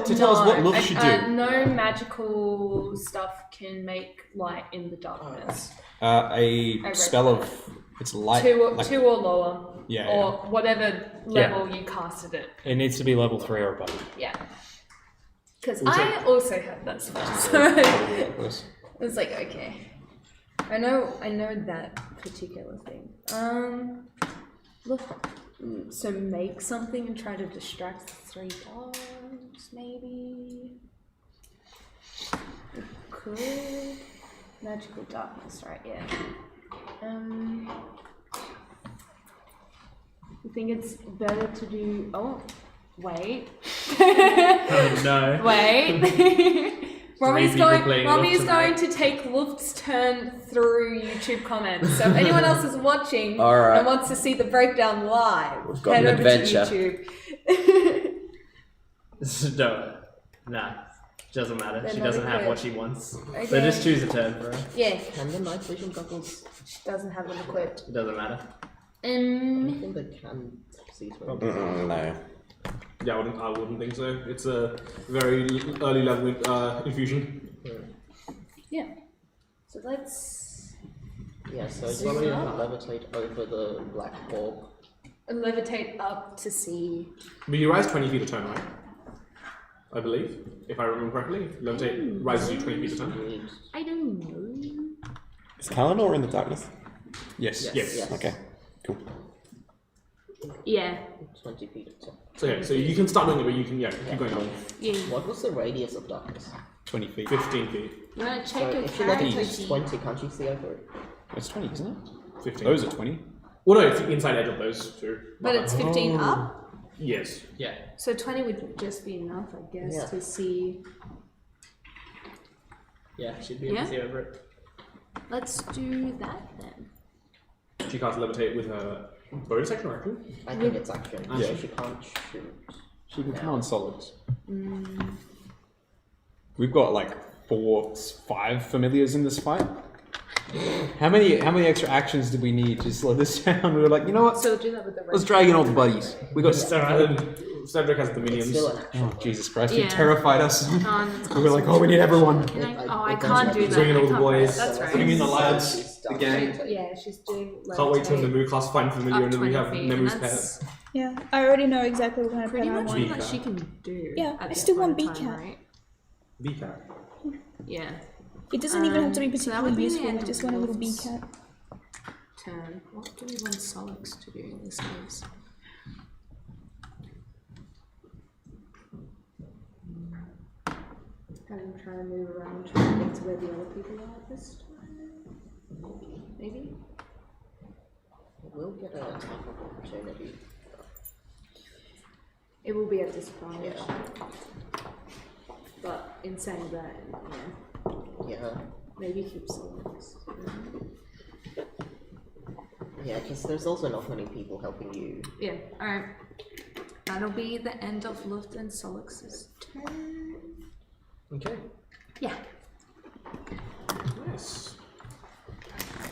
L: To tell us what Luft should do.
I: No magical stuff can make light in the darkness.
F: A spell of it's light.
I: Two or lower.
F: Yeah,
I: Or whatever level you casted it.
H: It needs to be level 3 or above.
I: Yeah. Because I also had that spell, so it was like, okay. I know that particular thing. Look, so make something and try to distract 3 dogs, maybe. We could. Magical darkness, right? Yeah. I think it's better to do. Oh, wait.
C: Oh no.
I: Wait. Rommy's
C: Luft
I: going to take Luft's turn through YouTube comments. So if anyone else is watching
K: Alright.
I: and wants to see the breakdown live,
K: We've got
I: head
K: an
I: over
K: adventure.
I: to YouTube.
C: No. Nah. Doesn't matter.
I: They're
C: She
I: not
C: doesn't have
I: equipped.
C: what she wants. So
I: Okay.
C: just choose a turn for her.
I: Yeah,
E: Can the night vision goggles?
I: she doesn't have them equipped.
C: It doesn't matter.
E: I think they can see 20.
J: No.
A: Yeah, I wouldn't think so. It's a very early level infusion.
I: Yeah. So let's
E: Yeah, so
I: Zoom
E: you can
I: up.
E: levitate over the black orb.
I: levitate up to see.
A: But you rise 20 feet a turn, right? I believe, if I remember correctly. Levitate rises you 20 feet a turn.
I: I don't know.
J: Is Kalinor in the darkness?
F: Yes.
A: Yes.
J: Okay, cool.
I: Yeah.
E: 20 feet of top.
A: So yeah, so you can start doing it, but you can keep going on.
I: Yeah.
E: What was the radius of darkness?
F: 20 feet.
A: 15 feet.
I: You want to
E: So
I: check your
E: if she
I: character
E: levitates
I: sheet?
E: 20, can't she see over it?
F: It's 20, isn't it?
A: 15.
F: Those are 20.
A: Well, no, it's the inside edge of those two.
I: But it's 15 up?
A: Yes.
C: Yeah.
I: So 20 would just be enough, I guess,
E: Yeah.
I: to see.
C: Yeah, she'd be able
I: Yeah?
C: to see over it.
I: Let's do that then.
A: She can't levitate with her bonus action or action?
E: I think it's action.
A: Yeah.
E: So she can't shoot.
F: She can count solids. We've got like 5 familiars in this fight. How many extra actions did we need to slow this down? We were like, you know what?
I: So we'll do that with the
F: Let's drag in all the buddies. We got.
A: And then Cedric has the
E: It's
A: minions.
E: still an action.
F: Oh Jesus Christ! You
I: Yeah.
F: terrified us.
I: Can't.
F: We were like, oh, we need everyone.
I: Can I?
E: It-
I: Oh, I
E: it
I: can't
E: does
I: do
E: have
I: that.
E: to
A: Bring in
I: I
A: all the
I: can't-
A: boys.
I: That's right.
F: Bring in the lads,
E: She's
F: the
E: done.
F: gang.
I: Yeah, she's doing.
A: Can't wait till
I: levitate
A: Nemu class find familiar,
I: up
A: and then we
I: 20
A: have
I: feet, and
A: Nemu's
I: that's
A: pet.
B: Yeah, I already know exactly what kind of
I: pretty
B: pet I
I: much
B: want.
I: what she can do.
B: Yeah,
I: at
B: I
I: that
B: still
I: point
B: want
I: in time,
B: B-Cat.
I: right?
A: V-cat.
I: Yeah.
B: It doesn't even have to be
I: So that
B: particularly
I: would be the
B: useful,
I: end
B: I
I: of
B: just want a little
I: Wolf's
B: bee cat.
I: Turn. What do we want Solix to do in this case? Have him try and move around, try and get to where the other people are this time. Maybe?
E: We'll get an attack of opportunity.
I: It will be a disadvantage.
E: Yeah.
I: But in saying that,
E: Yeah.
I: maybe keep Solix.
E: Yeah, because there's also not many people helping you.
I: Yeah, alright. That'll be the end of Luft and Solix's turn.
A: Okay.
I: Yeah.
A: Nice.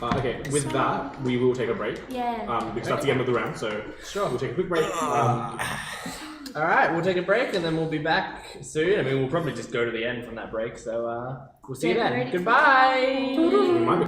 A: Okay, with that, we will take a break.
I: Yeah.
A: Because that's the end of the round, so
C: Sure.
A: we'll take a quick break.
C: Alright, we'll take a break and then we'll be back soon. I mean, we'll probably just go to the end from that break, so we'll see you
I: Get
C: then.
I: ready for
C: Goodbye!
A: We might be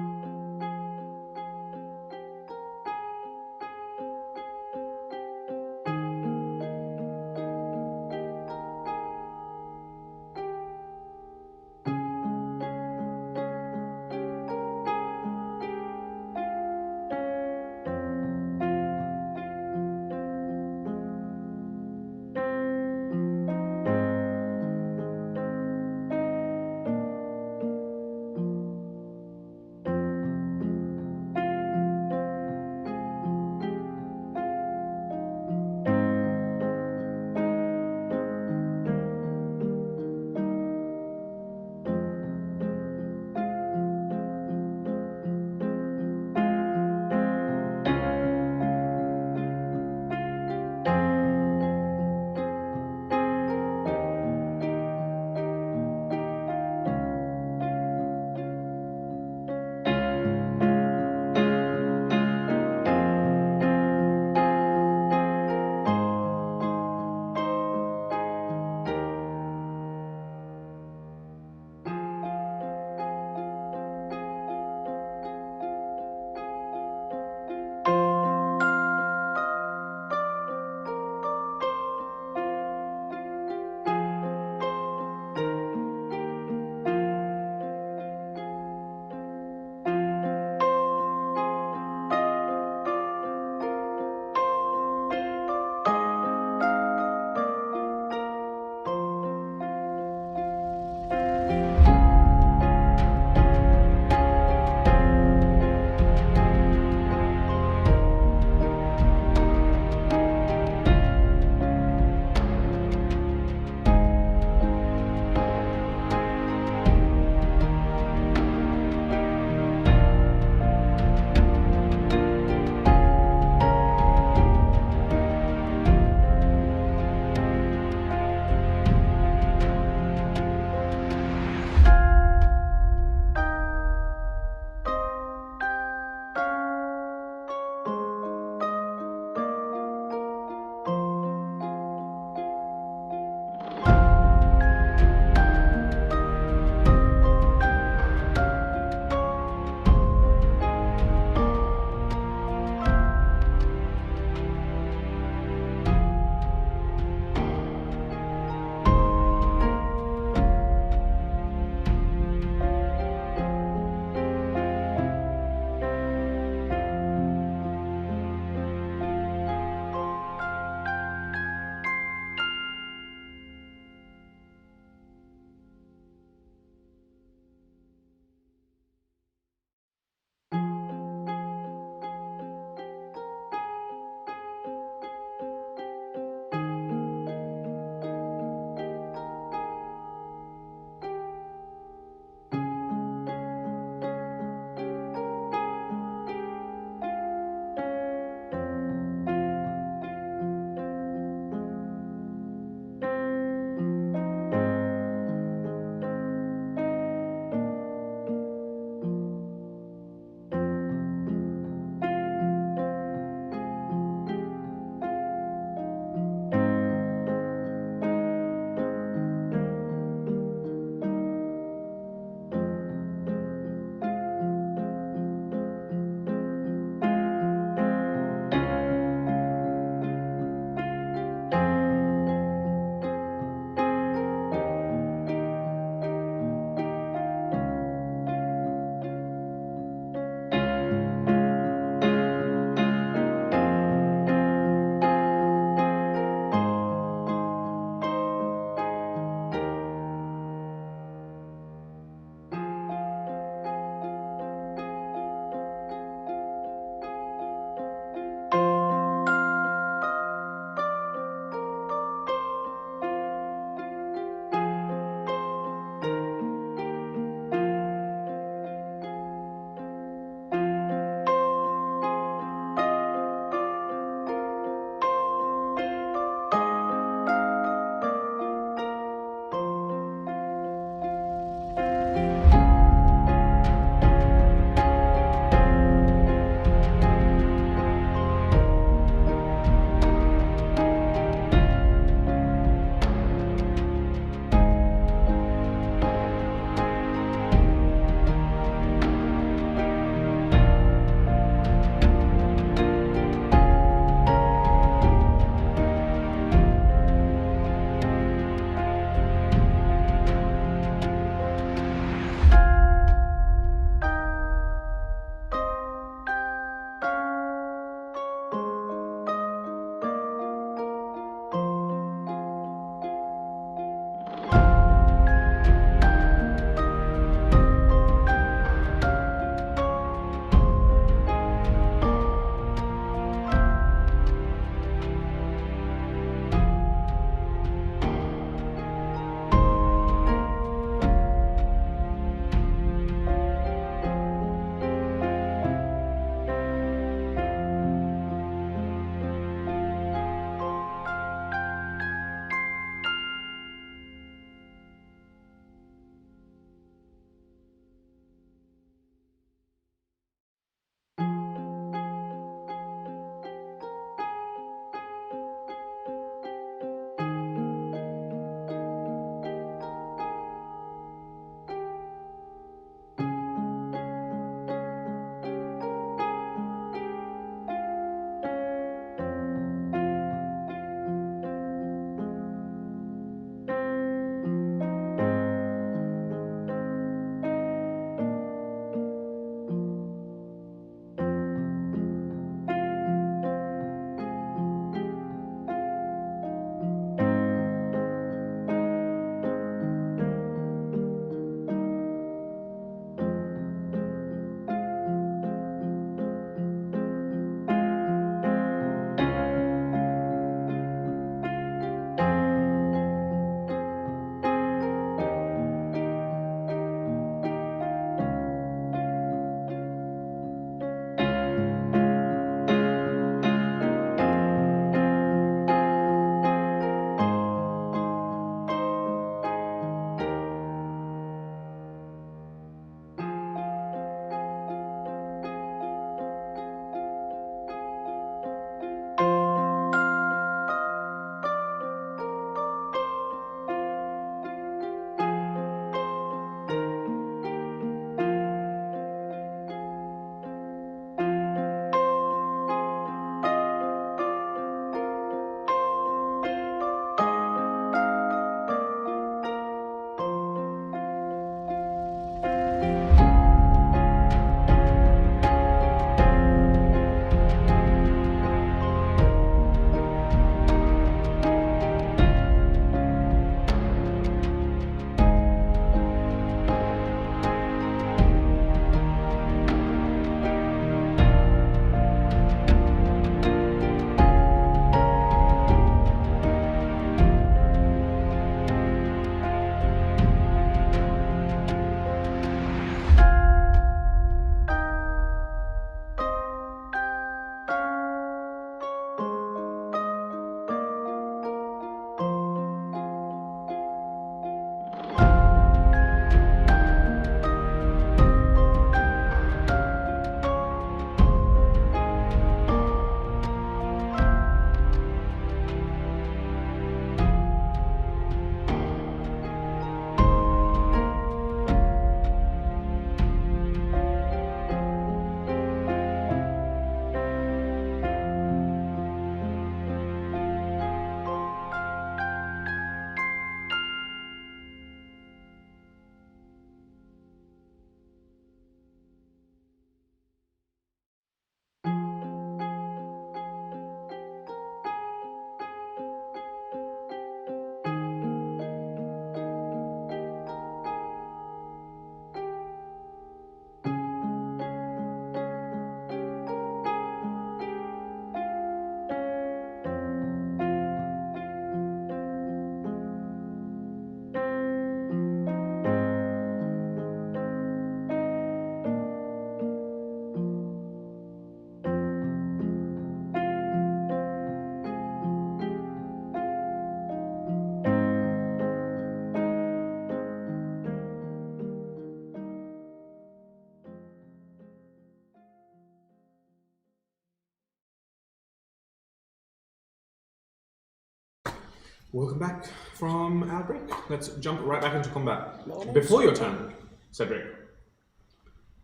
A: Welcome back from our break. Let's jump right back into combat. Before your turn, Cedric.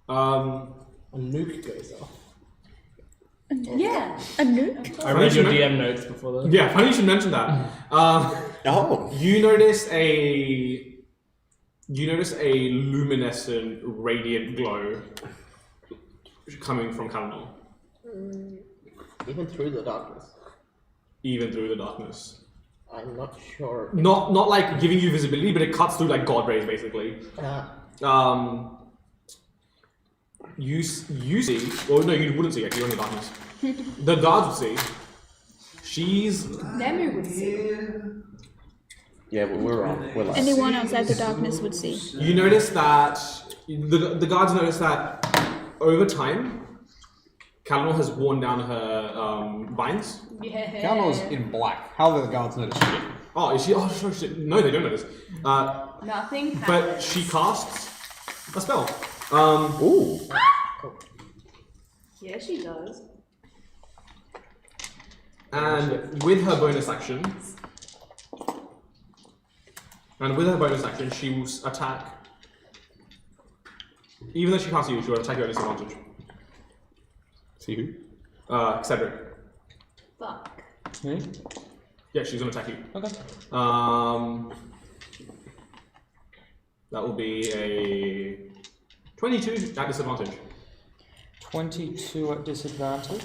C: A nuke goes off.
G: Yeah.
B: A nuke?
C: I read your DM notes before that.
A: Yeah, funny you should mention that. You notice a luminescent, radiant glow coming from Kalanor.
E: Even through the darkness.
A: Even through the darkness.
E: I'm not sure.
A: Not like giving you visibility, but it cuts through like god rays basically. You see, or no, you wouldn't see actually, you're in the darkness. The guards would see. She's
G: Nemu would see.
K: Yeah, but we're like
B: Anyone outside the darkness would see.
A: You notice that the guards notice that over time, Kalanor has worn down her vines.
G: Yeah.
L: Kalnor's in black. How do the guards notice shit?
A: Oh, is she? Oh, shit. No, they don't notice.
G: Nothing happens.
A: But she casts a spell.
K: Ooh.
G: Yeah, she does.
A: And with her bonus action, she will attack. Even though she casts you, she will attack you at disadvantage.
F: See who?
A: Cedric.
G: Fuck.
H: Me?
A: Yeah, she's gonna attack you.
H: Okay.
A: That will be a 22 at disadvantage.
H: 22 at disadvantage.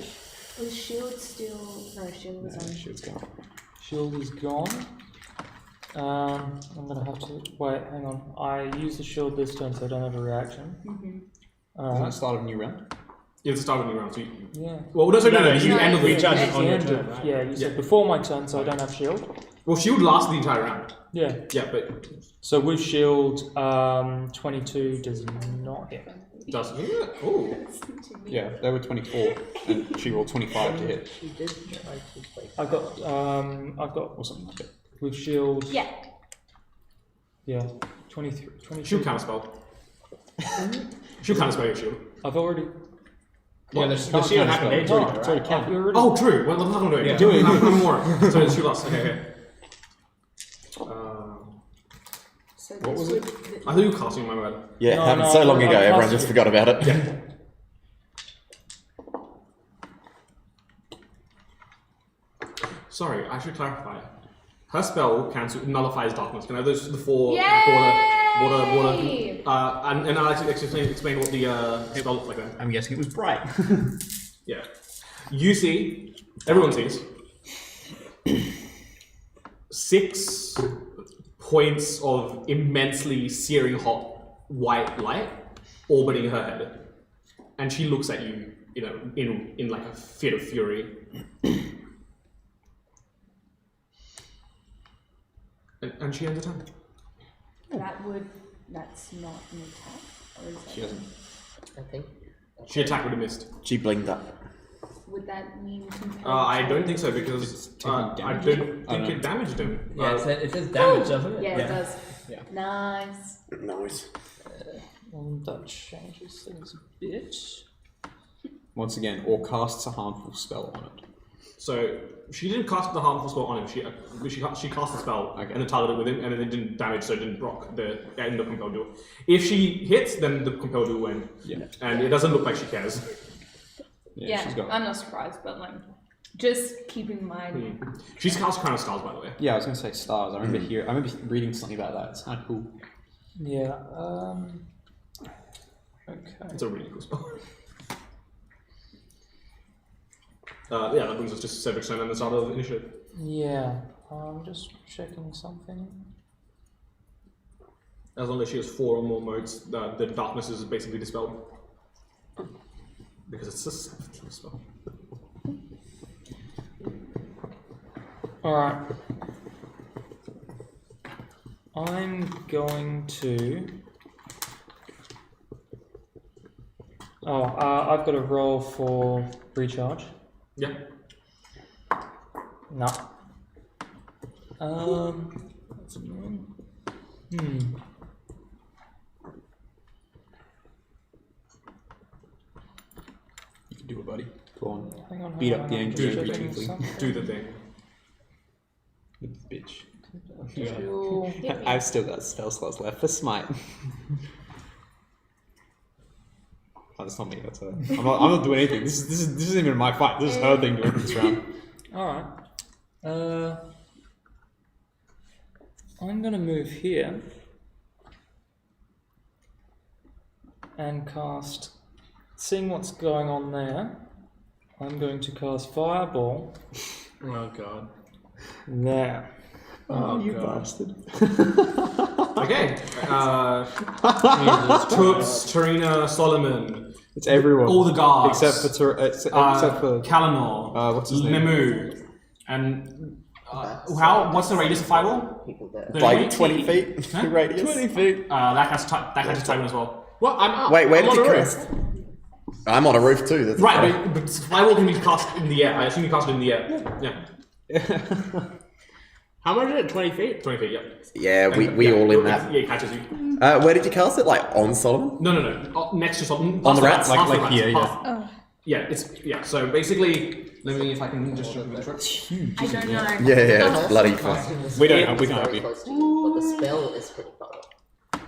G: Was shield still? No, shield was on.
F: Shit's gone.
H: Shield is gone. I'm gonna have to wait. Hang on. I use the shield this turn, so I don't have a reaction.
F: Isn't it start of a new round?
A: Yeah, it's the start of a new round. So you,
H: Yeah.
A: well, no, you end of the
C: Recharge it
H: It's
C: on
H: the
C: your
H: end
C: turn,
H: of-
C: right?
H: Yeah, you said before my turn, so I don't have shield.
A: Well, shield lasts the entire round.
H: Yeah.
A: Yeah, but
H: So with shield, 22 does not hit.
A: does oh.
F: Yeah, they were 24, and she rolled 25 to hit,
E: She did try to play.
H: I've got
F: or something like that.
H: with shield.
G: Yeah.
H: Yeah. 23. 22.
A: Shield counterspell. Shield counterspell your shield.
H: I've already.
C: Yeah, the shield happened
F: It's
C: anyway,
F: already, it's already
C: right?
F: counted.
A: Oh, true. What the fuck am I doing?
C: Yeah.
A: Do it. I'm more. So it's shield loss. Okay.
G: So
F: What was it?
A: I thought you were casting my bad.
K: Yeah,
H: No,
K: happened
H: no,
K: so long
H: I
K: ago, everyone
H: passed
K: just
H: it.
K: forgot about it.
A: Sorry, I should clarify. Her spell nullifies darkness. Can I have those the four
G: Yay!
A: water, and I'll actually explain what the spell looks like then.
L: I'm guessing it was bright.
A: Yeah. You see, everyone sees 6 points of immensely searing hot white light orbiting her head, and she looks at you, in like a fit of fury. And she ends the turn.
G: That's not an attack? Or is that?
F: She doesn't.
E: I think.
A: She attacked with a missed.
K: She blinged up.
G: Would that mean compared
A: I
G: to-
A: don't think so because
F: taking
A: I
F: damage.
A: don't think it damaged him.
C: Yeah, it says damage, doesn't it?
G: Yeah, it does.
F: Yeah.
G: Nice.
K: Nice.
H: That changes things a bit.
F: Once again, or casts a harmful spell on it.
A: So she didn't cast the harmful spell on him. She cast the spell and then targeted it with him, and then it didn't damage, so it didn't proc the end of compelled duel. If she hits, then the compelled duel went.
F: Yeah.
A: And it doesn't look like she cares.
G: Yeah,
F: she's got.
G: I'm not surprised, but like, just keep in mind.
A: She's cast Crown of Stars, by the way.
F: Yeah, I was gonna say stars. I remember reading something about that. It's kind of cool.
H: Yeah. Okay.
A: It's a really cool spell. Yeah, that brings us to Cedric's turn and the start of the initiative.
H: Yeah. I'm just checking something.
A: As long as she has 4 or more modes, the darkness is basically dispelled. Because it's a 7th spell.
H: Alright. I'm going to. I've got a roll for recharge.
A: Yeah.
H: No. That's annoying.
F: You can do it, buddy. Go on.
H: Hang on.
F: Beat
H: hang
F: up
H: on,
F: the
H: I'm
F: angel
H: just
F: pretty
H: checking
F: quickly.
H: something.
A: Do the thing.
L: Bitch. I've still got spell slots left for smite. Oh, that's not me. That's her. I'm not doing anything. This isn't even my fight. This is her thing doing this round.
H: All right. I'm gonna move here and cast. Seeing what's going on there, I'm going to cast Fireball.
A: Oh god.
H: There.
L: Oh, you bastard.
A: Okay. Toots, Tarina, Solomon.
L: It's everyone.
A: All the guards.
L: Except for
A: Kalinor.
L: what's his name?
A: Nemu. And what's the radius of Fireball?
E: People there.
J: Like 20 feet radius?
L: 20 feet.
A: That has Titan as well.
F: Well, I'm up.
J: Wait, where
F: I'm
J: did you
F: on a
J: cast? I'm on a roof too. That's
A: Right, but Fireball can be cast in the air. I assume you cast it in the air. Yeah.
C: How much is it? 20 feet?
A: 20 feet, yeah.
J: Yeah, we all in that.
A: Yeah, it catches you.
J: Where did you cast it? Like on Solomon?
A: No. Next to Solomon.
J: On the rats?
A: Half the
L: Like here,
A: rats. Yeah, so basically, let me, if I can just show you this right.
G: I don't know.
J: Yeah, bloody fun.
F: We don't know. We can't help
E: Very
F: you.
E: close to you, but the spell is pretty far.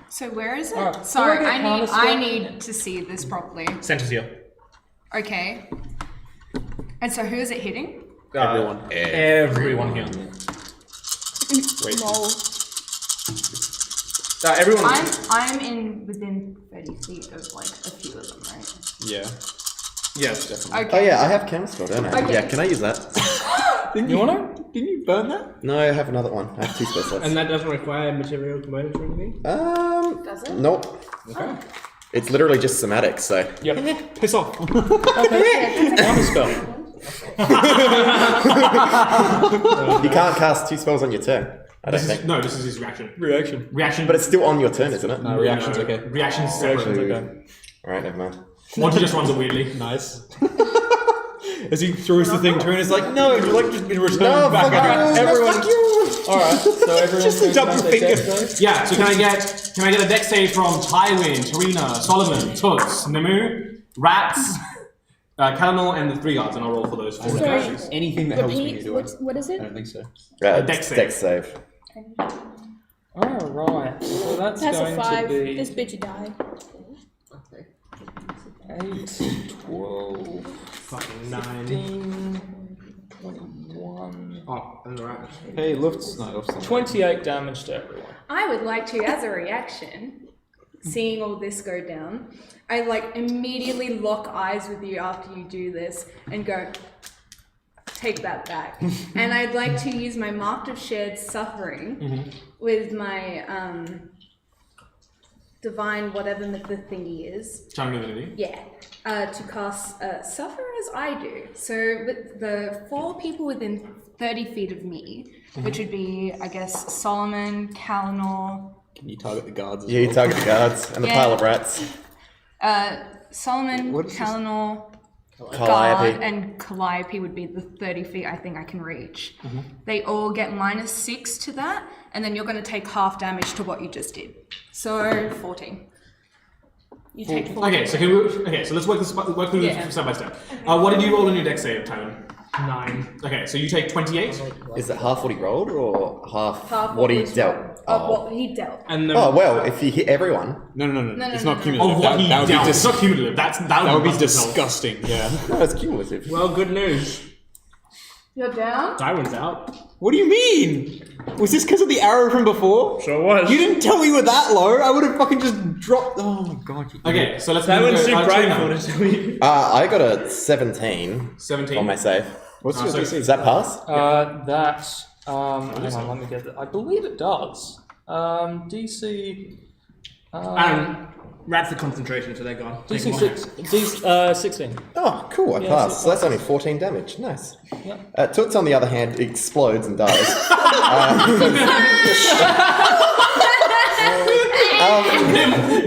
I: So where is it?
H: Alright,
I: Sorry,
H: do I get counter
I: I
H: spell?
I: need to see this properly.
A: Center's here.
I: Okay. And so who is it hitting?
F: Everyone.
A: Everyone here.
B: Lol.
F: Everyone.
I: I'm in within 30 feet of like a few of them, right?
F: Yeah.
A: Yes, definitely.
I: Okay.
J: Oh yeah, I have counterspell, don't I?
I: Okay.
J: Yeah, can I use that?
L: Didn't you burn that?
J: No, I have another one. I have 2 spell slots.
C: And that doesn't require material components or anything?
I: Does it?
J: Nope.
C: Okay.
J: It's literally just somatic, so.
L: Yep. Piss off.
H: Counterspell.
J: You can't cast 2 spells on your turn. I don't think.
A: No, this is his reaction.
L: Reaction.
A: Reaction.
J: But it's still on your turn, isn't it?
L: No, reaction's okay.
A: Reaction's separate.
L: Okay.
J: Alright, never mind.
A: Monty just runs it weirdly.
L: Nice. As he throws the thing to her and is like, no, you're like just been returned
J: No,
L: back
J: fuck
L: at
J: you!
L: everyone.
J: Fuck you!
L: Alright, so everyone's
F: Just a
L: going to
F: double
L: make their
F: finger.
L: dex save?
A: Yeah, so can I get a dex save from Tywin, Tarina, Solomon, Toots, Nemu, Rats, Kalinor, and the 3 guards, and I'll roll for those 4
B: Sorry.
A: dashes.
L: Anything that helps me
B: Repeat,
L: do it.
B: what is
L: I
B: it?
L: don't think so.
A: Dex save.
J: Dex save.
H: Alright, so that's
B: That's a
H: going
B: 5.
H: to be
B: This bitch died.
H: 8, 12,
A: Fucking 9.
H: 15, 21,
A: Oh, that's alright.
L: Hey, Luft's not off.
H: 28 damage to everyone.
G: I would like to, as a reaction, seeing all this go down, I like immediately lock eyes with you after you do this and go, take that back. And I'd like to use my Mark of Shared Suffering with my divine whatever the thingy is.
A: Charming Divinity.
G: Yeah, to cast Suffer as I do. So with the 4 people within 30 feet of me, which would be, I guess, Solomon, Kalinor,
L: Can you target the guards as
J: Yeah, you
L: well?
J: target the guards and the
I: Yeah.
J: pile of rats.
I: Solomon,
L: What is this?
I: Kalinor, Guard,
J: Calliope.
I: and Calliope would be the 30 feet I think I can reach. They all get -6 to that, and then you're going to take half damage to what you just did. So 14. You take 14.
A: Okay, so let's work through this step by step. What did you roll in your dex save, Tywin? 9. Okay, so you take 28.
J: Is it half what he rolled or half,
G: Half
J: what he
G: was
J: dealt?
G: what he dealt.
C: And then
J: Oh, well, if you hit everyone.
L: No.
G: No,
L: It's
G: no,
L: not
G: no.
L: cumulative.
A: Of what he
L: that would
A: dealt.
L: be
A: It's not cumulative. That
L: would be
A: must have helped.
L: disgusting. Yeah.
J: No, it's cumulative.
C: well, good news.
I: You're down?
C: Tywin's out.
L: What do you mean? Was this because of the arrow from before?
C: Sure was.
L: You didn't tell me you were that low. I would have fucking just dropped. Oh my god.
A: Okay, so let's
C: Tywin's too bright
A: Trina.
C: for it.
J: I got a 17
A: 17.
J: on my save.
L: What's
A: Oh,
L: your
A: so-
L: DC?
J: Does that pass?
H: Hang on, let me get that. I believe it does. DC.
C: Rats the concentration, so they're gone.
H: DC 16.
J: Oh, cool, I
H: Yeah,
J: passed.
H: so
J: So that's only 14 damage. Nice.
H: Yep.
J: Toots, on the other hand, explodes and dies.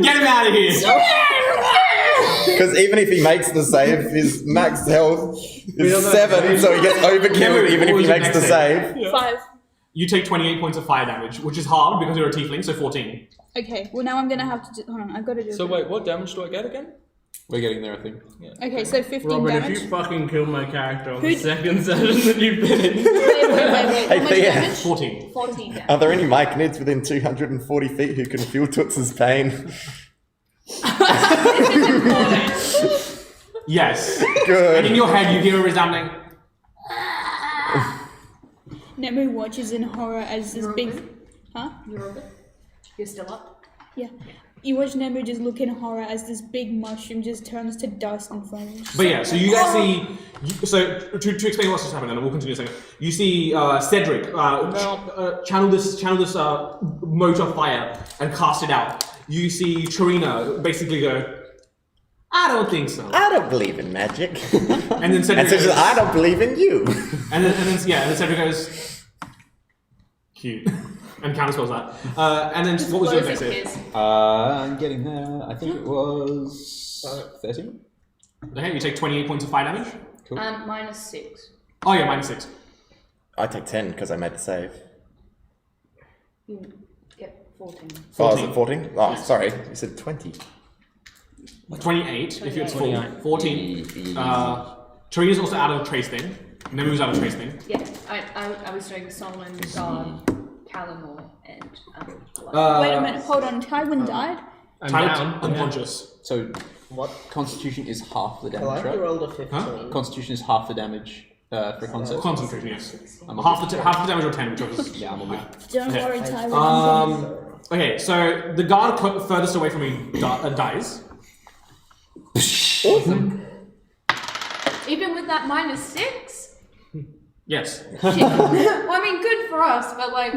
A: Get him out of here.
J: Because even if he makes the save, his max health is 7, so he gets overkilled even if he makes the save.
B: 5.
A: You take 28 points of fire damage, which is hard because you're a tiefling, so 14.
B: Okay, well now I'm gonna have to hold on, I've got to do
H: So wait, what damage do I get again?
L: We're getting there, I think.
B: Okay, so 15
C: Robin,
B: damage.
C: if you fucking kill my character on the
B: Who'd-
C: second session that you've been in.
B: Wait. How much
J: Thea.
B: damage?
A: 14.
I: 14 damage.
J: Are there any myconids within 240 feet who can feel Toots's pain?
A: Yes.
J: Good.
A: And in your head, you hear a resounding.
B: Nemu watches in horror as this big. Huh?
I: You're still up?
B: Yeah. You watch Nemu just look in horror as this big mushroom just turns to dust in front of you.
A: But yeah, so you guys see. So to explain what's just happened, and we'll continue in a second. You see Cedric channel this motor fire and cast it out. You see Trina basically go, I don't think so.
J: I don't believe in magic.
A: And then Cedric
J: And so
A: goes,
J: I don't believe in you.
A: and then Cedric goes, cute, and counterspells that. And then what was your next save?
L: I'm getting there. I think it was 13.
A: Okay, you take 28 points of fire damage.
L: Cool.
I: -6.
A: Oh yeah, -6.
J: I take 10 because I made the save.
I: You get 14.
J: Oh, is it 14? Oh, sorry. You said 20.
A: 28 if it's full. 14. Trina's also out of the trace thing. Nemu's out of the trace thing.
I: Yeah, I was doing Solomon, God, Calamore, and
B: Wait a minute, hold on. Tywin died?
A: Tyler's unconscious.
L: So
E: What?
L: Constitution is half the damage,
E: Well, I
L: right?
E: rolled a 15.
L: Constitution is half the damage for concert.
A: Concentration, yes. Half the damage or 10, which was.
L: Yeah, I'm on good.
B: Don't
A: Okay.
B: worry, Tywin.
A: Okay, so the guard furthest away from me dies.
I: even with that -6?
A: Yes.
I: Shit. Well, I mean, good for us, but like,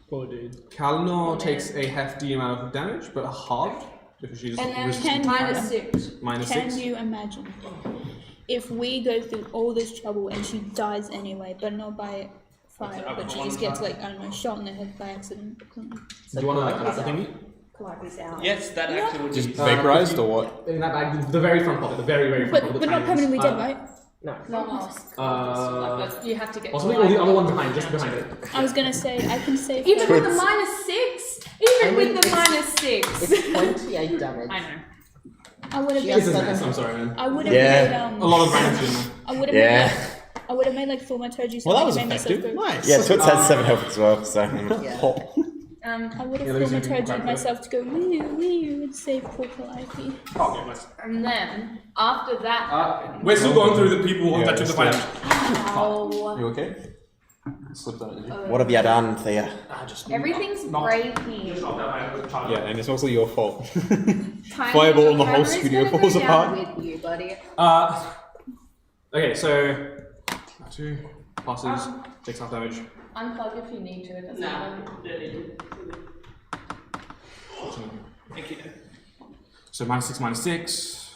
C: Poor dude.
A: Kalnor takes a hefty amount of damage, but halved. Because she's
I: and then
B: Can you-
I: -6.
B: Can
A: -6.
B: you imagine if we go through all this trouble and she dies anyway, but not by fire, but she just gets like, I don't know, shot in the head by accident?
A: Do you want to like that thingy?
I: Calliope's out.
C: Yes, that actually would
L: Just
C: be.
L: vaporized or what?
A: In that bag, the very front pocket, the very front
B: But
A: pocket.
B: we're not permanently dead, right?
E: No.
I: But you have to get.
A: Possibly, or the other one behind, just behind it.
B: I was gonna say, I can save
I: Even
B: her.
I: with the -6, even with the -6.
E: It's 28 damage.
I: I know.
B: I would have
E: She
B: been.
E: has
A: This is I'm sorry, man.
B: I would have
J: Yeah.
B: made
A: A lot of damage in there.
B: I would have
J: Yeah.
B: made like, I would have made like thaumaturgy.
L: Well, that was
B: something to make myself
L: effective.
B: go-
L: Nice.
J: Yeah, Toots has 7 health as well, so.
B: I would have
A: Yeah, there's a
B: thaumaturgy
A: crack
B: myself to go wee and save poor Calliope.
A: Oh, okay, nice.
I: And then after that,
A: We're still going through the people
L: Yeah,
A: that took the fire damage.
I: ow,
L: You okay? Slip that in.
J: What have you done, Thea?
I: everything's breaking.
L: Yeah, and it's also your fault.
I: Timer-
L: Fireball and the whole
I: timer is
L: studio
I: gonna go
L: falls
I: down
L: apart.
I: With you, buddy.
A: Okay, so 2 passes, takes half damage.
I: Unplug if you need to. It doesn't matter.
C: Thank you.
A: So -6, -6.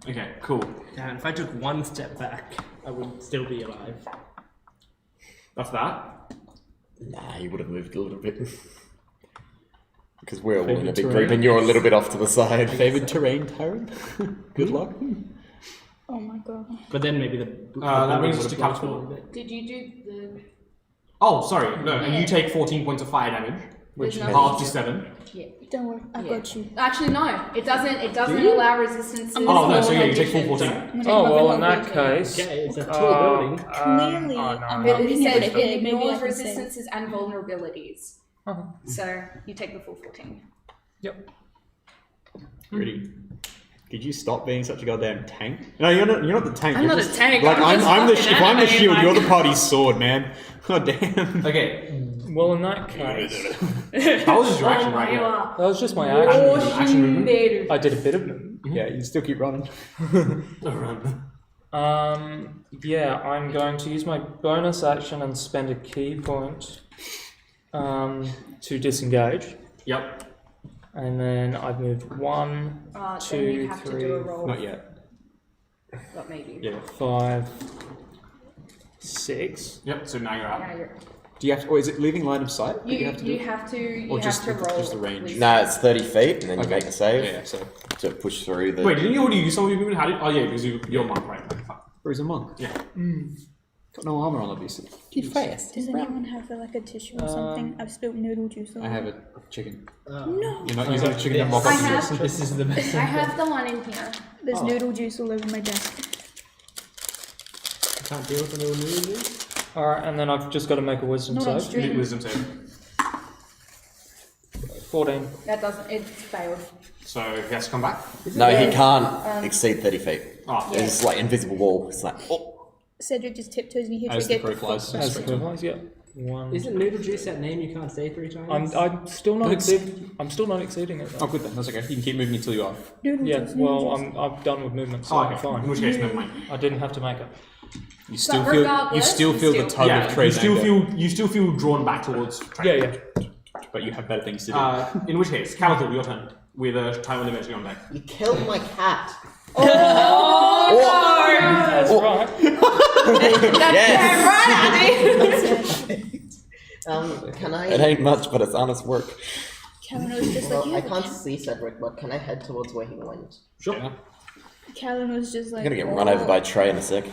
A: Okay, cool.
C: Damn, if I took one step back, I would still be alive.
A: That's that.
J: Nah, you would have moved a little bit. Because we're all in a
L: Favorite
J: big
L: terrain?
J: group and you're a little bit off to the side.
L: Favorite terrain, Tyron? Good luck.
B: Oh my god.
C: But then maybe
A: that brings us to Caliph.
I: Did you do the?
A: Oh, sorry, no, and you take 14 points of fire damage, which
I: There's no-
A: half to 7.
I: Yeah.
B: Don't worry, I got you.
I: Actually, no. It doesn't. It doesn't allow resistance.
A: Oh, no, so yeah, you take full 14.
H: Oh, well, in that case.
C: Okay, it's a tall building.
B: Clearly,
H: oh, no,
B: I'm
H: no.
B: not
I: It
B: being
I: says
B: able to hit.
I: it
B: Maybe I
I: ignores
B: can save.
I: resistances and vulnerabilities. So you take the full 14.
H: Yep.
L: Really? Could you stop being such a goddamn tank? No, you're not. You're not the tank.
I: I'm
L: you're
I: not a
L: just,
I: tank,
L: Like
I: I'm just
L: I'm the.
I: fucking
L: If I'm the
I: animated,
L: shield,
I: like-
L: you're the party's sword, man. God damn.
A: Okay,
H: Well, in that case,
A: that was just your action, right?
I: You
A: Yeah.
I: are.
H: that was just my action.
A: Action movement.
I: Dead.
H: I did a bit of them.
L: Yeah, you can still keep running.
H: Yeah, I'm going to use my bonus action and spend a key point to disengage.
A: Yep.
H: And then I've moved 1,
I: Then
H: 2,
I: you have to do a
H: 3,
I: roll.
L: Not yet.
I: What made you?
L: Yeah.
H: 5, 6.
A: Yep, so now you're out.
I: Now you're.
L: Do you have to, or is it leaving line of sight? that
I: You
L: have to do?
I: you have to you
L: Or
I: have
L: just
I: to
L: the-
I: roll.
L: just the range?
I: with-
J: Nah, it's 30 feet and then you
L: Okay.
J: make a save
L: Yeah, so
J: to push through the.
A: Wait, didn't you already use some of your movement? How did? Oh yeah, because you're a monk, right? Fuck.
L: or he's a monk.
A: Yeah.
L: Got no armor on, obviously.
J: He's fast.
B: Does anyone have like a tissue or something? I've spilled noodle juice.
L: I have a chicken.
B: No.
L: You're not using a chicken to mop
I: I
L: up the
I: have-
L: juice.
C: This is the best.
I: I have the one in here.
B: There's noodle juice all over my desk.
C: Can't deal with a little noodle.
H: Alright, and then I've just got to make a wisdom
B: Not on
H: save.
B: stream.
A: Wisdom save.
H: 14.
G: That doesn't. It failed.
A: So he has to come back.
K: No, he can't exceed 30 feet.
A: Oh,
K: It's like invisible wall. It's like, oh.
B: Cedric just tiptoes and he hits
L: As
B: to
L: the
B: get
L: crow
B: the
L: flies.
B: foot.
H: As the flies, yeah. One.
C: Isn't noodle juice that name you can't say 3 times?
H: I'm still not
L: It's-
H: exceeding. I'm still not exceeding it.
L: Oh,
H: Though.
L: good then. That's okay. You can keep moving until you are.
B: Noodle
H: Yeah.
B: juice, noodle
H: Well,
B: juice.
H: I'm done with movement, so
A: Oh,
H: I'm
A: okay.
H: fine.
A: In which case, never mind.
H: I didn't have to make it.
L: You still feel. You
I: regardless,
L: still
I: you
L: feel the
I: still-
L: tug of
A: Yeah,
L: Trey's anger,
A: you still feel drawn back towards Trey.
H: Yeah, yeah.
L: but you have better things to do.
A: In which case, Calico, your turn. With a time limit on deck.
E: You killed my cat.
H: That's right.
E: Can
K: It
E: I?
K: ain't much, but it's honest work.
B: Kalino's just like,
E: Well, I
B: yeah.
E: can't see Cedric, but can I head towards where he went?
A: Sure.
L: Yeah.
B: Kalino's just like.
K: I'm gonna get run over by Trey in a sec.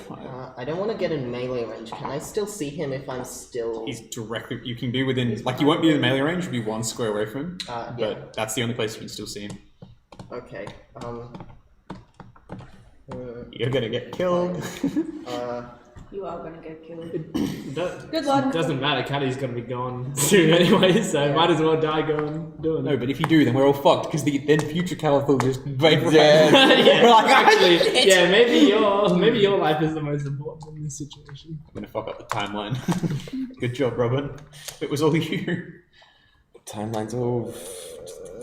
E: I don't want to get in melee range. Can I still see him if I'm still?
L: He's directly. You can be within. Like you won't be in melee range. You'll be 1 square away from him.
E: Yeah.
L: But that's the only place you can still see him.
E: Okay.
L: You're gonna get killed.
G: You are gonna get killed.
C: Good luck. Doesn't matter. Caddy's gonna be gone soon anyway, so might as well die going doing
L: No,
C: it.
L: but if you do, then we're all fucked because then future Calico will just vaporize.
C: Yeah, actually, yeah. Maybe your life is the most important in this situation.
L: I'm gonna fuck up the timeline. Good job, Robin. It was all you.
K: Timeline's all.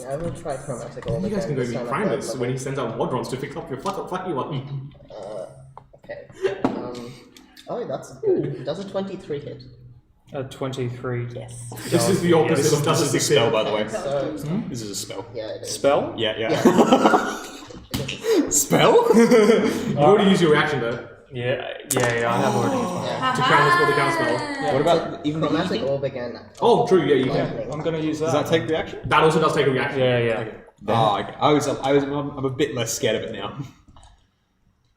E: I will try chromatic all
A: You guys can go
E: this
A: meet
E: time
A: Primus
E: I've
A: when he
E: got
A: sends out Wadrons to pick up your fuck you up.
E: Okay. Oh, that's good. Does a 23 hit?
H: 23.
B: Yes.
A: This is the opposite
L: This
A: of
L: is
A: does
L: a
A: a 6
L: spell, by the way.
E: So,
L: This is a spell.
E: yeah, it is.
H: Spell?
L: Yeah.
E: Yeah.
L: Spell?
A: You already used your reaction though.
H: Yeah, I have already used mine.
A: To counter spell the counter spell.
L: What about even the
E: Chromatic
L: easy?
E: orb again.
A: Oh, true, yeah, you can.
E: Lightning.
H: I'm gonna use that.
L: Does that take reaction?
A: That also does take a reaction.
H: Yeah.
L: Oh, okay. I'm a bit less scared of it now.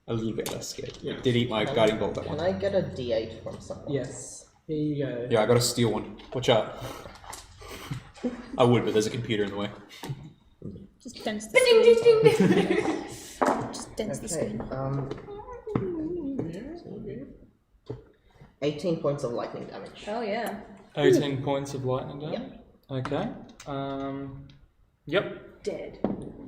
L: A little bit less scared.
A: Yeah.
L: Did eat my guiding bolt that
E: Can
L: one.
E: I get a D8 from someone?
C: Yes. Here you go.
L: Yeah, I got a steel one. Watch out. I would, but there's a computer in the way.
B: Just dents the screen. Just dents the
E: Okay.
B: screen.
E: 18 points of lightning damage.
G: Oh yeah.
H: 18 points of lightning damage. Okay. Yep.
G: Dead.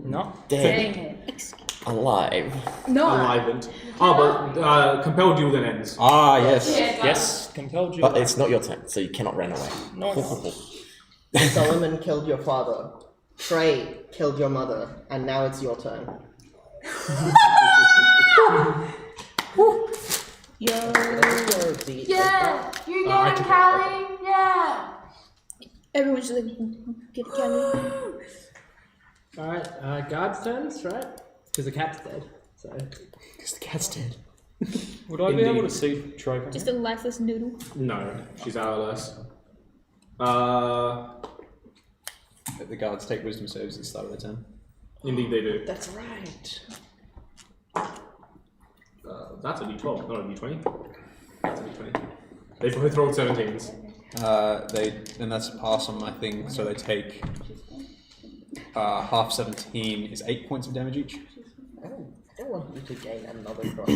H: No.
K: Dead.
G: Dang it.
K: Alive.
G: No.
A: Enlivened. Oh, but compelled duel then ends.
L: Ah, yes.
H: Yes. Compelled you.
K: But it's not your turn, so you cannot run away.
H: No.
E: Solomon killed your father. Trey killed your mother. And now it's your turn.
B: Yo.
I: Yeah, you get him, Callie. Yeah.
B: Everyone's just like, get it, Kelly.
C: Alright, guard's turns, right? Because the cat's dead. So
L: Because the cat's dead.
H: Would I be able to see Trey from
B: Just
H: here?
B: a lifeless noodle.
A: No, she's powerless.
L: The guards take wisdom saves at the start of their turn.
A: Indeed they do.
C: that's right.
A: That's a d12, not a d20. That's a d20. They both rolled 17s.
L: And that's a pass on my thing, so they take half 17 is 8 points of damage each.
E: I don't want you to gain another drop.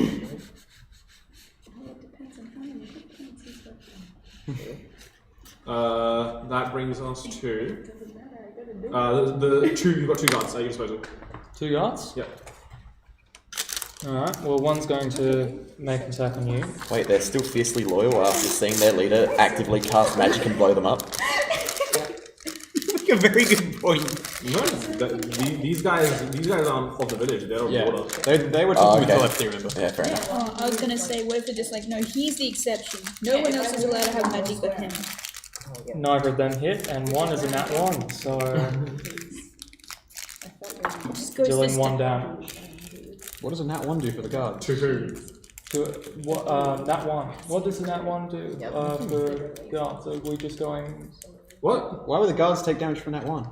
A: That brings us to the two. You've got 2 guards at your disposal.
H: 2 guards?
A: Yep.
H: Alright, well, one's going to make an attack on you.
K: Wait, they're still fiercely loyal after seeing their leader actively cast magic and blow them up.
L: Make a very good point.
A: No, these guys aren't of the village. They're of
L: Yeah,
A: water.
L: they were talking
K: okay.
L: to telepathy, remember?
K: Yeah, fair enough.
B: Oh, I was gonna say, what if they're just like, no, he's the exception. No one else is allowed to have magic but him.
H: Neither of them hit, and one is a nat 1, so
B: Just goes
H: dealing
B: this
H: 1
B: step.
H: damage.
L: What does a nat 1 do for the guard?
A: 2-2.
H: Nat 1. What does a nat 1 do
E: Yep.
H: for guards? Are we just going
A: What?
L: Why would the guards take damage from nat 1?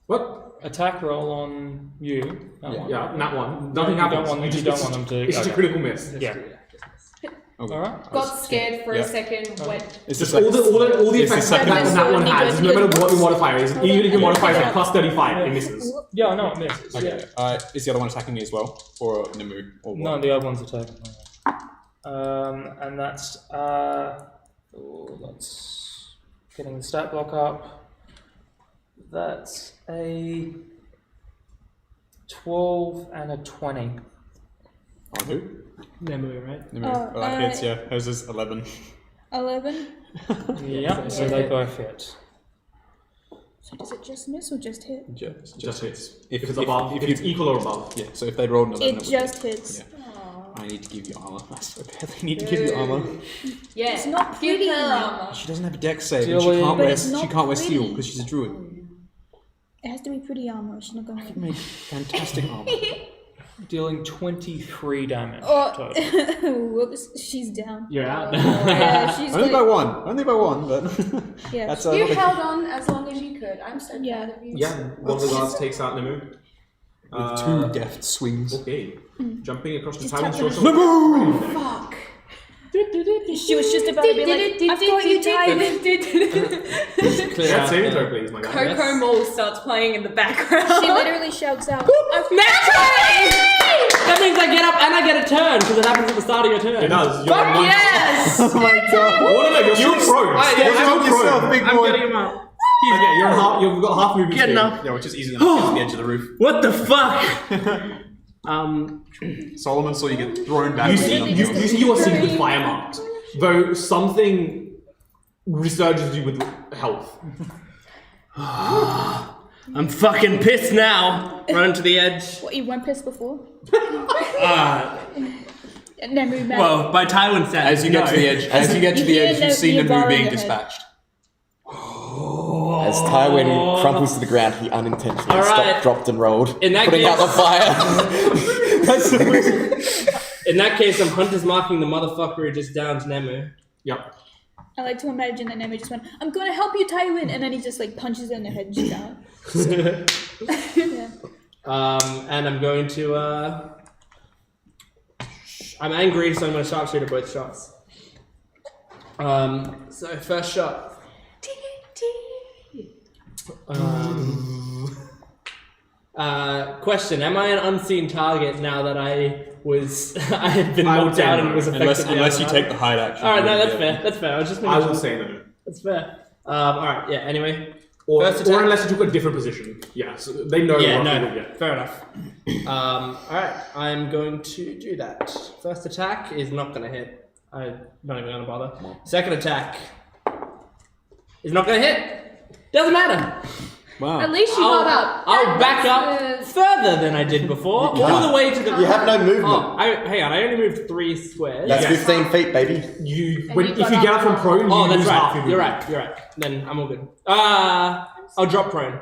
A: What?
H: attack roll on you? That one.
A: Yeah, nat 1.
H: No,
A: Nothing
H: you don't
A: happens.
H: want them- you don't want them to-
A: It's just a
H: okay.
A: critical miss.
H: Yeah.
L: Okay.
H: Alright.
I: Got scared for
L: Yeah.
I: a second, went.
L: It's
A: Just
L: just
A: all the
L: it's the
A: effects that
L: second
A: that
B: one.
A: one has, no matter what your modifier is, even if your modifier is like plus 35, it misses.
H: Yeah, I know it misses.
L: Okay.
H: Yeah.
L: Is the other one attacking me as well, or Nimu, or what?
H: No, the other one's attacking. And that's getting the stat block up. That's a 12 and a 20.
L: On who?
C: Nemu, right?
L: Nimu. Oh, that hits. Yeah, hers is 11.
B: 11.
H: Yeah, so they both hit.
B: So does it just miss or just hit?
A: Just hits.
L: If
A: it's above, if it's equal or above.
L: Yeah. So if they rolled an 11,
B: It just hits.
L: Yeah. I need to give you armor. I so badly need to give you armor.
I: Yeah.
B: It's not
I: Give
B: pretty.
I: her armor.
L: She doesn't have a dex save, and
H: Deal
L: she
H: with-
L: can't
B: But
L: wear
B: it's not
L: she can't wear steel
B: pretty.
L: because she's a druid.
B: It has to be pretty armor. She's not gonna.
L: You make fantastic armor.
H: Dealing 23 damage
B: Oh,
H: total.
B: well, she's down.
C: You're out.
B: Yeah, she's
L: Only by
B: like,
L: one, but
B: yeah.
L: that's
I: You
L: not a-
I: held on as long as you could. I'm so
B: Yeah.
I: proud of you.
A: Yeah, one of the guards takes out Nimu.
L: with two deft swings.
A: Okay. Jumping across the
B: Just
A: tower.
B: tap
A: Nimu!
I: Fuck.
B: She was just about to be like, I've got you, Tyler.
C: Clear
A: Yeah,
C: out
A: save it,
C: the-
A: please, my guy.
I: Coco Mole starts playing in the background.
B: She literally shouts out.
C: That means I get up and I get a turn because it happens at the start of your turn.
A: It does. You're on
I: Fuck
A: one.
I: yes!
L: Oh my god!
A: Oh, no, you're still prone.
C: Alright,
A: Still
C: yeah,
A: prone.
L: yourself, big
C: I'm
L: boy.
C: getting him up.
A: Okay, you're on half, you've got half movement
C: Getting
A: speed.
C: up.
L: Yeah, which is easy enough to get to the edge of the roof.
C: What the fuck?
L: Solomon saw you get thrown back.
A: You see you are synced with fire marked, though something resurges you with health.
C: I'm fucking pissed now. Run to the edge.
B: What, you weren't pissed before?
C: Uh,
B: Nemu, man.
C: well, by Tywin standards,
L: As you get to the edge, you see
B: you
L: Nimu
B: borrow
L: being
B: your head.
L: dispatched.
K: As Tywin crumples to the ground, he unintentionally
C: All right.
K: stopped, dropped, and rolled,
C: In that
K: putting out the
C: case-
K: fire.
C: In that case, I'm hunter's marking the motherfucker who just downed Nemu.
A: Yep.
B: I like to imagine that Nemu just went, I'm gonna help you, Tywin, and then he just like punches her in the head and she's out. Yeah.
C: And I'm going to, I'm angry, so I'm going to sharpshooter both shots. So first shot. Question: am I an unseen target now that I had been
A: I would
C: knocked
A: say
C: out
A: no,
C: and was affected?
L: Unless you take the hide action.
C: All right, no, that's fair. That's fair. I was just making
A: I
C: sure.
A: will say no.
C: That's fair. All right, yeah. Anyway,
A: Or,
C: first attack.
A: or unless you took a different position. Yeah, so they know
C: Yeah,
A: roughly
C: no,
A: what you get.
C: fair enough. All right, I'm going to do that. First attack is not going to hit. I'm not even going to bother. Second attack is not going to hit. Doesn't matter.
L: Wow.
I: At least you got up.
C: I'll back
I: That's
C: up further than I did before, all the way to the.
K: You have no movement.
C: Oh, hang on, I only moved 3 squares.
K: That's
A: Yes.
K: 15 feet, baby.
A: If you get up from prone,
C: Oh,
A: you
C: that's
A: lose half
C: right.
A: your
C: You're
A: movement.
C: right. You're right. Then I'm all good. I'll drop prone.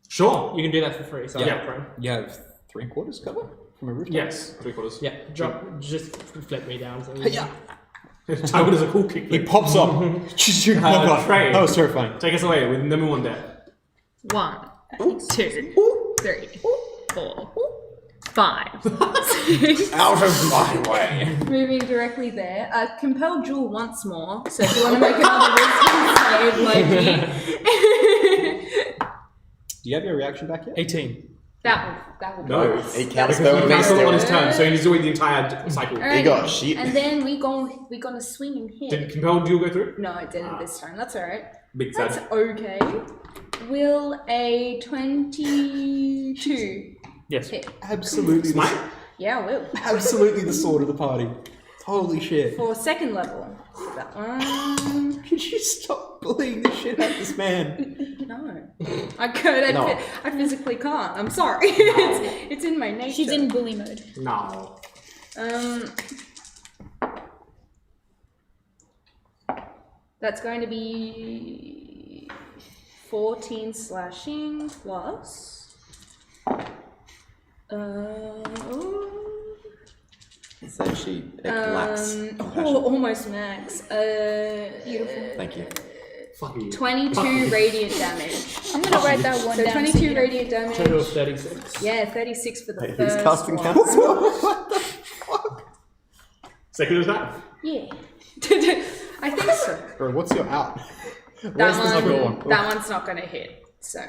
A: Sure.
C: You can do that for free. So I'll
A: Yeah.
C: drop prone.
L: You have 3/4 cover from a rooftop.
A: Yes, 3/4.
C: Yeah, drop. Just flip me down. So
L: Yeah.
A: Tywin is a cool kick.
L: He pops up.
A: Trey.
L: That was terrifying.
A: Take us away with Nemu on deck.
I: 1, 2, 3, 4, 5, 6.
K: Out of my way.
I: Moving directly there. Compel Jewel once more. So if you want to make another wisdom save, Loki.
L: Do you have your reaction back yet?
H: 18.
I: That will
A: No.
K: He
A: Because
K: counts
A: he
K: spell with me
A: cancelled on
K: still.
A: his turn, so he's doing the entire cycle.
K: He got shit.
I: And then we're gonna swing and hit.
A: Did Compel Duel go through?
I: No, it didn't this time. That's alright.
A: Big
I: That's
A: sad.
I: okay. Will a 22
H: Yes.
I: hit?
L: Absolutely.
A: Smite?
I: Yeah, I will.
L: Absolutely the sword of the party. Holy shit.
I: For second level. That one.
L: Could you stop bullying the shit out of this man?
I: No. I could.
K: No.
I: I physically can't. I'm sorry. It's in my nature.
B: She's in bully mode.
A: No.
I: That's going to be 14 slashing plus.
K: So she collapse.
I: Almost max. Beautiful.
K: Thank you.
A: Fuck you.
I: 22 radiant damage.
B: I'm gonna write that one
I: So
B: down.
I: 22 radiant damage.
C: total of 36.
I: Yeah, 36 for the
K: Wait,
I: first
K: who's casting
I: one.
K: cancel?
L: What the fuck?
A: Second attack.
B: Yeah.
G: I think so.
L: Bro, what's your out?
G: That one's not going to hit. So.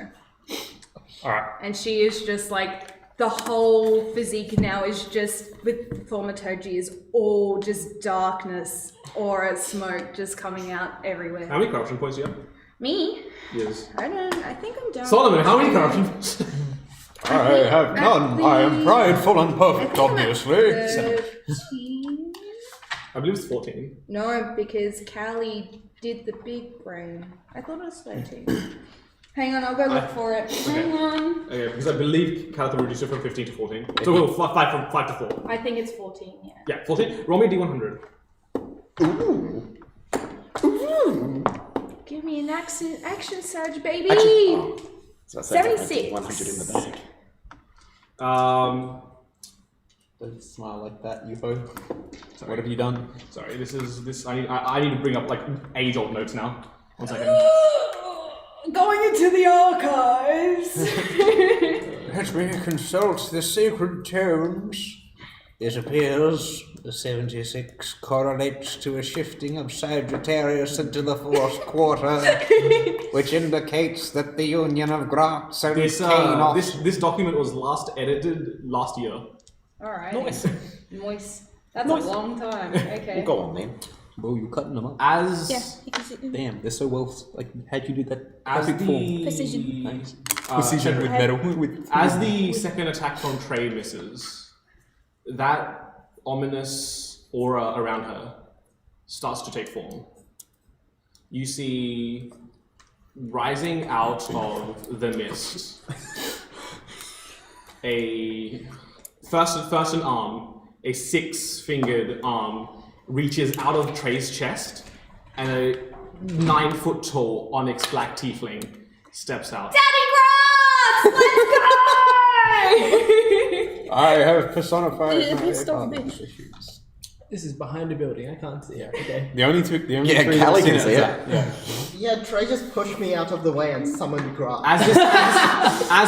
H: All right.
G: And she is just like, the whole physique now is just, with thaumaturgy, is all just darkness, aura, smoke just coming out everywhere.
A: How many corruption points do you have?
G: Me?
A: Yes.
G: I think I'm down.
A: Solomon, how many corruption points?
D: I have none. I am prideful and perfect, obviously.
G: 13?
A: I believe it's 14.
G: No, because Callie did the big brain. I thought it was 13. Hang on, I'll go look for it. Hang on.
A: Okay, because I believe Calico reduced it from 15 to 14. So we'll 5 to 4.
B: I think it's 14, yeah.
A: Yeah, 14. Roll me a D100.
G: Ooh. Give me an action surge, baby.
K: So I said
G: 76.
K: 100 in the bag.
L: Don't smile like that, UFO. What have you done?
A: Sorry, I need to bring up like age-old notes now. 1 second.
G: Going into the archives.
D: Let me consult the sacred tomes. It appears the 76 correlates to a shifting of Sagittarius into the 4th quarter, which indicates that the union of Gratz and Canos...
A: This document was last edited last year.
G: Alright.
B: Moist.
G: That's a long time. Okay.
K: We'll go on then.
L: Bro, you cutting them up.
A: As
B: Yeah, you can see them.
L: Damn, they're so well. Like, how'd you do that?
A: As
L: Perfect form.
B: Precision.
L: Nice. Precision with metal. With
A: as the second attack from Trey misses, that ominous aura around her starts to take form. You see, rising out of the mist, first an arm, a 6-fingered arm reaches out of Trey's chest, and a 9-foot tall onyx black tiefling steps out.
G: Daddy Gratz! Let's go!
D: I have personified
B: Yeah,
D: my
B: please stop
D: advanced
B: it.
D: issues.
C: This is behind a building. I can't see it. Okay.
L: the only three
K: Yeah, Callie can
L: that's
K: see
L: in
K: it.
L: Yeah.
E: Yeah, Trey just pushed me out of the way and summoned Grant.
A: As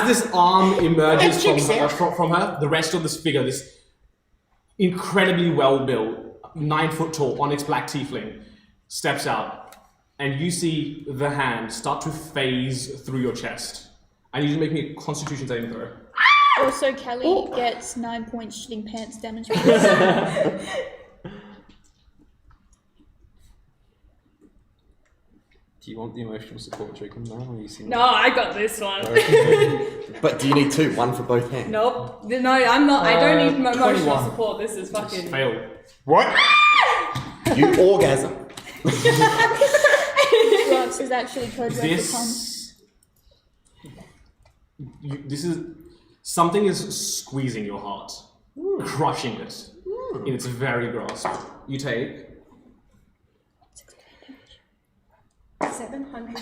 A: this arm emerges from her, the rest of this figure, this incredibly well-built, 9-foot tall onyx black tiefling, steps out, and you see the hand start to phase through your chest. I need you to make me a Constitution saving throw.
B: Also, Kelly gets 9 points shitting pants damage.
L: Do you want the emotional support chicken now? Or you seem
G: No, I got this one.
K: But do you need 2? 1 for both hands.
G: Nope. No, I'm not. I don't need emotional
H: 21.
G: support. This is fucking.
A: Fail.
L: What?
K: You orgasm.
B: Rox is actually code red for cum.
A: This is something is squeezing your heart, crushing it in its very grasp. You take
G: 700.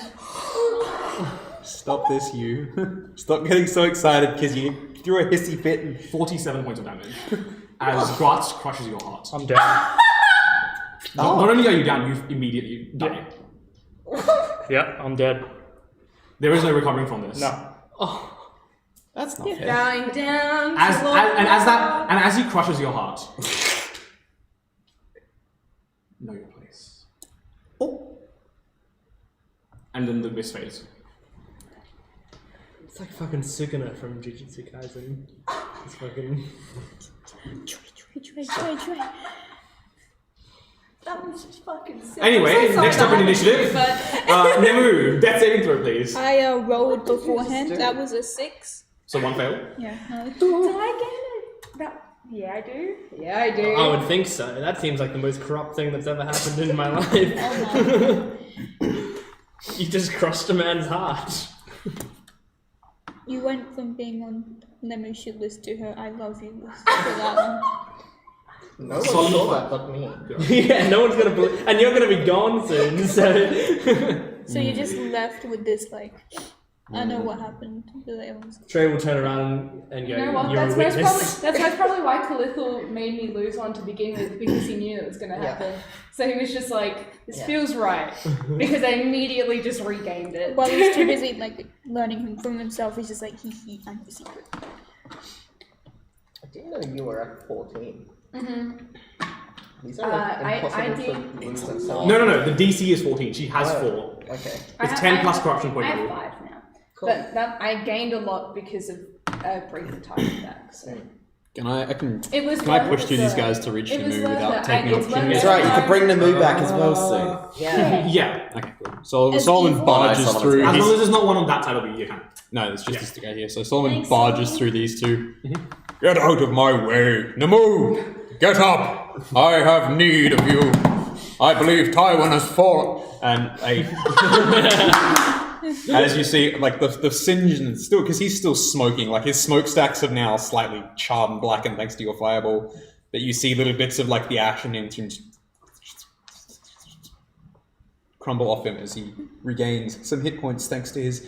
L: Stop this, you. Stop getting so excited because you threw a hissy fit and
A: 47 points of damage as Gratz crushes your heart.
H: I'm down.
A: Not only are you down, you immediately die.
H: Yeah, I'm dead.
A: There is no recovering from this.
H: No.
K: That's not fair.
G: Bowing down.
A: As he crushes your heart, know your place. And then the mist fades.
C: It's like fucking Sukuna from Jujutsu Kaisen. It's fucking.
B: Try.
G: That was just fucking sick.
A: Anyway,
G: I'm so sorry
A: next up in
G: that
A: initiative,
G: happened,
A: Nemu, death saving throw, please.
B: I rolled beforehand. That was a 6.
A: So 1 fail.
B: Yeah. No.
G: Do I get it? Yeah, I do. Yeah, I do.
C: I would think so. That seems like the most corrupt thing that's ever happened in my life. You just crushed a man's heart.
B: You went from being on Lemon shit list to her I love you list for that one.
E: No one saw that but me.
C: Yeah, no one's gonna believe, and you're gonna be gone soon. So
B: So you just left with this like, I know what happened. But everyone's
C: Trey will turn around and go,
I: You know what?
C: "You're a
I: That's
C: witness."
I: most probably why Calithal made me lose one to begin with, because he knew it was going to happen. So he was just like, "This feels right," because I immediately just regained it.
B: While he's too busy like learning from himself, he's just like, hee, I'm the secret.
E: I didn't know you were at 14. These are like
G: I
E: impossible
G: did-
E: to lose and so on.
A: No. The DC is 14. She has 4.
E: Okay.
A: It's 10 plus corruption point
G: I
A: of
G: have
A: view.
G: 5 now.
E: Cool.
G: But that I gained a lot because of a brief attack attack. So
L: Can I can
G: it was.
L: can I
G: worth
L: push
G: it,
L: through these
G: though.
L: guys to reach
G: It
L: the
G: was
L: move
G: worth
L: without
G: it.
L: taking
G: It's worth
L: opportunity?
G: it.
J: That's right, you could bring the moo back as well soon.
E: Yeah.
A: Yeah.
L: Okay, cool. So
B: As
L: Solomon
B: evil.
L: barges
J: Nice,
L: through.
A: As
L: his-
A: long as there's not one on that side of you, you can.
L: No, it's just this guy here. So Solomon
B: Thanks,
L: barges
B: Solomon.
L: through these two. Get out of my way, Namu! Get up! I have need of you. I believe Tywin has fallen. And as you see, like the singe and still, because he's still smoking. Like his smokestacks have now slightly charred and blackened thanks to your fireball. But you see little bits of like the ash and incense crumble off him as he regains some hit points thanks to his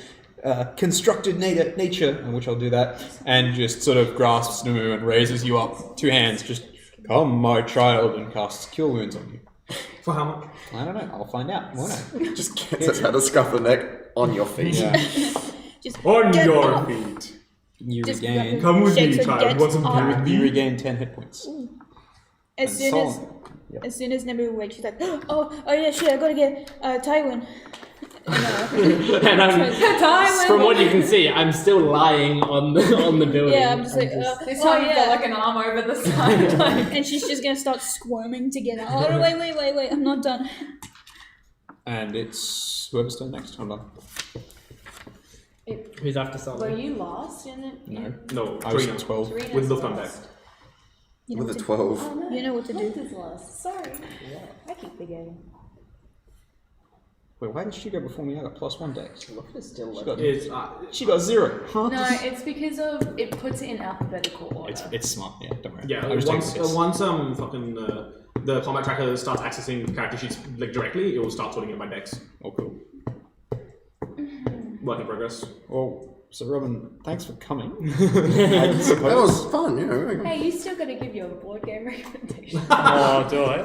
L: constructed nature, in which I'll do that, and just sort of grasps Namu and raises you up, 2 hands, just come, my child, and casts Cure Wounds on you.
A: For how much?
L: I don't know. I'll find out. Won't I?
J: Just gets us out of scuff the neck on your feet.
L: Yeah.
B: Just
A: On
B: get
A: your
B: up.
A: feet.
L: You
B: Just
L: regain.
A: Come with me,
B: shakes her,
A: child.
B: gets
A: Want some
B: up.
A: time with
L: You
A: me?
L: regain 10 hit points.
B: As soon as
L: Yep.
B: as soon as Nebu wakes, she's like, oh yeah, shit, I gotta get Tywin.
C: And from what you can see, I'm still lying on the building.
B: Yeah, I'm just like,
G: This
B: oh
G: time you've got
B: yeah.
G: like an arm over the side. Like,
B: And she's just gonna start squirming to get out. Oh wait, I'm not done.
L: And it's whoever's turn next. Hold on.
C: Who's after
G: were
C: Solomon?
G: you lost in it?
L: No.
A: No,
L: I was
A: Trina.
L: 12.
G: Serena's
A: With Lufthansa.
G: lost.
B: You know
J: With a
B: what to-
J: 12.
G: Oh, no.
B: You know what to do.
G: Lufthansa's lost. Sorry. I keep forgetting.
L: Wait, why did she go before me? I got +1 dex.
E: Look, it's still
L: She
E: left.
L: got,
A: It's,
L: she got 0. Huh?
G: No, it's because of it puts it in alphabetical order.
L: It's smart. Yeah, don't worry.
A: yeah,
L: I was
A: once
L: taking this.
A: the combat tracker starts accessing character sheets like directly, it will start sorting it by dex.
L: Oh, cool.
A: Work in progress.
L: Well, so Robin, thanks for coming.
J: That was fun, you know.
G: Hey, you still gotta give your board game recommendation.
H: Oh, do I?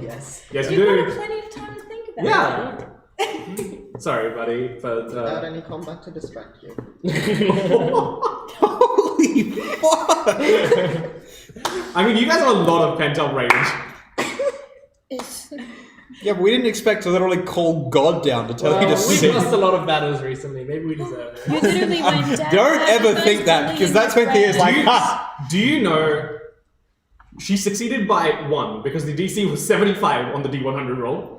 G: Yes.
A: Yes, you
G: You've got
A: do.
G: plenty of time to think about
A: Yeah. Sorry, buddy, but
E: Without any combat to distract you.
L: Holy fuck!
A: I mean, you guys have a lot of pent up rage.
B: It's
L: Yeah, but we didn't expect to literally call God down to tell you to
C: We've
L: sit.
C: lost a lot of battles recently. Maybe we deserve it.
B: you literally went down.
L: Don't ever think that, because that's when Thea's like, ha!
A: Do you know she succeeded by 1 because the DC was 75 on the D100 roll?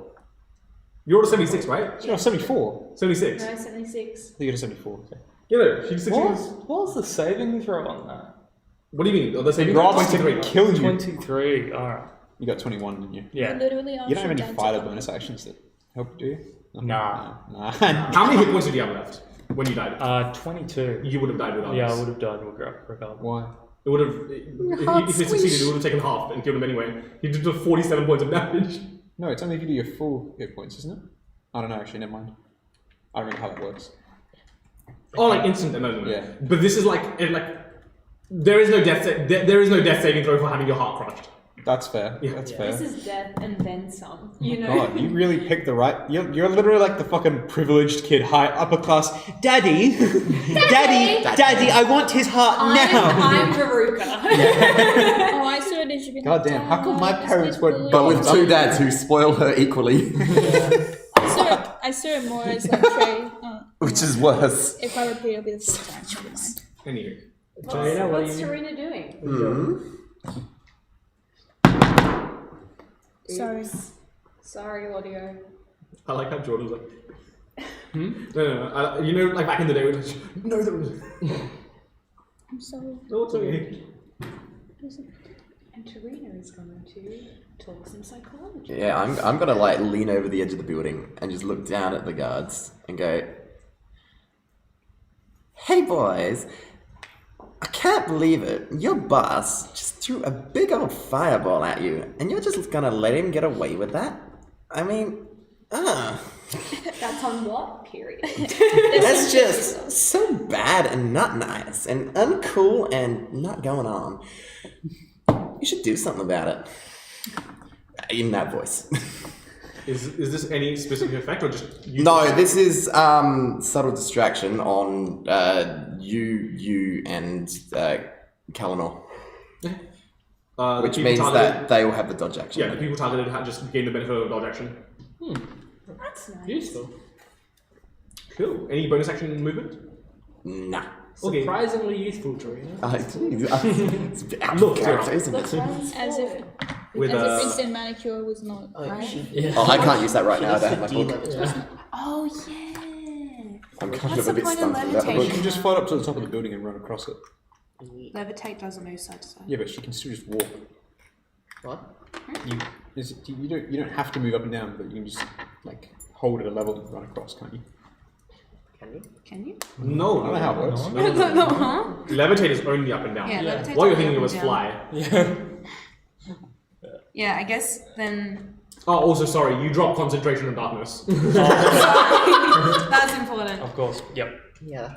A: You rolled a 76, right?
L: She got 74.
A: 76.
G: No, 76.
L: You got a 74. Okay.
A: Yeah, no, she succeeded.
H: What was the saving throw on that?
A: What do you mean? Oh, the saving
L: Rob
A: 23.
L: to kill you.
H: 23. Alright.
L: You got 21, didn't you?
H: Yeah.
B: Literally
L: You don't have any fighter bonus actions that help, do you?
H: Nah.
L: Nah.
A: How many hit points did you have left when you died?
H: 22.
A: You would have died without
H: Yeah, I
A: this.
H: would have died regardless.
L: Why?
A: It would have. If it succeeded, it would have taken half and killed him anyway. He did 47 points of damage.
L: No, it's only if you do your full hit points, isn't it? I don't know, actually, never mind. I don't know how that works.
A: Oh, like instant. No.
L: Yeah.
A: But this is like there is no death. There is no death saving throw for having your heart crushed.
L: That's fair.
A: Yeah.
L: That's fair.
G: This is death and then some. You know?
L: God, you really picked the right. You're literally like the fucking privileged kid, high upper class. Daddy, Daddy, I want his heart now.
G: I'm Veruca.
B: Oh, I saw it. It should be.
L: God damn, how come my parents weren't?
J: But with 2 dads who spoil her equally,
B: I saw it more as like Trey.
J: which is worse.
B: If I repeat, it'll be the first time. Never mind.
A: Anyway.
C: Serena, what
G: What's
C: are you?
G: Serena doing?
B: Sorry.
G: Sorry, audio.
A: I like how Jordan's like. No. You know, like back in the day, we were like, no, there was.
B: I'm sorry.
A: No, it's okay.
G: And Serena is going to talk some psychology.
J: Yeah, I'm gonna like lean over the edge of the building and just look down at the guards and go, "Hey boys, I can't believe it. Your boss just threw a big old fireball at you, and you're just gonna let him get away with that? I mean,
G: That's on what period?
J: that's just so bad and not nice and uncool and not going on. You should do something about it." In that voice.
A: Is this any specific effect or just you?
J: No, this is subtle distraction on you and Kalinor.
A: The
K: Which
A: people
K: means
A: targeted-
K: that they will have the dodge action.
A: Yeah, the people targeted had just gained the benefit of dodge action.
G: That's nice.
H: Useful.
A: Cool. Any bonus action movement?
K: Nah.
A: Okay.
H: Surprisingly useful, Torino.
K: It's a bit out
A: Look,
K: of character, isn't it?
B: As if
A: With
B: instant manicure was not.
E: Oh,
B: right?
E: she,
K: Oh, I can't use that right
E: she
K: now. I
E: needs
K: don't have my
E: to
K: book.
E: delevitate.
I: Oh yeah.
K: I'm kind
I: What's
K: of a
I: the
K: bit
I: point of
K: stumped with that.
I: levitation?
D: Well, you can just float up to the top of the building and run across it.
I: Levitate doesn't move side to side.
D: Yeah, but she can still just walk.
E: What?
D: You don't have to move up and down, but you can just like hold at a level and run across, can't you?
E: Can you?
I: Can you?
A: No,
D: I don't know how it works.
I: No, huh?
A: Levitate is only up and down.
I: Yeah, levitate's
A: What you're
I: only
A: thinking
I: up
A: was
I: and down.
A: fly.
I: Yeah, I guess then.
A: Oh, also sorry, you drop concentration in darkness.
I: That's important.
H: Of course. Yep.
E: Yeah.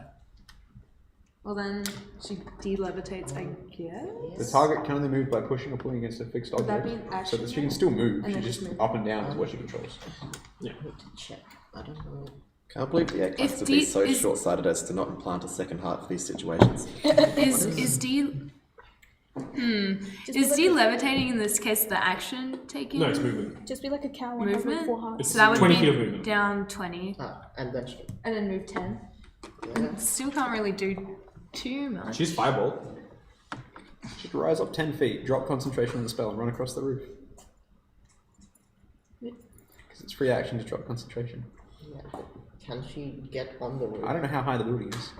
I: Well then, she de-levitates, I guess.
D: The target can only move by pushing or pulling against a fixed
I: Would that
D: object.
I: be an
D: So
I: action
D: that she can
I: then?
D: still move.
I: And
D: She
I: then
D: just
I: just move.
D: up and down is what she controls.
E: I need to check. I don't know.
K: Can't believe the egg has to be so short-sighted as to not implant a second heart for these situations.
I: Is de-levitating in this case the action taken?
A: No, it's movement.
B: Just be like a cow and have like
I: Movement?
B: 4 hearts.
I: So that would
A: 20
I: be
A: feet of movement.
I: down 20.
E: And then she.
I: And then move 10.
E: Yeah.
I: Still can't really do too much.
A: She's fireball.
D: Just rise up 10 feet, drop concentration on the spell, and run across the roof. Because it's free action to drop concentration.
E: Yeah. But can she get on the roof?
D: I don't know how high the building is.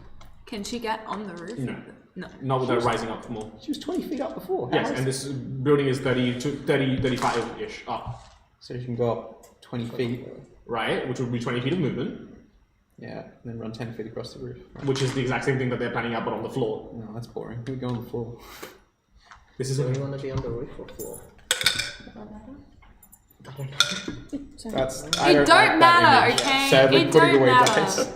I: Can she get on the roof?
A: No.
I: No.
A: Not without rising up more.
D: She was 20 feet up before.
A: Yes, and this building is 35-ish up.
D: So she can go up 20 feet.
A: Right, which would be 20 feet of movement,
D: Yeah, and then run 10 feet across the roof.
A: which is the exact same thing that they're planning out, but on the floor.
D: No, that's boring. We go on the floor.
A: This is
E: So you want to be on the roof or floor?
D: That's.
I: It don't matter, okay?
D: Sadly,
I: It
D: putting
I: don't
D: away
I: matter.
D: dice.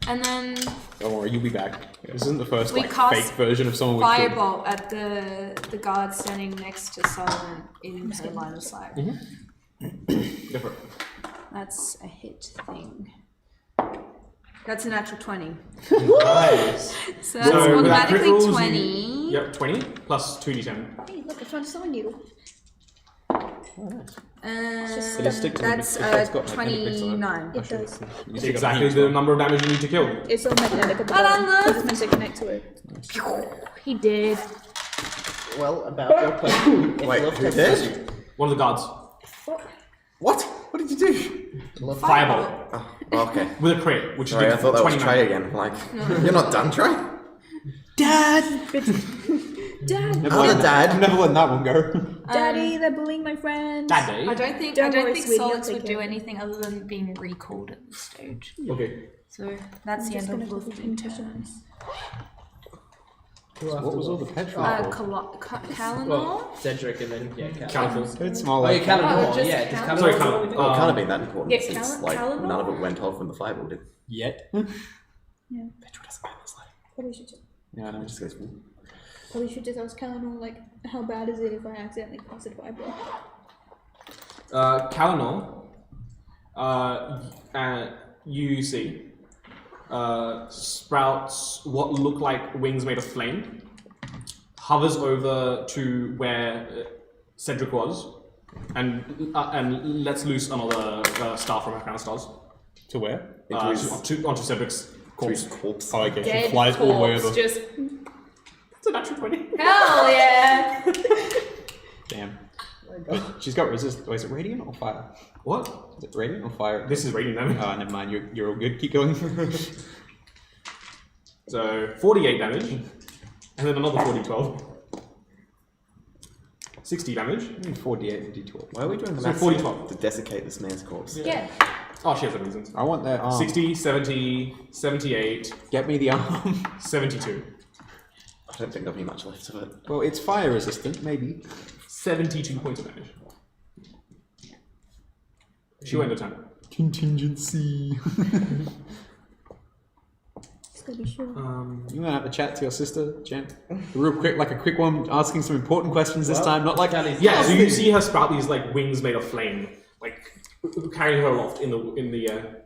I: And then
D: Don't worry, you'll be back. This isn't the first
I: We
D: like
I: cast
D: fake version of someone we killed.
I: firebolt at the guard standing next to Solomon in her line of sight.
A: different.
I: That's a hit thing. That's an actual 20.
A: Nice.
I: So that's
A: with that
I: automatically
A: crit rolls, you-
I: 20.
A: Yep, 20 plus 2d10.
B: Hey, look, I found a sewing needle.
D: Just stick to the
I: That's
D: bits if it's got, like, any bits on it.
I: 29.
B: It does.
A: It's exactly the number of damage you need to kill.
B: It's all magnetic at the
I: I
B: bottom.
I: don't know.
B: So it's meant to connect to it.
I: He did.
E: Well, about your question.
K: Wait, who did?
A: One of the guards.
K: What? What did you do?
A: Fireball.
K: Oh, okay.
A: With a crit, which
K: Sorry,
A: is
K: I thought that was
A: 29.
K: Trey again. Like, you're not done, Trey?
B: Dad!
K: Other dad.
D: I'm never letting that one go.
B: Daddy, they're bullying my friends.
A: Daddy.
I: I don't think
B: Don't worry, sweetie, I'll
I: Solix
B: take
I: would
B: care
I: do
B: of it.
I: anything other than being recalled at this stage.
A: Okay.
I: So that's
B: I'm
I: the
B: just
I: end
B: gonna
I: of
B: go for
I: Wolfgang
B: conditions.
D: What was all the petrol?
C: Well, Cedric and then
A: California.
D: It's more
C: Oh,
D: like.
C: yeah, Caledon.
I: just
C: Yeah, just
I: Caledon.
A: Sorry,
C: Caledon.
A: Callum.
K: Well, it can't have been that important
I: yeah,
K: since like
I: Calendar?
K: none of it went off when the fireball did.
D: Yet.
B: Yeah.
K: Petrol doesn't matter. It's like,
B: Probably should just,
D: Yeah, I know.
K: it just goes.
B: ask Callanor, like, how bad is it if I accidentally casted fireball?
A: Kalanor, you see, sprouts what look like wings made of flame, hovers over to where Cedric was, and lets loose another star from her crown of stars.
D: To where?
A: Onto Cedric's corpse.
K: Corpse.
D: Oh, okay.
I: Dead
D: She flies all the way
I: corpse,
D: over.
I: just
A: It's a natural 20.
I: hell yeah!
D: Damn. She's got resist. Oh, is it radiant or fire?
A: What?
D: Is it radiant or fire?
A: This is radiant damage.
D: Oh, never mind. You're all good. Keep going.
A: So 48 damage, and then another 12. 60 damage.
D: 48 and d12.
K: Why are we doing the
A: So
K: maths
A: 40
K: here? To desiccate this man's corpse?
I: Yeah.
A: Oh, she has the reasons.
D: I want that arm.
A: 60, 70, 78,
D: Get me the arm.
A: 72.
K: I don't think there'll be much left of it.
D: Well, it's fire resistant, maybe.
A: 72 points of damage. She went to town.
D: Contingency.
B: Just gotta be sure.
D: You want to have a chat to your sister, Jen? Real quick, like a quick one, asking some important questions this time, not like.
A: Yeah, so you see her sprout these like wings made of flame, like carrying her aloft in the air.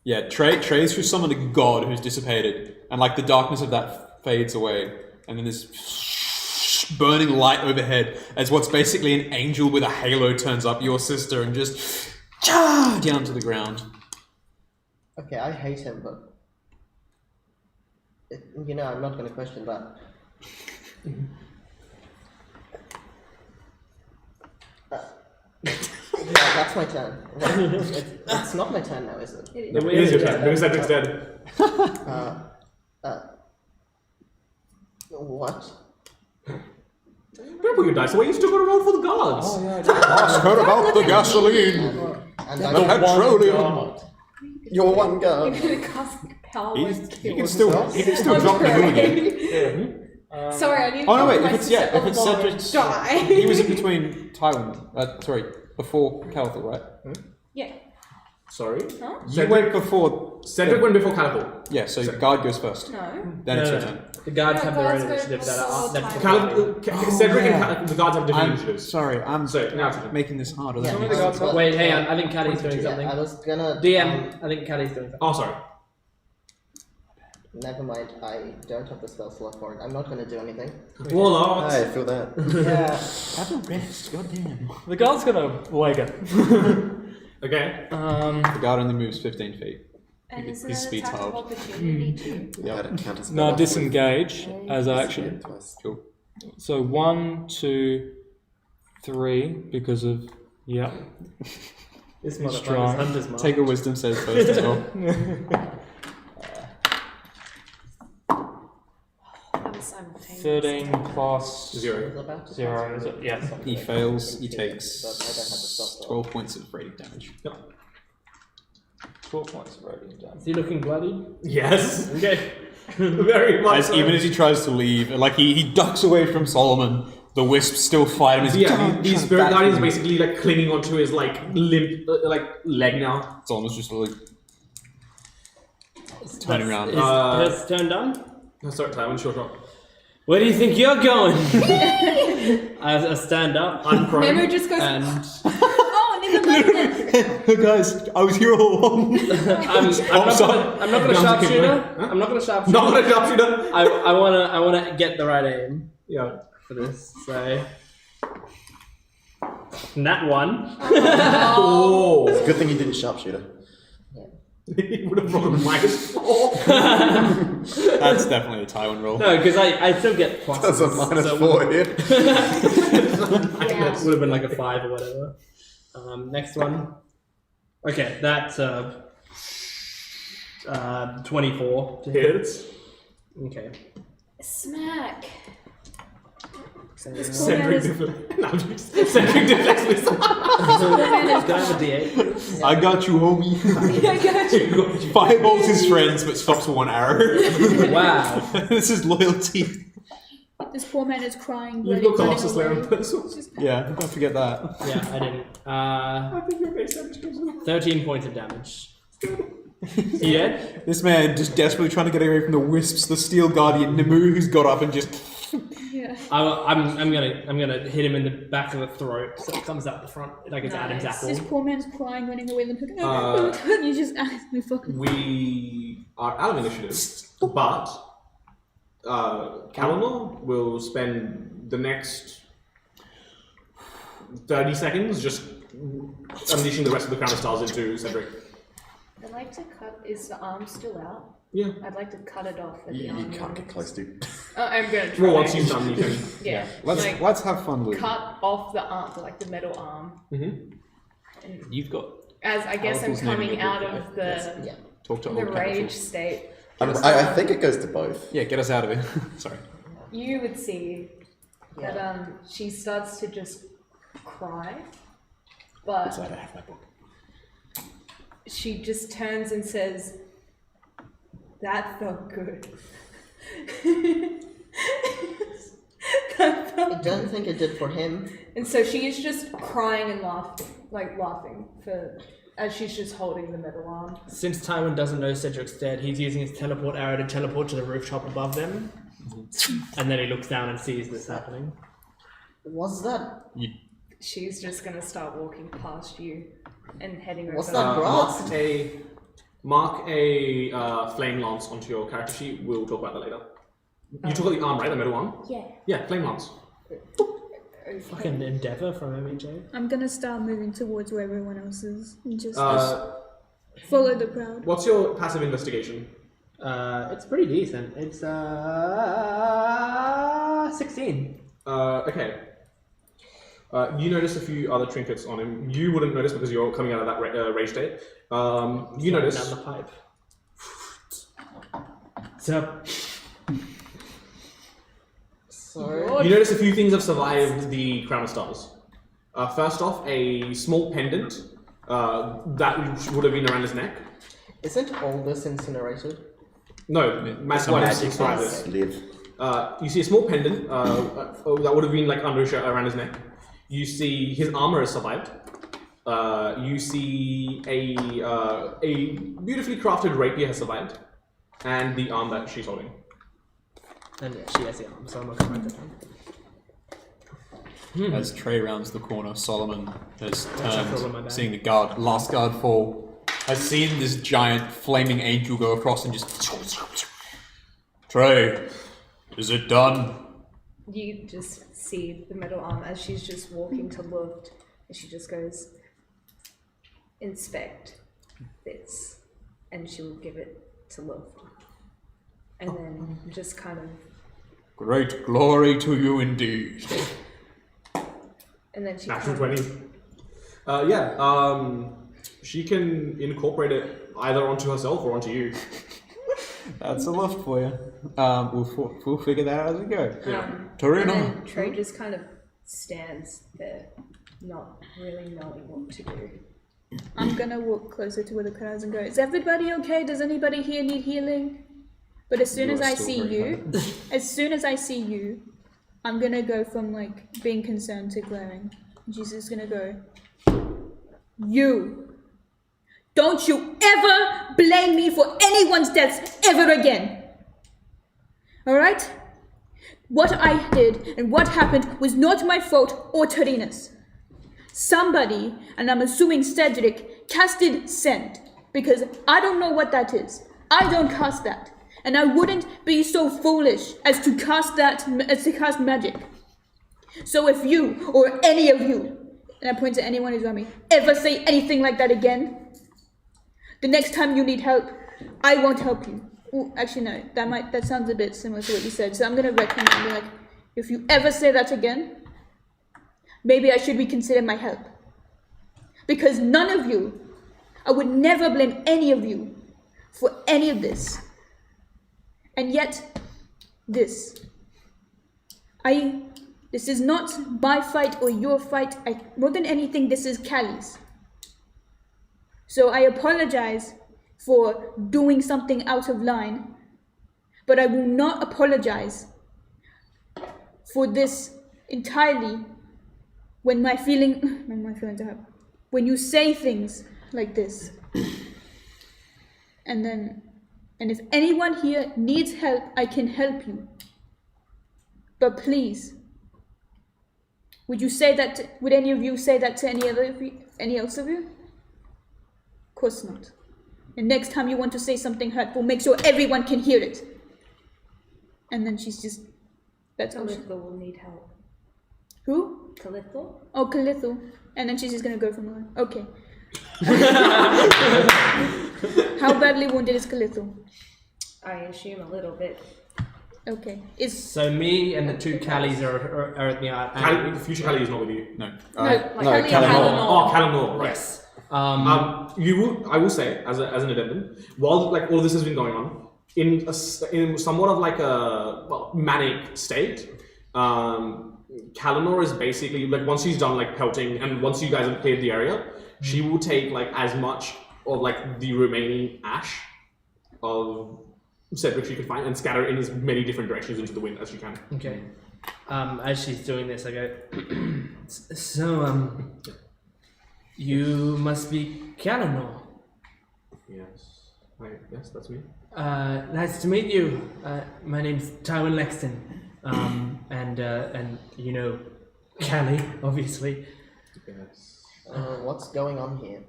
D: Yeah, Trey's just summoned a god who's dissipated, and like the darkness of that fades away, and then this
F: burning light overhead as what's basically an angel with a halo turns up your sister and just down to the ground.
E: Okay, I hate him, but I'm not going to question that. Yeah, that's my turn. It's not my turn now, is it?
A: It is your turn, because Cedric's dead.
E: What?
A: Don't put your dice away, you still got to roll for the guards.
D: Oh, yeah, ask her about the gasoline, the petroleum.
E: You're one girl.
G: You're gonna cast power.
F: He can still drop the hooligan.
G: Sorry, I need.
F: Oh no, wait! If it's Cedric's,
G: die.
F: he was in between Tywin. Before Caliphate, right?
G: Yeah.
A: Sorry?
G: Huh?
F: You went before.
A: Cedric went before Caliphate.
F: Yeah, so the guard goes first.
G: No.
F: Then it's your turn.
C: The guards
G: No,
C: have their own
G: guards go
C: initiative that are
G: before
A: Cedric and the guards have different
F: I'm
A: initiatives.
F: sorry, I'm
A: So, now it's your turn.
F: making this harder.
E: Yeah,
F: than it
E: the
F: is.
E: guards have-
C: Wait, hang on. I think Caddy's doing something.
E: I was gonna.
C: DM, I think Caddy's doing something.
A: Oh, sorry.
E: Never mind. I don't have the spell slot for it. I'm not gonna do anything.
A: Warlord.
J: I feel that.
E: Yeah.
F: Have a rest, goddamn.
H: The guard's gonna leg it.
A: Okay.
F: The guard only moves 15 feet.
I: And is
F: His
I: it an
F: speed's
I: attack of
F: halved.
I: opportunity too?
J: Yeah, that counts as
H: No,
J: spell
H: disengage as action.
J: twice.
F: Cool.
H: So 1, 2, 3 because of
C: This
H: He's
C: motherfucker's
H: strong.
C: hunter's mark.
F: Take a wisdom save first as well.
I: That was simultaneous.
H: 13 plus
E: I was
A: 0.
E: about to
H: 0, is it? Yes.
F: He fails. He
E: But I don't have the
F: takes
E: spell slot.
F: 12 points of radiant damage.
H: 12 points of radiant damage.
C: Is he looking bloody?
A: Yes.
C: Okay.
A: Very much
F: As
A: so.
F: even as he tries to leave, like he ducks away from Solomon, the wisps still fight him. As
A: These spirit guardians basically like clinging onto his like limp leg now.
F: Solomon's just like turning around.
C: His turn done?
A: Oh, sorry, Tywin, short drop.
C: Where do you think you're going? I stand up
A: I'm prone.
G: Memo just goes.
C: and
G: Oh, never mind.
F: Guys, I was here all along.
C: I'm not gonna sharpshooter. I'm not gonna sharpshooter.
A: Not gonna sharpshooter.
C: I wanna get the right aim
A: Yeah.
C: for this. So that one.
A: Oh.
J: Good thing you didn't sharpshooter.
A: He would have rolled a -4.
F: That's definitely a Tywin roll.
C: No, because I still get pluses.
J: That's a minus
C: so
J: 4 here.
C: I think that would have been like a 5 or whatever. Next one. Okay, that's 24 to hit.
A: Hits.
C: Okay.
I: Smack.
A: Cedric Cedric deflects.
C: Can I have a D8?
F: I got you, homie.
G: I got you.
F: Fireballs his friends, but stops with one arrow.
C: Wow.
F: This is loyalty.
B: This poor man is crying.
A: You've
B: bloody,
A: got Colossus
B: running
A: Slayer
B: away.
A: in person.
F: Yeah, don't forget that.
C: Yeah, I didn't.
A: I think your base damage goes up.
C: 13 points of damage. He dead?
F: This man just desperately trying to get away from the wisps, the steel guardian Nimue, who's got up and just.
B: Yeah.
C: I'm gonna hit him in the back of the throat so it comes out the front like it's Adam's
I: Nice.
C: apple.
B: This poor man's crying, running away. You just asked me fucking.
A: We are out of initiative, but Kalinor will spend the next 30 seconds just unleashing the rest of the Crown of Stars into Cedric.
I: I'd like to cut. Is the arm still out?
A: Yeah.
I: I'd like to cut it off. At the
J: You
I: arm
J: can't
I: end.
J: get close, dude.
I: I'm gonna try.
A: Well, once you've done, you can.
I: Yeah.
F: Let's have fun, Luke.
I: Cut off the arm, like the metal arm.
F: You've got.
I: As I guess
F: Powerful's
I: I'm
F: name in
I: coming
F: your
I: out
F: book,
I: of
F: right?
I: the
E: Yeah.
F: Talk to
I: the
F: old
I: rage
F: Capital.
I: state.
J: I think it goes to both.
F: Yeah, get us out of here. Sorry.
I: You would see that she starts to just cry, but
F: I have my book.
I: she just turns and says, "That felt good."
E: I don't think it did for him.
I: And so she is just crying and laughing as she's just holding the metal arm.
C: Since Tywin doesn't know Cedric's dead, he's using his teleport arrow to teleport to the rooftop above them. And then he looks down and sees this happening.
E: Was that?
I: She's just gonna start walking past you and heading over.
E: What's that grass?
A: Mark a flame lance onto your character sheet. We'll talk about that later. You took out the arm, right? The metal arm?
I: Yeah.
A: Yeah, flame lance.
C: Fucking Endeavour from MHA.
B: I'm gonna start moving towards where everyone else is and just
A: Uh,
B: follow the crowd.
A: what's your passive investigation?
C: It's pretty decent. It's 16.
A: Okay. You notice a few other trinkets on him. You wouldn't notice because you're coming out of that rage state. You notice.
C: Down the pipe. So,
A: You notice a few things have survived the Crown of Stars. First off, a small pendant that would have been around his neck.
E: Isn't all this incinerated?
A: No, magic survived this.
K: Live.
A: You see a small pendant that would have been like under his shirt around his neck. You see his armor has survived. You see a beautifully crafted rapier has survived, and the arm that she's holding.
C: and yeah, she has the arm, so I'm not gonna write that down.
L: As Trey rounds the corner, Solomon has
C: shuffle in my
L: turned,
C: bag.
L: seeing the last guard fall, has seen this giant flaming angel go across and just... Trey, is it done?
G: You just see the metal arm as she's just walking to Luft, and she just goes, inspect this, and she will give it to Luft. And then just kind of,
L: Great glory to you indeed.
G: and then she
A: Natural
G: kind
A: 20. She can incorporate it either onto herself or onto you.
L: That's a lift for you. We'll figure that out as we go.
G: and
L: Torino.
G: then Trey just kind of stands there, not really knowing what to do.
B: I'm gonna walk closer to where the crowd is and go, is everybody okay? Does anybody here need healing? But as soon
L: You
B: as
L: are
B: I
L: still
B: see
L: very
B: you, as soon as I see you, I'm gonna go from like being concerned to glaring. And she's just gonna go, you! Don't you ever blame me for anyone's deaths ever again! Alright? What I did and what happened was not my fault or Tarina's. Somebody, and I'm assuming Cedric, casted Send, because I don't know what that is. I don't cast that. And I wouldn't be so foolish as to cast magic. So if you, or any of you, and I point to anyone who's around me, ever say anything like that again, the next time you need help, I won't help you. Ooh, actually no, that sounds a bit similar to what you said, so I'm gonna recommend and be like, if you ever say that again, maybe I should reconsider my help. Because none of you, I would never blame any of you for any of this. And yet, this is not my fight or your fight. More than anything, this is Callie's. So I apologize for doing something out of line, but I will not apologize for this entirely when my feelings are hurt. When you say things like this. And if anyone here needs help, I can help you. But please, would any of you say that to any else of you? Of course not. And next time you want to say something hurtful, make sure everyone can hear it. And then she's just, that's all.
G: Calitho will need help.
B: Who?
G: Calitho?
B: Oh, Calitho. And then she's just gonna go from there. Okay. How badly wounded is Calitho?
G: I assume a little bit.
B: Okay.
C: So me and the two Callies are at the
A: The future Callie is not with you.
L: No.
A: Oh, Calamore, right.
C: Yes.
A: I will say, as an addendum, while like all of this has been going on, in somewhat of like a manic state, Calamore is basically like once she's done like pelting and once you guys have cleared the area, she will take like as much of like the remaining ash of Cedric she could find and scatter in as many different directions into the wind as she can.
C: Okay. As she's doing this, I go, you must be Calamore.
A: Yes. Yes, that's me.
C: Nice to meet you. My name's Tywin Lexton. And you know, Callie, obviously.
A: Yes.
E: What's going on here?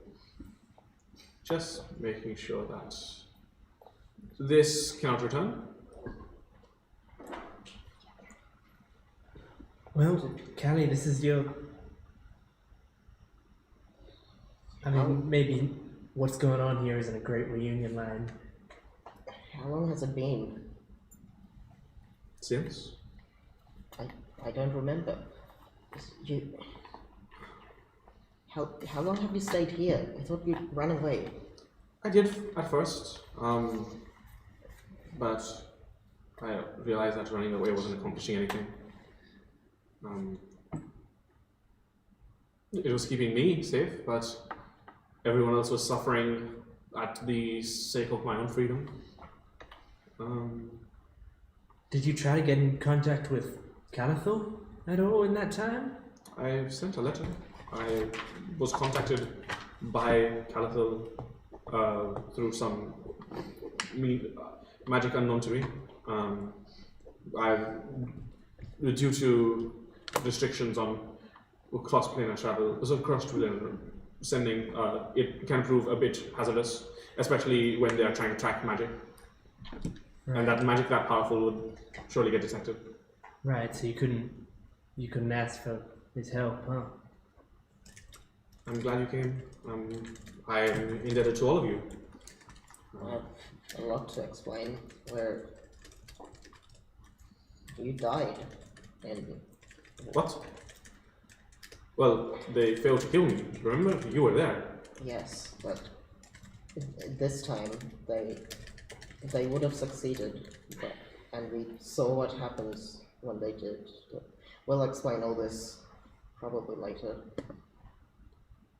A: Just making sure that this cannot return.
C: Well, Callie, this is your... I mean, maybe what's going on here isn't a great reunion line.
E: How long has it been?
A: Since?
E: I don't remember. You... How long have you stayed here? I thought you'd run away.
A: I did at first, but I realized that running away wasn't accomplishing anything. It was keeping me safe, but everyone else was suffering at the sake of my own freedom.
C: Did you try to get in contact with Calathul at all in that time?
A: I sent a letter. I was contacted by Calathul through some magic unknown to me. Due to restrictions on cross-planar travel, cross-planar sending, it can prove a bit hazardous, especially when they are trying to track magic. Right. And that magic that powerful would surely get detected.
C: Right, so you couldn't ask for his help, huh?
A: I'm glad you came. I'm indebted to all of you.
E: I have a lot to explain. Where you died, and
A: what? Well, they failed to kill me. Remember, you were there.
E: Yes, but this time they would have succeeded, and we saw what happens when they did. We'll explain all this probably later.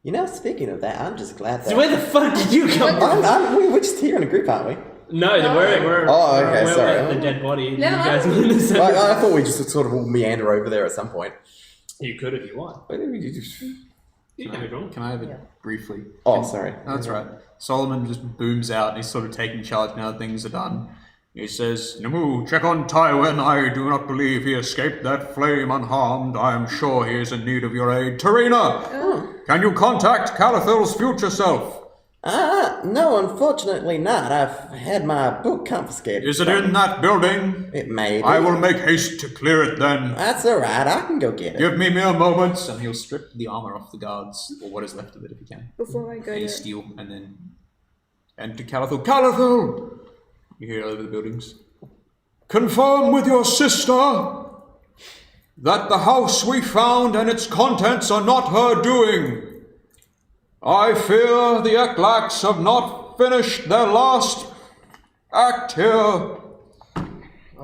J: You know, speaking of that, I'm just glad that...
C: So where the fuck did you come from?
J: We're just here in a group, aren't we?
C: No, we're
J: Oh, okay,
C: we're
J: sorry.
C: with the dead body. You
B: No.
C: guys were in the same.
J: I thought we just sort of all meander over there at some point.
A: You could if you want. You can go.
L: Can I have it briefly?
J: Oh, sorry.
L: That's right. Solomon just booms out and he's sort of taking charge now that things are done. He says, Namu, check on Tywin. I do not believe he escaped that flame unharmed. I am sure he is in need of your aid. Tarina, can you contact Calathul's future self?
J: No, unfortunately not. I've had my book confiscated.
L: Is it in that building?
J: It may be.
L: I will make haste to clear it then.
J: That's alright, I can go get it.
L: Give me mere moments. And he'll strip the armor off the guards, or what is left of it if he can.
B: Before I go
L: Any
B: to...
L: steel, and then enter Calathul. Calathul! You hear over the buildings. Confirm with your sister that the house we found and its contents are not her doing. I fear the Eklaks have not finished their last act here.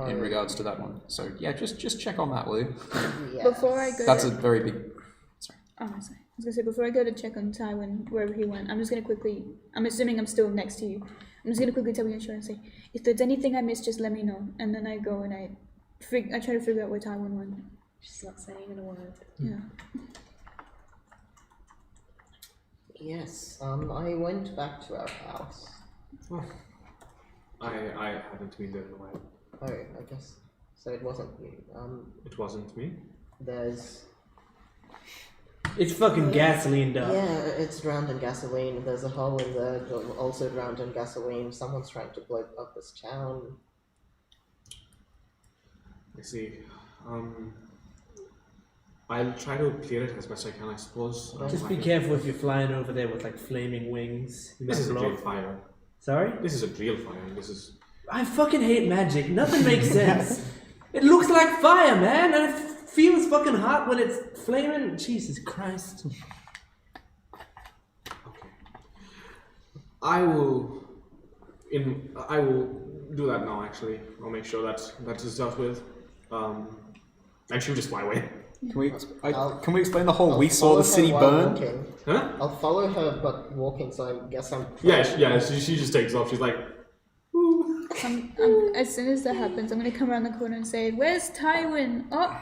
L: In regards to that one. So yeah, just check on that, will you?
E: Yes.
B: Before I go
L: That's
B: to...
L: a very big... Sorry.
B: Oh, sorry. I was gonna say, before I go to check on Tywin, wherever he went, I'm just gonna quickly... I'm assuming I'm still next to you. I'm just gonna quickly tell you and say, if there's anything I missed, just let me know. And then I go and I try to figure out where Tywin went.
G: She's not saying a word.
B: Yeah.
E: Yes, I went back to our house.
A: I haven't been there in a while.
E: Oh, I guess. So it wasn't you.
A: It wasn't me.
E: There's...
C: It's fucking gasoline, dog.
E: Yeah, it's drowned in gasoline. There's a hole in there, also drowned in gasoline. Someone's trying to blow up this town.
A: I see. I'll try to clear it as best I can, I suppose.
C: Just be careful if you're flying over there with like flaming wings.
A: This is a real fire.
C: Sorry?
A: This is a real fire. This is...
C: I fucking hate magic. Nothing makes sense. It looks like fire, man, and it feels fucking hot when it's flaming. Jesus Christ.
A: Okay. I will do that now, actually. I'll make sure that is dealt with. And she'll just fly away.
L: Can we explain the whole
E: I'll
L: we saw the
E: follow her
L: city
E: while
L: burn?
E: walking.
A: Huh?
E: I'll follow her, but walking, so I guess I'm...
A: Yeah, she just takes off. She's like, ooh.
B: As soon as that happens, I'm gonna come around the corner and say, "Where's Tywin? Oh,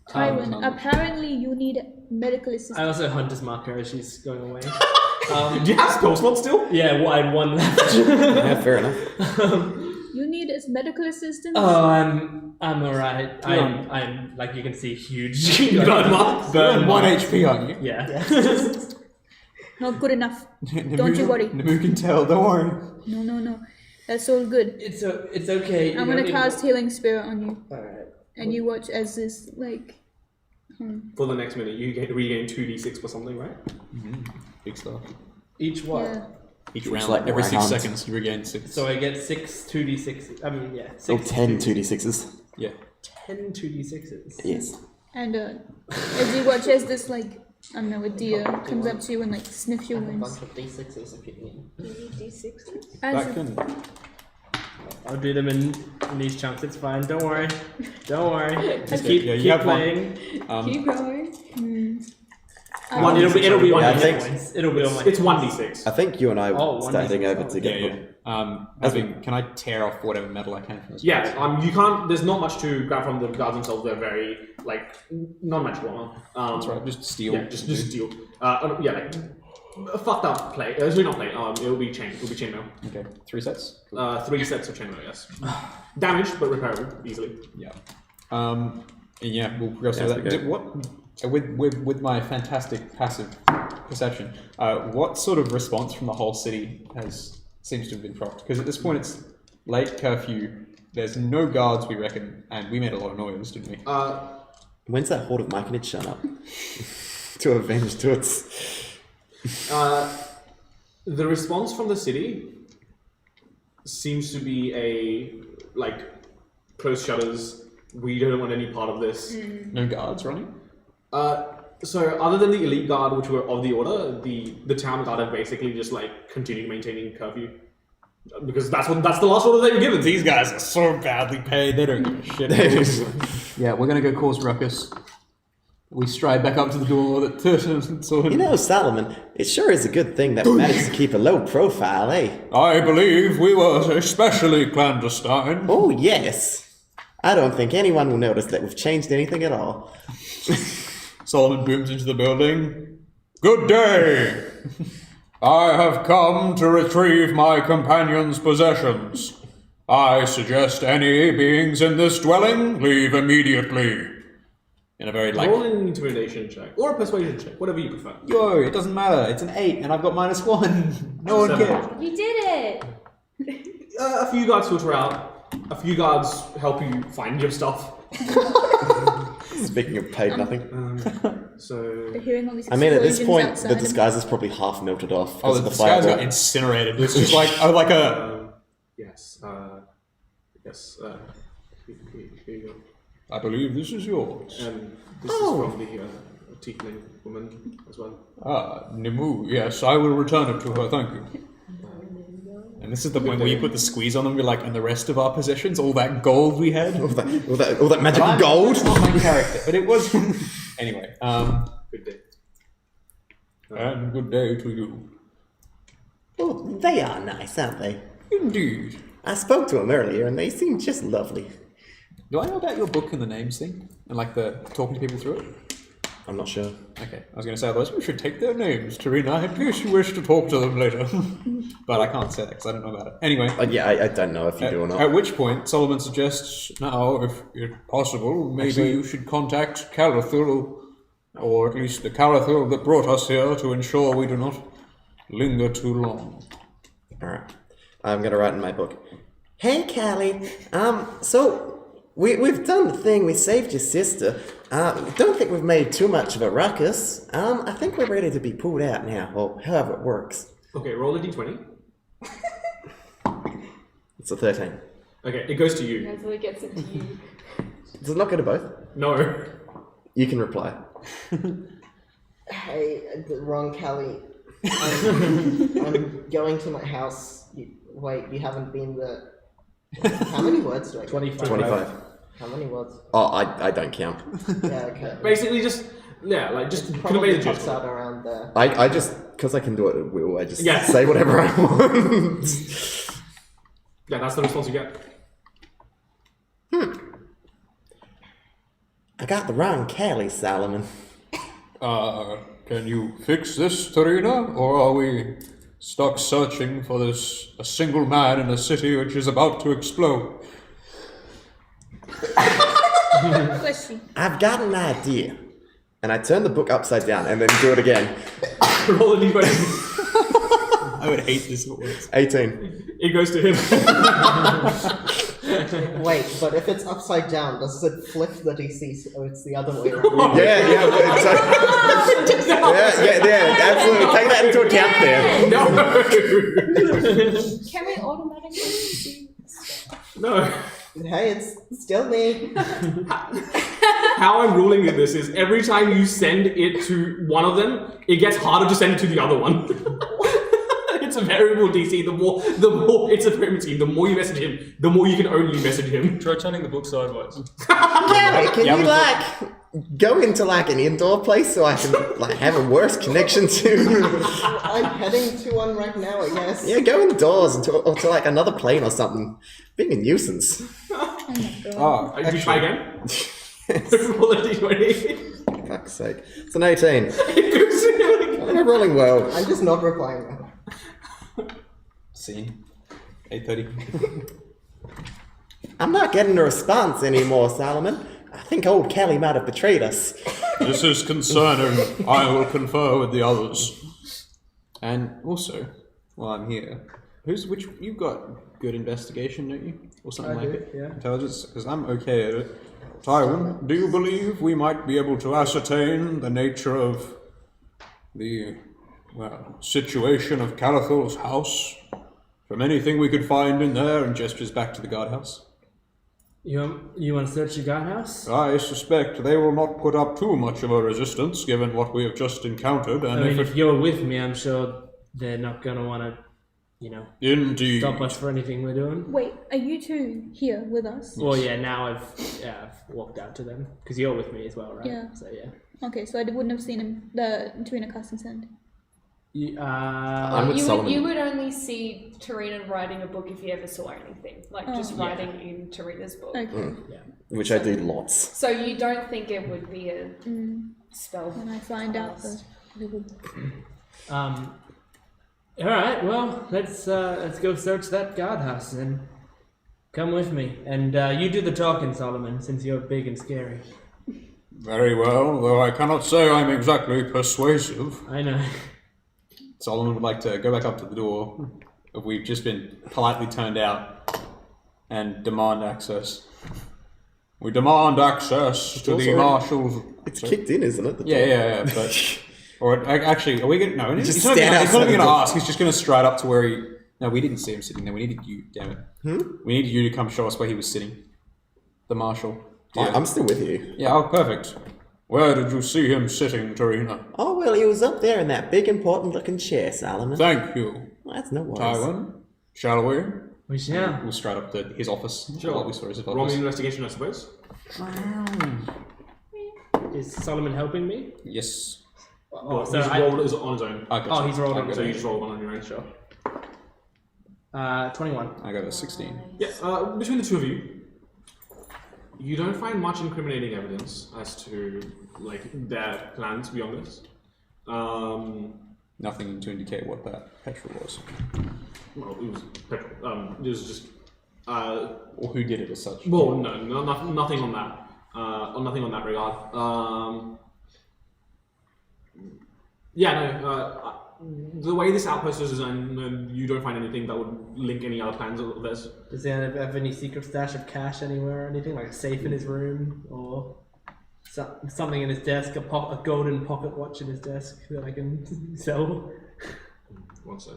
B: Tywin. Apparently, you need medical assistance."
C: I also Hunter's marker as she's going away.
A: Do you have spell slot still?
C: Yeah, well, I had one left.
J: Yeah, fair enough.
B: You need medical assistance.
C: Oh, I'm alright. I'm like you can see huge
A: Burn marks.
L: Burn 1 HP on you.
C: Yeah.
B: Not good enough. Don't you worry.
L: Namu can tell, don't worry.
B: No. That's all good.
C: It's okay.
B: I'm gonna cast Healing Spirit on you.
C: Alright.
B: And you watch as this, like,
A: For the next minute, you regain 2d6 or something, right?
L: Big stuff.
C: Each what?
B: Yeah.
L: Each
K: It's
L: round,
K: like
L: every 6
K: round.
L: seconds, you regain 6.
C: So I get 6 2d6. I mean, yeah. 6
K: Oh, 10 2d6s.
L: Yeah.
C: 10 2d6s.
K: Yes.
B: And as you watch as this like I don't know, a deer comes up to you and like sniffs your
E: I have a
B: wounds.
E: bunch of D6s if you need.
G: D6s?
B: As
L: That can.
C: I'll do them in these chunks. It's fine. Don't worry. Don't worry. Just
L: Okay,
C: keep,
L: yeah, you
C: keep
L: have one.
C: playing.
G: Keep going.
C: It'll be on
K: Yeah,
C: my
K: I think-
C: hit points. It'll be on my.
A: It's 1d6.
K: I think you and I
C: Oh,
K: were
C: one
K: standing
C: d6.
K: over to get
L: Yeah,
K: them.
L: yeah. Can I tear off whatever metal I can from this?
A: Yeah, you can't. There's not much to grab from the guards themselves. They're very like non-magical armor.
L: That's right, just steel.
A: Yeah, just steel. Yeah, like a fucked up plate. It's really not plate. It'll be chain. It'll be chainmail.
L: Okay, 3 sets?
A: 3 sets of chainmail. Yes. Damaged but repairable easily.
L: Yeah. Yeah, we'll progress
K: Yeah,
L: with that.
K: okay.
L: With my fantastic passive perception, what sort of response from the whole city seems to have been propped? Because at this point it's late curfew, there's no guards, we reckon, and we made a lot of noise, didn't we?
K: When's that horde of Myconids shown up? To avenge Toots.
A: The response from the city seems to be close shutters. We don't want any part of this.
L: No guards running?
A: So other than the elite guard, which were of the order, the town guard have basically just continued maintaining curfew. Because that's the last order they were given.
L: These guys are so badly paid, they don't give a shit. Yeah, we're gonna go cause ruckus. We stride back up to the door that saw him.
K: You know, Solomon, it sure is a good thing that we managed to keep a low profile, eh?
D: I believe we were especially clandestine.
K: Oh, yes. I don't think anyone will notice that we've changed anything at all.
D: Solomon booms into the building. Good day! I have come to retrieve my companion's possessions. I suggest any beings in this dwelling leave immediately.
L: In a very
A: Roll an intimidation check or a persuasion check, whatever you prefer.
L: Yo, it doesn't matter. It's an 8, and I've got -1. No one
A: 7.
L: cares.
G: You did it!
A: A few guards filter out. A few guards help you find your stuff.
K: Speaking of paid nothing.
A: So
B: They're hearing all these
K: I mean, at this
B: explosions
K: point,
B: outside
K: the
B: and-
K: disguise is probably half melted off
L: Oh,
K: because
L: the
K: of the
L: disguise got
K: fireball.
L: incinerated. It's just like a.
A: yes. Yes. Here you go.
D: I believe this is yours.
A: And this is from the tiefling woman as well.
D: Ah, Nimu, yes, I will return it to her, thank you.
L: And this is the point where you put the squeeze on them. You're like, and the rest of our possessions, all that gold we had.
K: All that magical gold.
L: It's not my character, but it was. Anyway,
A: Good day.
D: And good day to you.
K: Oh, they are nice, aren't they?
D: Indeed.
K: I spoke to them earlier and they seem just lovely.
L: do I know about your book and the names thing? And like the talking to people through it?
K: I'm not sure.
L: Okay, I was going to say, otherwise we should take their names, Tarina, in case you wish to talk to them later. But I can't say that because I don't know about it. Anyway.
K: Yeah, I don't know if you do or not.
D: At which point, Solomon suggests now, if possible, maybe you should contact Calathul, or at least the Calathul that brought us here, to ensure we do not linger too long.
K: Alright. I'm gonna write in my book. Hey, Callie. So we've done the thing. We saved your sister. Don't think we've made too much of a ruckus. I think we're ready to be pulled out now, or however it works.
A: Okay, roll a d20.
K: It's a 13.
A: Okay, it goes to you.
G: Until it gets into you.
K: Does it not go to both?
A: No.
K: You can reply.
E: Hey, wrong Kelly. I'm going to my house. Wait, you haven't been there. How many words do I get?
K: 25.
E: How many words?
K: Oh, I don't count.
E: Yeah, okay.
A: Basically, just just convey
E: Probably
A: the
E: pops
A: gist.
E: out around there.
K: I just, because I can do it at will, I just
A: Yeah.
K: say whatever I want.
A: Yeah, that's the response you get.
K: I got the wrong Callie, Solomon.
D: Can you fix this, Tarina, or are we stuck searching for a single man in a city which is about to explode?
B: Question.
K: I've got an idea. And I turn the book upside down and then do it again.
A: Roll a d20.
L: I would hate this if it works.
K: 18.
A: It goes to him.
E: Wait, but if it's upside down, does it flip the DC so it's the other way around?
K: Yeah, absolutely. Take that into account there.
M: Can we automatically see?
A: No.
E: Hey, it's still me.
A: How I'm ruling this is every time you send it to one of them, it gets harder to send it to the other one. It's a variable DC. The more it's a pyramid scheme. The more you message him, the more you can only message him.
H: Try turning the book sideways.
K: Can you go into an indoor place so I can have a worse connection to?
E: I'm heading to one right now, I guess.
K: Yeah, go indoors or to another plane or something. Being a nuisance.
A: Did you try again? Roll a d20.
K: Fuck's sake. It's an 18. I'm rolling well.
E: I'm just not replying now.
L: See? 8:30.
K: I'm not getting a response anymore, Solomon. I think old Kelly might have betrayed us.
F: This is concerning. I will confer with the others.
L: And also, while I'm here, you've got good investigation, don't you? Or something like it?
C: Yeah.
L: Intelligence? Because I'm okay at it.
F: Tywin, do you believe we might be able to ascertain the nature of the, situation of Calathul's house from anything we could find in there? And gestures back to the guardhouse.
C: You want to search the guardhouse?
F: I suspect they will not put up too much of a resistance, given what we have just encountered. And
C: if you're with me, I'm sure they're not going to want to,
F: Indeed.
C: stop us for anything we're doing.
B: Wait, are you two here with us?
C: Well, yeah, now I've walked out to them, because you're with me as well, right?
B: Yeah.
C: So, yeah.
B: Okay, so I wouldn't have seen him between a cast and send.
K: I'm with Solomon.
M: You would only see Tarina writing a book if you ever saw anything, writing in Tarina's book.
B: Okay.
K: Which I do lots.
M: So you don't think it would be a spell?
B: When I find out the little...
C: All right, well, let's go search that guardhouse then. Come with me, and you do the talking, Solomon, since you're big and scary.
F: Very well, though I cannot say I'm exactly persuasive.
C: I know.
L: Solomon would like to go back up to the door. We've just been politely turned out and demand access.
F: We demand access to the marshals.
K: It's kicked in, isn't it?
L: Yeah, but... Or actually, are we going to... No, he's not
K: stand
L: even going to
K: outside
L: ask. He's just going to stride up to where he... No, we didn't see him sitting there. We needed you, damn it. We needed you to come show us where he was sitting. The marshal.
K: I'm still with you.
L: Yeah, oh, perfect.
F: Where did you see him sitting, Tarina?
K: Oh, well, he was up there in that big, important-looking chair, Solomon.
F: Thank you.
K: Well, that's no worries.
F: Tywin, shall we?
C: We shall.
L: We'll stride up to his office.
A: Sure.
L: What we saw is his
A: Roll me
L: office.
A: an investigation, I suppose.
C: Is Solomon helping me?
L: Yes.
A: Oh, so he's rolled on his own.
L: Okay.
C: He's rolled on
A: So you just roll one on your own.
C: Sure. 21.
L: I got a 16.
A: Yeah, between the two of you, you don't find much incriminating evidence as to their plans beyond this.
L: Nothing to indicate what that petrol was.
A: Well, it was petrol. It was just.
L: Or who did it as such.
A: Well, no, nothing on that. Nothing on that regard. The way this outpost is designed, you don't find anything that would link any other plans of theirs.
C: Does he have any secret stash of cash anywhere or anything? Like a safe in his room? Or something in his desk? A golden pocket watch in his desk that I can sell?
A: One sec.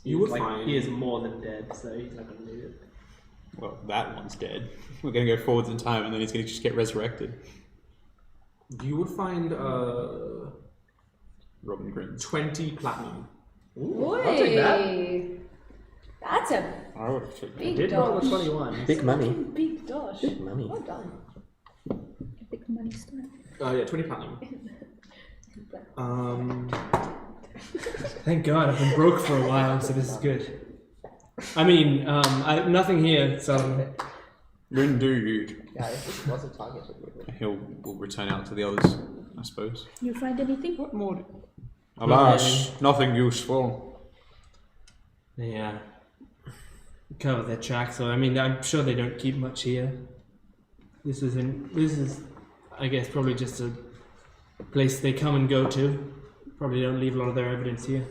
A: You would find...
C: He is more than dead, so he's not going to need it.
L: Well, that one's dead. We're going to go forwards in time and then he's going to just get resurrected.
A: You would find...
L: Robin Green.
A: 20 platinum.
M: Ooh,
C: I'll take that.
M: That's a
F: I would have taken
C: I
M: big
C: did roll a
M: dosh.
C: 21.
K: Big money.
M: Big dosh.
K: Big money.
M: Well done.
B: Big money stuff.
A: 20 platinum.
C: Thank God, I've been broke for a while, so this is good. I mean, nothing here, so...
F: Indeed.
E: Yeah, if this was a target, it would be.
L: We'll return out to the others, I suppose.
B: You find anything?
L: What more?
F: Alas, nothing useful.
C: Yeah. Cover their tracks, so I mean, I'm sure they don't keep much here. This is, I guess, probably just a place they come and go to. Probably don't leave a lot of their evidence here.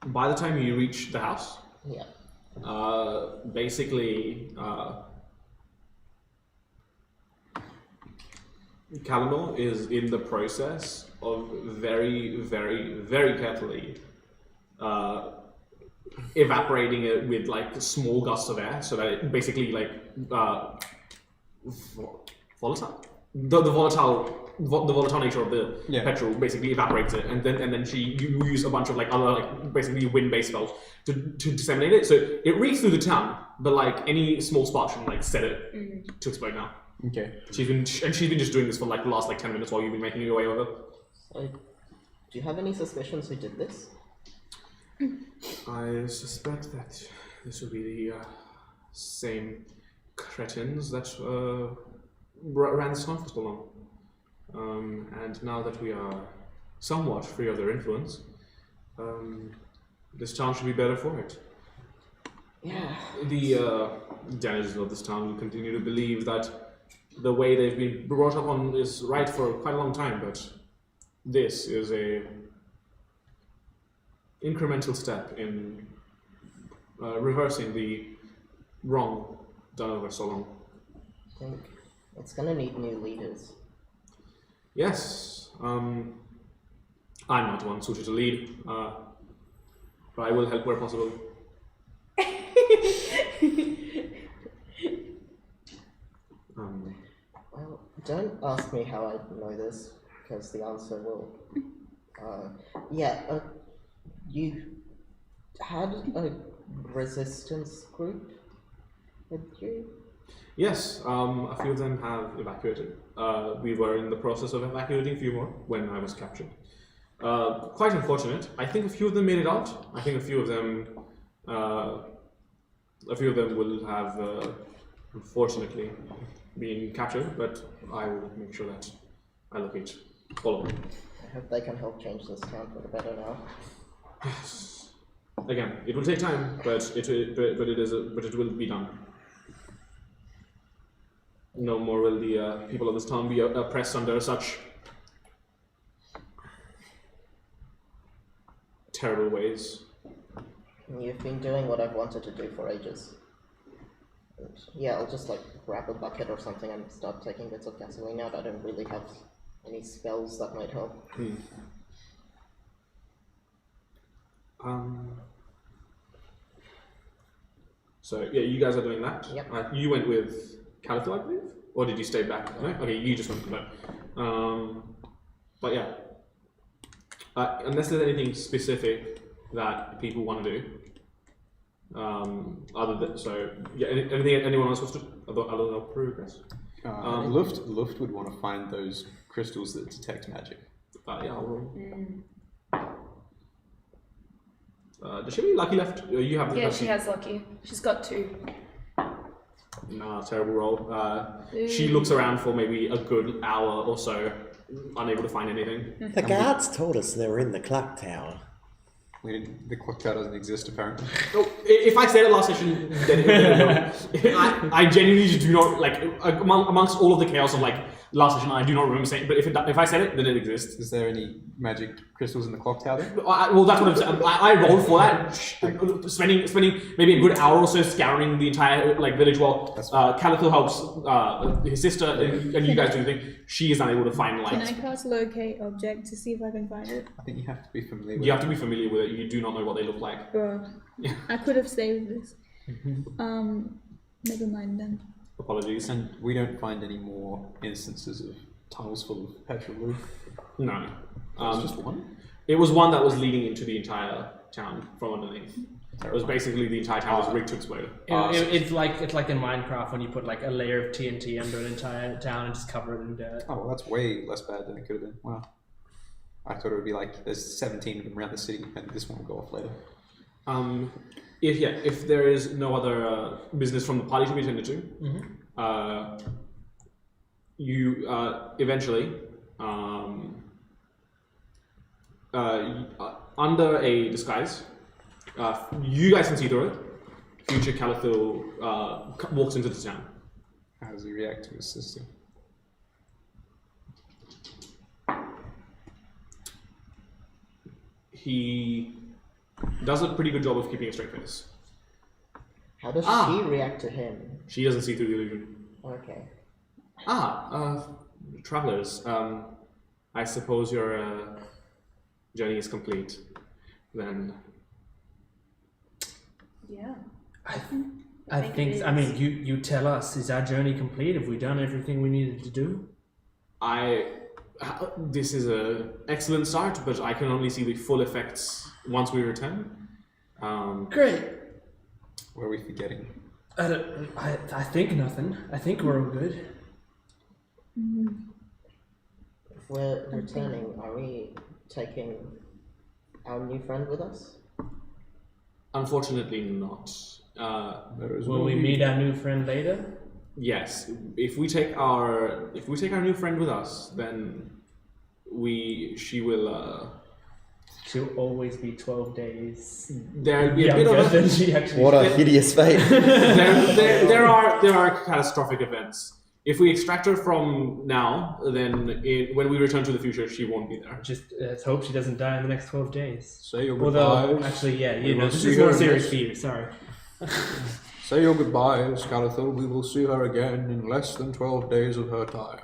A: by the time you reach the house,
E: Yeah.
A: basically, Kalimdor is in the process of very, very, very carefully evaporating it with like small gusts of air, so that it basically like volatile. The volatile nature of the petrol basically evaporates it, and then you use a bunch of like other like basically wind-based spells to disseminate it. So it reaches through the town, but like any small spark should like set it to explode now.
L: Okay.
A: She's been just doing this for like the last like 10 minutes while you've been making your way over.
E: So, do you have any suspicions who did this?
A: I suspect that this will be the same cretins that ran this town for so long. And now that we are somewhat free of their influence, this town should be better for it.
E: Yeah.
A: The denizens of this town will continue to believe that the way they've been brought up on is right for quite a long time, but this is a incremental step in reversing the wrong done over so long.
E: I think it's gonna need new leaders.
A: Yes, I'm not one suited to lead, but I will help where possible.
E: Well, don't ask me how I know this, because the answer will. You had a resistance group, did you?
A: Yes, a few of them have evacuated. We were in the process of evacuating a few more when I was captured. Quite unfortunate. I think a few of them made it out. I think a few of them will have, unfortunately, been captured. But I will make sure that I locate all of them.
E: I hope they can help change this town for the better now.
A: Yes. Again, it will take time, but it will be done. No more will the people of this town be oppressed under such terrible ways.
E: You've been doing what I've wanted to do for ages. And yeah, I'll just like grab a bucket or something and start taking bits of gasoline out. I don't really have any spells that might help.
A: So yeah, you guys are doing that.
E: Yep.
A: You went with Calico, I believe, or did you stay back? No? Okay, you just went with that. But yeah, unless there's anything specific that people want to do, other than anything anyone else wants to other than progress.
L: Luft would want to find those crystals that detect magic.
A: Yeah, I'll roll. Does she have any lucky left? You have the
I: Yeah,
A: lucky.
I: she has lucky. She's got 2.
A: Nah, terrible roll. She looks around for maybe a good hour or so, unable to find anything.
K: The guards told us they were in the clock tower.
L: The clock tower doesn't exist, apparently.
A: Oh, if I said it last session, then I genuinely just do not, like, amongst all of the chaos of, like, last session, I do not remember saying, but if I said it, then it exists.
L: Is there any magic crystals in the clock tower then?
A: Well, that's what I'm saying. I rolled for that, spending maybe a good hour or so scouring the entire, like, village while Calico helps his sister, and you guys do the thing. She is unable to find, like...
B: Can I cast locate object to see if I can find it?
L: I think you have to be familiar with
A: You have to be familiar with it. You do not know what they look like.
B: I could have saved this. Never mind then.
A: Apologies.
L: And we don't find any more instances of tunnels full of petrol.
A: No.
L: It's just one?
A: It was one that was leading into the entire town from underneath. It was basically the entire town was rigged to explode.
C: It's like in Minecraft when you put like a layer of TNT under an entire town and just cover it in dirt.
L: Oh, well, that's way less bad than it could have been. Wow. I thought it would be like there's 17 of them around the city and this one will go off later.
A: If there is no other business from the party to be attended to, you eventually, under a disguise, you guys can see through it. Future Calico walks into the town.
L: How does he react to his sister?
A: He does a pretty good job of keeping a straight face.
E: How does she react to him?
A: She doesn't see through the illusion.
E: Okay.
A: Travelers, I suppose your journey is complete. Then
G: Yeah.
C: I think. I mean, you tell us. Is our journey complete? Have we done everything we needed to do?
A: this is an excellent start, but I can only see the full effects once we return.
C: Great.
L: What are we forgetting?
C: I think nothing. I think we're all good.
E: If we're returning, are we taking our new friend with us?
A: Unfortunately not.
C: Will we meet our new friend later?
A: Yes. If we take our new friend with us, then she will
C: She'll always be 12 days.
A: There'll be a bit of
C: than she actually.
K: What a hideous fate.
A: there are catastrophic events. If we extract her from now, then when we return to the future, she won't be there.
C: Just let's hope she doesn't die in the next 12 days.
L: Say your
C: Although,
L: goodbyes.
C: actually, yeah,
L: We
C: you know,
L: will
C: this
L: see
C: is more
L: her
C: serious
L: next-
C: for you. Sorry.
L: Say your goodbyes, Calathil. We will see her again in less than 12 days of her time.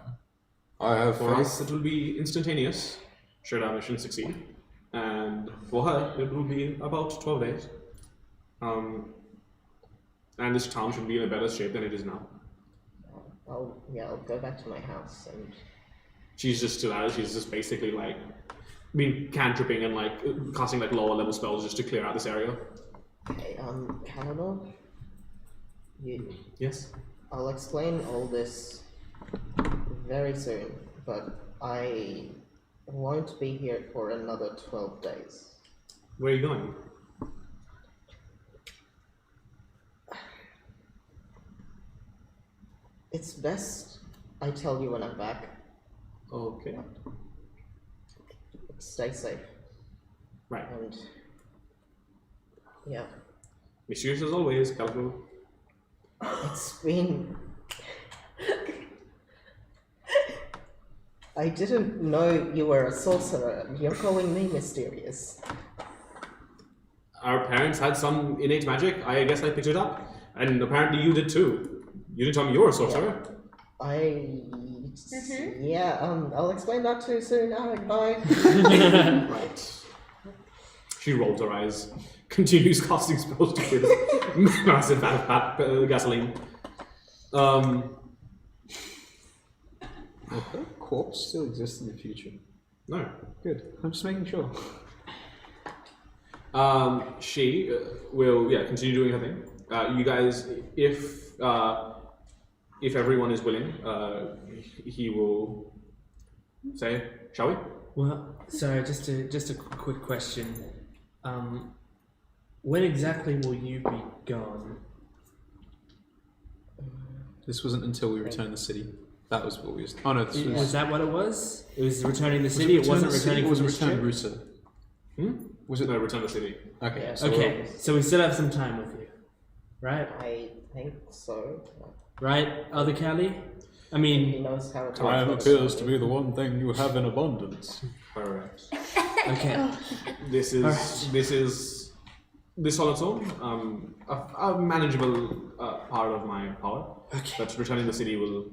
L: I have
A: For
L: faith.
A: us, it will be instantaneous, should our mission succeed. And for her, it will be about 12 days. And this town should be in a better shape than it is now.
E: I'll go back to my house and.
A: She's just still at it. She's just basically like cantripping and like casting like lower level spells just to clear out this area.
E: Okay, Canada?
A: Yes?
E: I'll explain all this very soon, but I won't be here for another 12 days.
A: Where are you going?
E: It's best I tell you when I'm back.
A: Okay.
E: Stay safe.
A: Right.
E: And yeah.
A: Mysterious as always, Calico.
E: It's been. I didn't know you were a sorcerer. You're calling me mysterious.
A: Our parents had some innate magic. I guess I picked it up. And apparently you did too. You didn't tell me you were a sorcerer.
E: Yeah, I'll explain that too soon. Bye.
A: Right. She rolls her eyes, continues casting spells to kill massive vat of gasoline.
L: Will her corpse still exist in the future?
A: No.
L: Good. I'm just making sure.
A: She will, continue doing her thing. You guys, if everyone is willing, he will say, shall we?
C: Well, sorry, just a quick question. When exactly will you be gone?
L: This wasn't until we returned the city. That was what we was. Oh no, this was.
C: Was that what it was? It was returning the city. It wasn't returning.
L: Was
C: from
L: it
C: the
L: return
C: ship?
L: Rusa?
A: Was it no return to the city?
L: Okay.
E: Yeah.
C: Okay, so we still have some time with you, right?
E: I think so.
C: Right, other Callie? I
E: He
C: mean,
E: knows how it
L: Time
E: works.
L: appears to be the one thing you have in abundance.
A: Correct.
C: okay.
A: This on its own, a manageable part of my power.
C: Okay.
A: But returning the city will.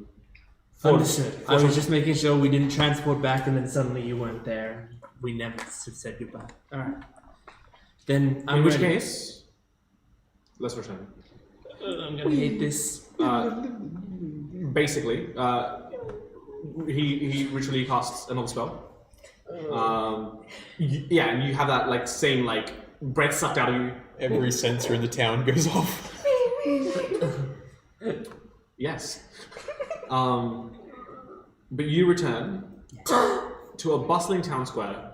C: Understood. I was just making sure we didn't transport back and then suddenly you weren't there. We never said goodbye. Alright. Then I'm
A: In which
C: ready.
A: case, let's return.
C: I'm gonna hate this.
A: Basically, he ritually casts another spell. And you have that same breath sucked out of you.
L: Every sensor in the town goes off.
A: Yes. But you return to a bustling town square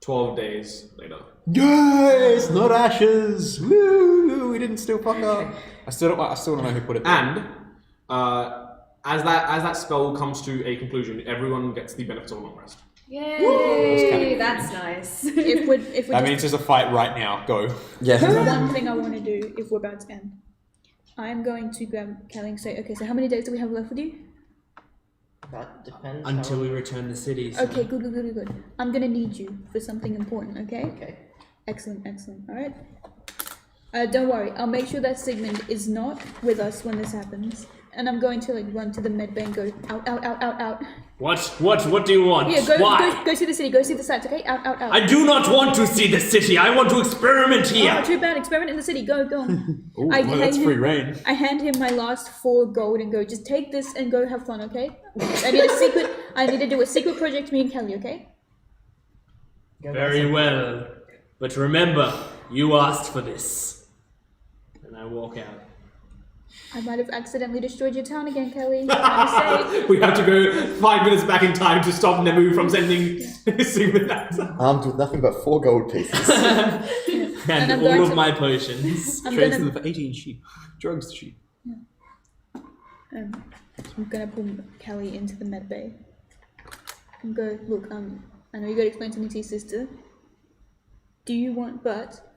A: 12 days later.
L: Yes, not ashes. Woo! We didn't steal fuck up. I still don't know who put it there.
A: And as that spell comes to a conclusion, everyone gets the benefits of a long rest.
M: Yay! That's nice.
B: If we're
L: That means there's a fight right now. Go.
K: Yeah.
B: There's one thing I want to do if we're about to end. I'm going to grab Kelly and say, okay, so how many days do we have left with you?
E: That depends.
C: Until
E: how...
C: we return the city. So.
B: Okay, good. I'm gonna need you for something important, okay?
E: Okay.
B: Excellent, excellent. All right. Don't worry. I'll make sure that Sigmund is not with us when this happens. And I'm going to like run to the med bay and go out, out, out, out, out.
C: What do you want?
B: Yeah,
C: Why?
B: go see the city. Go see the sites. Okay, out, out, out.
C: I do not want to see the city. I want to experiment here.
B: Oh, too bad. Experiment in the city. Go, go.
L: Ooh, well, that's free reign.
B: I hand him my last 4 gold and go, just take this and go have fun, okay? I need to do a secret project, me and Kelly, okay?
C: Very well. But remember, you asked for this. And I walk out.
B: I might have accidentally destroyed your town again, Kelly. My mistake.
A: We have to go 5 minutes back in time to stop Nemu from sending Sigmund out.
K: Armed with nothing but 4 gold pieces.
C: And
B: I'm
C: all
B: going
C: of
B: to-
C: my potions.
L: Trades them for 18 sheep. Drugs to sheep.
B: I'm gonna pull Kelly into the med bay. And go, look, I know you gotta explain something to your sister. Do you want, but,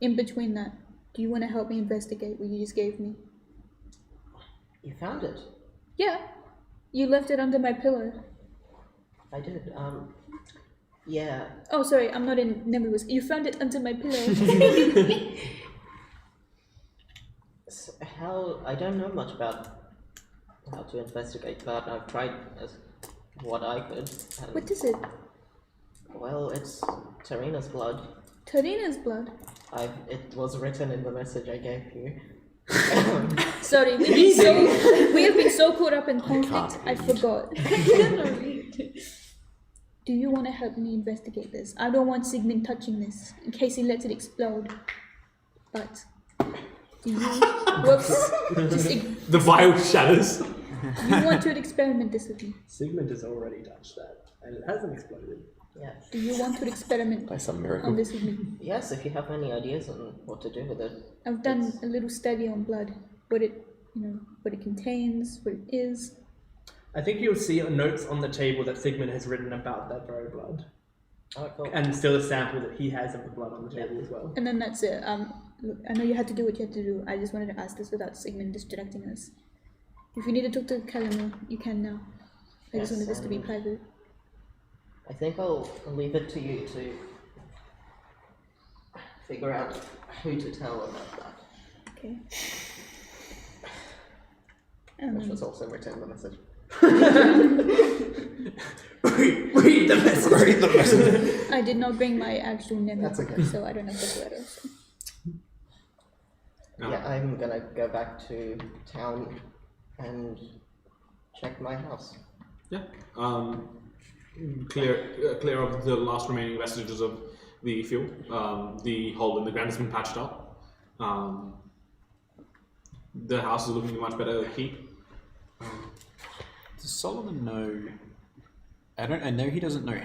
B: in between that, do you want to help me investigate what you just gave me?
E: You found it.
B: Yeah. You left it under my pillow.
E: I did. Yeah.
B: Oh, sorry, I'm not in Nebulas. You found it under my pillow.
E: I don't know much about how to investigate that. I've tried what I could. And,
B: What is it?
E: well, it's Tarina's blood.
B: Tarina's blood.
E: It was written in the message I gave you.
B: Sorry, we have been so caught up in conflict, I forgot. Do you want to help me investigate this? I don't want Sigmund touching this, in case he lets it explode. But, do you... Whoops.
A: The vial shatters.
B: You want to experiment this with me?
C: Sigmund has already touched that, and it hasn't exploded.
E: Yes.
B: Do you want to experiment
K: By some miracle.
B: on this with me?
E: Yes, if you have any ideas on what to do with it.
B: I've done a little study on blood, what it contains, what it is.
C: I think you'll see notes on the table that Sigmund has written about that very blood.
E: Oh, cool.
C: And still a sample that he has of the blood on the table as well.
B: And then that's it. Look, I know you had to do what you had to do. I just wanted to ask this without Sigmund distracting us. If you need to talk to Kalima, you can now. I just
E: Yes,
B: wanted this to be private.
E: I think I'll leave it to you to figure out who to tell about that.
B: Okay.
E: Which was also written in the message.
C: Read the message.
K: Read the message.
B: I did not bring my actual name,
E: That's okay.
B: so I don't have the letter. So.
A: No.
E: Yeah, I'm gonna go back to town and check my house.
A: Yeah. Clear of the last remaining vestiges of the fuel. The hole in the ground has been patched up. The house is looking much better keep.
L: Does Solomon know? I know he doesn't know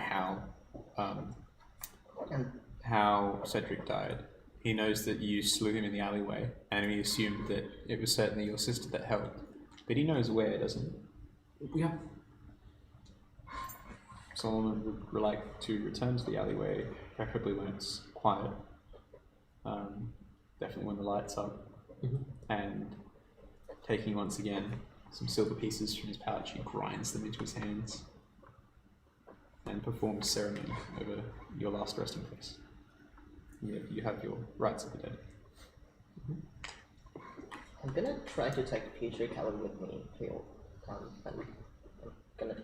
L: how Cedric died. He knows that you slew him in the alleyway, and he assumed that it was certainly your sister that helped. But he knows where, doesn't he?
A: Yeah.
L: Solomon would like to return to the alleyway, preferably when it's quiet. Definitely when the lights are. And taking once again some silver pieces from his pouch, he grinds them into his hands and performs ceremony over your last resting place. You have your rights of the dead.
E: I'm gonna try to take future Callum with me, Phil. And I'm gonna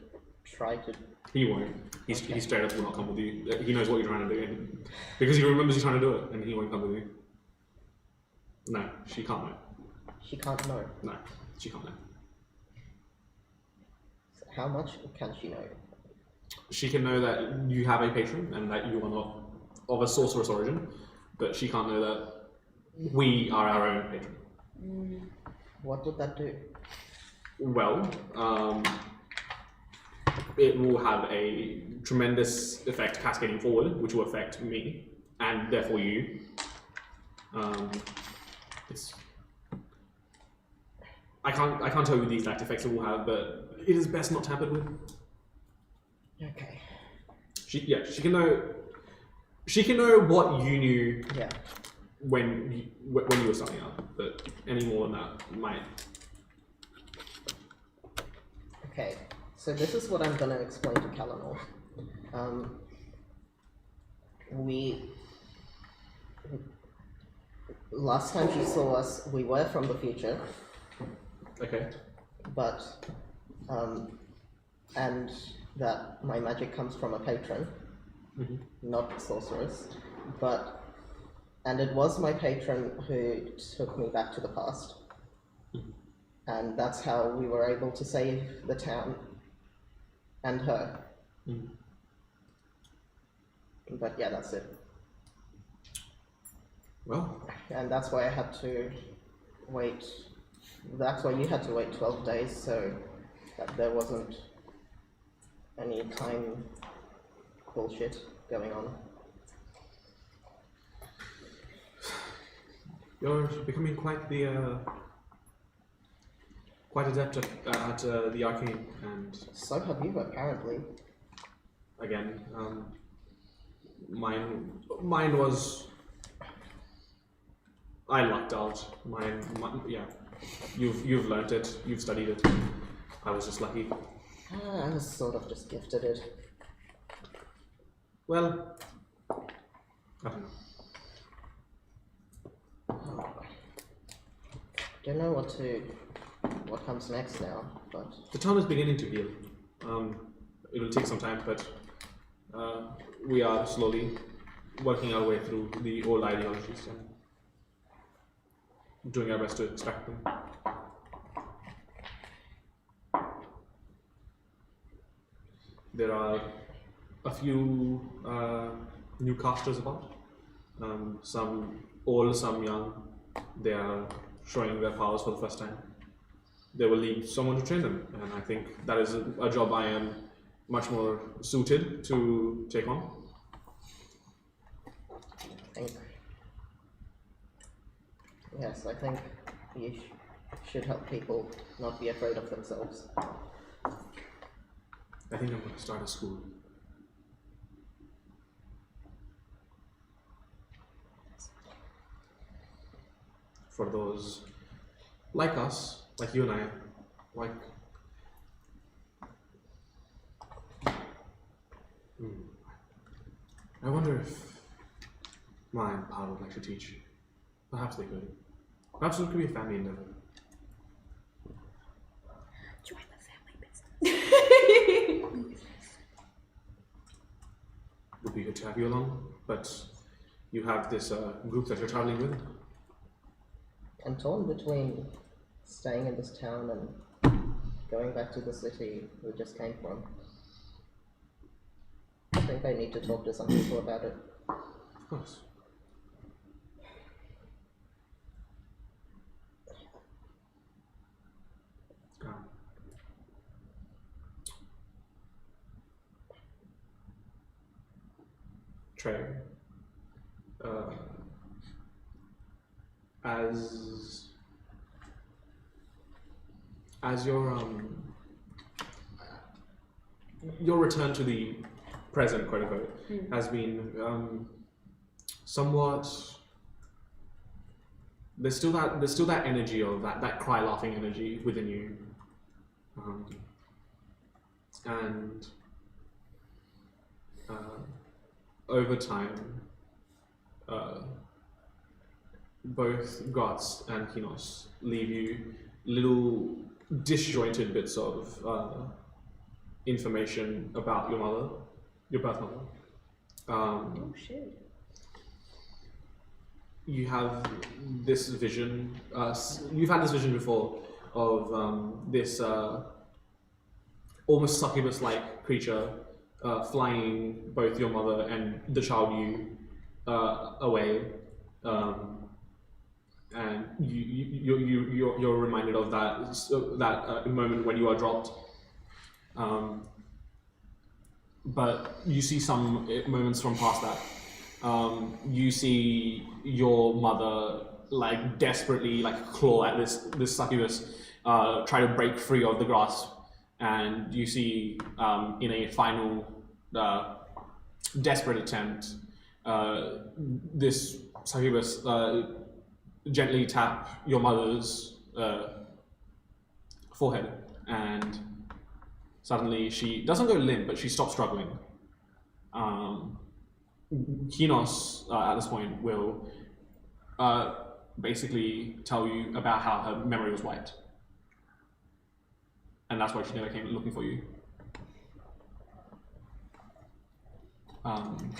E: try to.
A: He won't. He straight up will not come with you. He knows what you're trying to do, and because he remembers you're trying to do it, and he won't come with you. No, she can't know.
E: She can't know.
A: No, she can't know.
E: So how much can she know?
A: She can know that you have a patron and that you are not of a sorceress origin, but she can't know that we are our own patron.
E: What would that do?
A: Well, it will have a tremendous effect cascading forward, which will affect me and therefore you. I can't tell you the exact effects it will have, but it is best not tampered with.
E: Okay.
A: She can know. She can know what you knew.
E: Yeah.
A: When you were starting out, but any more than that might.
E: Okay. So this is what I'm gonna explain to Kalanor. last time she saw us, we were from the future,
A: Okay.
E: but and that my magic comes from a patron, not a sorceress, and it was my patron who took me back to the past, and that's how we were able to save the town and her. But yeah, that's it.
A: Well,
E: And that's why I had to wait. That's why you had to wait 12 days, so that there wasn't any time bullshit going on.
A: you're becoming quite adept at the arcane, and
E: So have you, apparently.
A: again, mine was. I lucked out. Yeah. You've learnt it. You've studied it. I was just lucky.
E: I was sort of just gifted it.
A: Well, I don't know.
E: Don't know what comes next now, but
A: The town is beginning to heal. It'll take some time, but we are slowly working our way through the old ideologies and doing our best to extract them. There are a few new casters about. Some old, some young. They are showing their powers for the first time. They will need someone to train them, and I think that is a job I am much more suited to take on.
E: Yes, I think you should help people not be afraid of themselves.
A: I think I'm going to start a school. For those like us, like you and I, like... I wonder if my power would like to teach. Perhaps they could. Perhaps it could be a family endeavor.
B: Join the family business.
A: Would be good to have you along, but you have this group that you're traveling with.
E: I'm torn between staying in this town and going back to the city we just came from. I think I need to talk to some people about it.
A: Of course. Trey, as your return to the present, quote unquote, has been somewhat. There's still that energy of that cry laughing energy within you, and over time, both Guts and Kinos leave you little disjointed bits of information about your mother, your birth mother.
G: Oh shit.
A: You have this vision, you've had this vision before of this almost succubus-like creature flying both your mother and the child you away, and you're reminded of that moment when you are dropped. But you see some moments from past that. You see your mother desperately claw at this succubus, try to break free of the grasp, and you see in a final desperate attempt, this succubus gently tap your mother's forehead, and suddenly she doesn't go limp, but she stops struggling. Kinos, at this point, will basically tell you about how her memory was wiped. And that's why she never came looking for you. And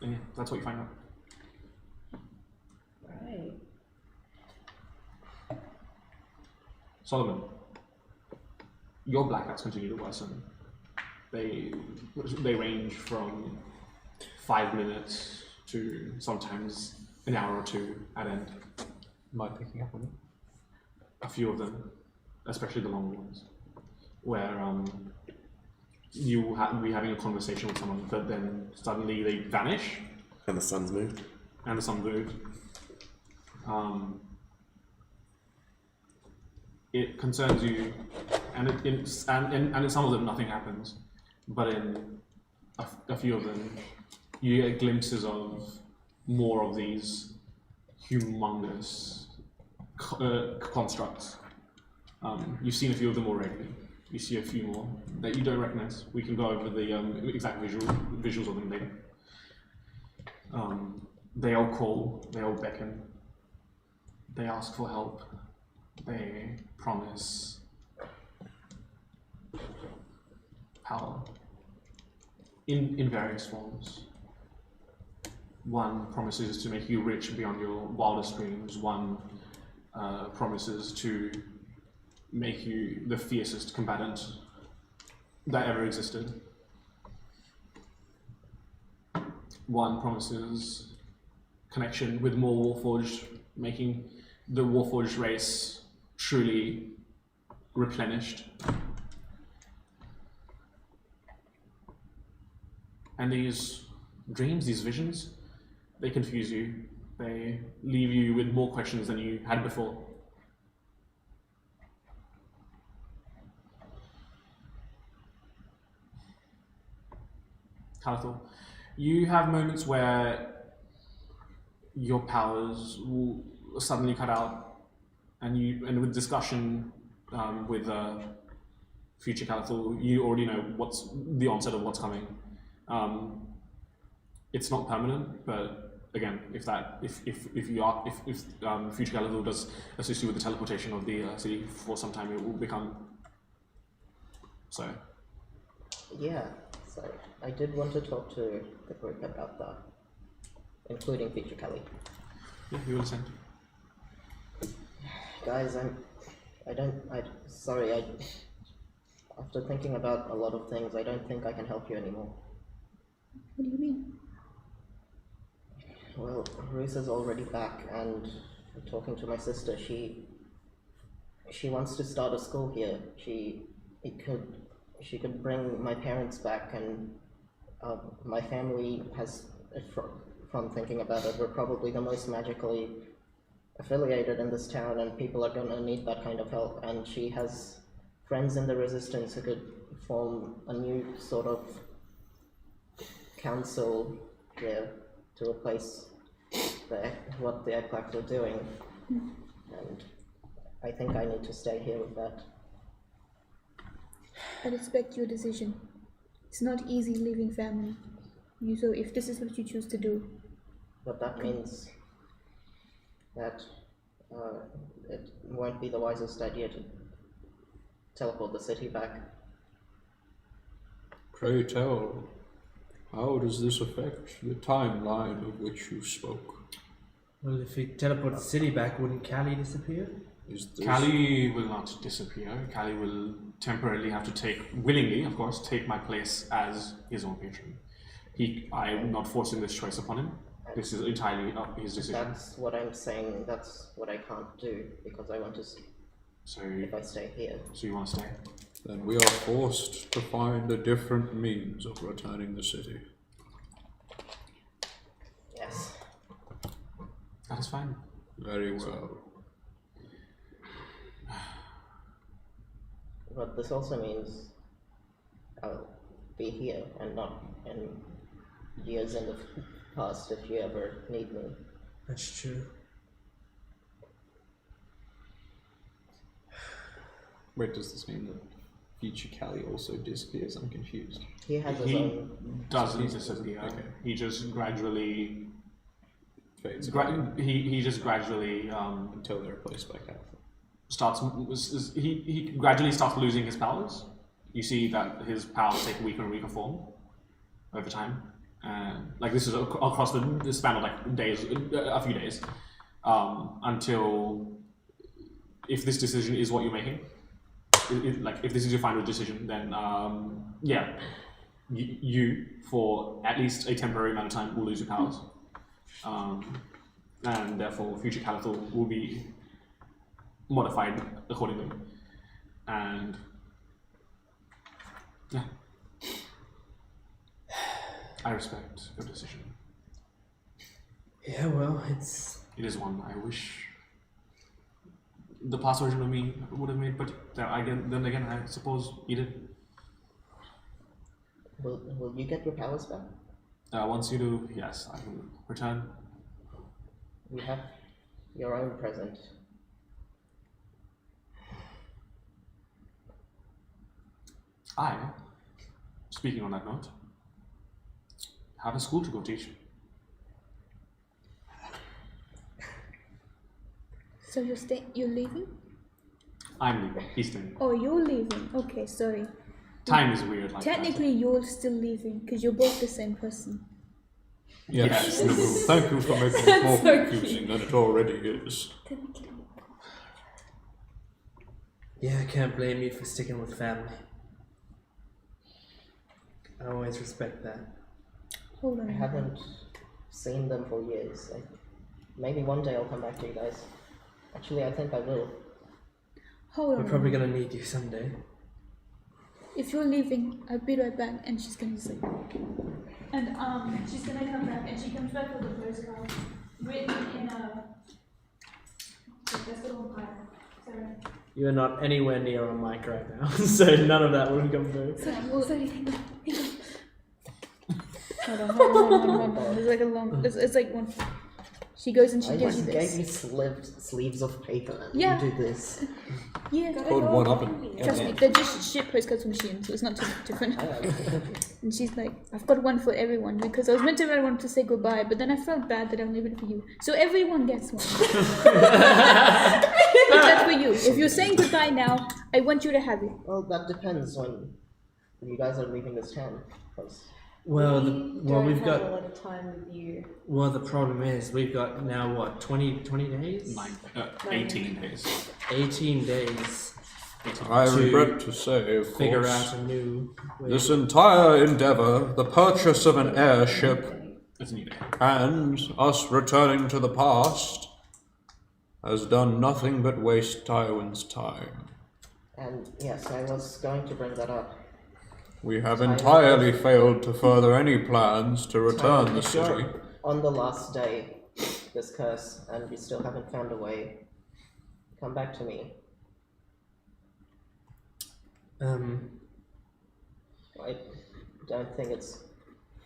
A: yeah, that's what you find out.
E: Right.
A: Solomon, your blackouts continue to worsen. They range from 5 minutes to sometimes an hour or two at end.
L: Am I picking up on it?
A: A few of them, especially the long ones, where you will be having a conversation with someone, but then suddenly they vanish.
K: And the sun's moved.
A: And the sun moved. It concerns you, and in some of them nothing happens, but in a few of them you get glimpses of more of these humongous constructs. You've seen a few of them already. You see a few more that you don't recognize. We can go over the exact visuals of them later. They all call, they all beckon, they ask for help, they promise power in various forms. One promises to make you rich beyond your wildest dreams. One promises to make you the fiercest combatant that ever existed. One promises connection with more Warforged, making the Warforged race truly replenished. And these dreams, these visions, they confuse you. They leave you with more questions than you had before. Calathor, you have moments where your powers will suddenly cut out, and with discussion with future Calathor, you already know what's the onset of what's coming. It's not permanent, but again, if future Calathor does assist you with the teleportation of the city for some time, it will become so.
E: Yeah, so I did want to talk to the group about that, including future Kelly.
A: Yeah, you understand.
E: Guys, sorry, after thinking about a lot of things, I don't think I can help you anymore.
B: What do you mean?
E: Well, Ruth is already back, and talking to my sister, she wants to start a school here. She could bring my parents back, and my family has, from thinking about it, we're probably the most magically affiliated in this town, and people are gonna need that kind of help. And she has friends in the Resistance who could form a new sort of council here to replace what the Eggplax are doing. And I think I need to stay here with that.
B: I respect your decision. It's not easy leaving family. So if this is what you choose to do.
E: But that means that it won't be the wisest idea to teleport the city back.
D: Pray tell, how does this affect the timeline of which you spoke?
C: Well, if we teleport the city back, wouldn't Callie disappear?
A: Callie will not disappear. Callie will temporarily have to willingly, of course, take my place as his own patron. I am not forcing this choice upon him. This is entirely his decision.
E: That's what I'm saying. That's what I can't do because I want to. If I stay here.
A: So you want to stay?
D: Then we are forced to find a different means of returning the city.
E: Yes.
A: That is fine.
D: Very well.
E: But this also means I'll be here and not in years in the past if you ever need me.
C: That's true.
L: Wait, does this mean that Future Cali also disappears? I'm confused.
E: He has his
A: He
E: own.
A: doesn't disappear.
L: Okay.
A: He just gradually.
L: Fades
A: He just gradually
L: until they're replaced by Cal.
A: he gradually starts losing his powers. You see that his powers take weaker and weaker form over time. Like this is across the span of like days, a few days, until if this decision is what you're making, like if this is your final decision, then yeah, you for at least a temporary amount of time will lose your powers, and therefore future capital will be modified accordingly, and yeah. I respect your decision.
C: Yeah, well,
A: It is one I wish the past version of me would have made, but then again, I suppose you did.
E: Will you get your powers back?
A: Once you do, yes, I will return.
E: You have your own present.
A: Speaking on that note, have a school to go teach.
B: So you're leaving?
A: I'm leaving. He's staying.
B: Oh, you're leaving. Okay, sorry.
A: Time is weird like
B: Technically, you're still leaving because you're both the same person.
D: Yes, Nabu, thank you for making it more confusing than it already is.
C: yeah, I can't blame you for sticking with family. I always respect that.
B: Hold on.
E: I haven't seen them for years. Maybe one day I'll come back to you guys. Actually, I think I will.
B: Hold on.
C: We're probably gonna need you someday.
B: If you're leaving, I'll be right back, and she's gonna say. And she's gonna come back, and she comes back with a postcard written in a. That's the wrong part. Sorry.
C: You're not anywhere near a mic right now, so none of that would come through.
B: Sorry. Hold on. There's like a long. It's like one. She goes and she
E: I
B: gives you
E: just
B: this.
E: gave you sleeves of paper and
B: Yeah.
E: you do this.
B: Yeah.
D: Hold one up and
B: Trust me, they're just shit postcards from Shein, so it's not too different. And she's like, I've got one for everyone because I was meant to write one to say goodbye, but then I felt bad that I'm leaving it for you. So everyone gets one. That's for you. If you're saying goodbye now, I want you to have it.
E: Well, that depends when you guys are leaving this town. 'cause
C: Well, we've
G: have
C: got.
G: a lot of time with you.
C: Well, the problem is we've got now what 20 days?
A: 18 days.
C: 18 days.
D: I
C: to
D: regret to say, of
C: figure
D: course,
C: out a new way.
D: this entire endeavor, the purchase of an airship,
A: It's a new day.
D: and us returning to the past, has done nothing but waste Tywin's time.
E: And yes, I was going to bring that up.
D: We have entirely failed to further any plans to return the
E: If you're
D: city.
E: on the last day, this curse, and you still haven't found a way, come back to me. I don't think it's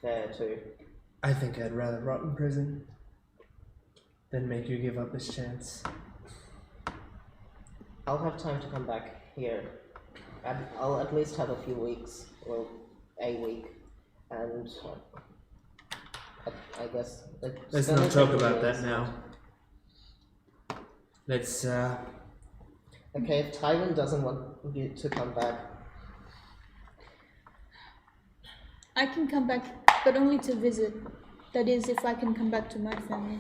E: fair to.
C: I think I'd rather rot in prison than make you give up this chance.
E: I'll have time to come back here. I'll at least have a few weeks, or a week, and I guess it's
C: Let's
E: gonna
C: not talk
E: take
C: about
E: years.
C: that now. Let's
E: Okay, if Tywin doesn't want you to come back,
B: I can come back, but only to visit. That is, if I can come back to my family.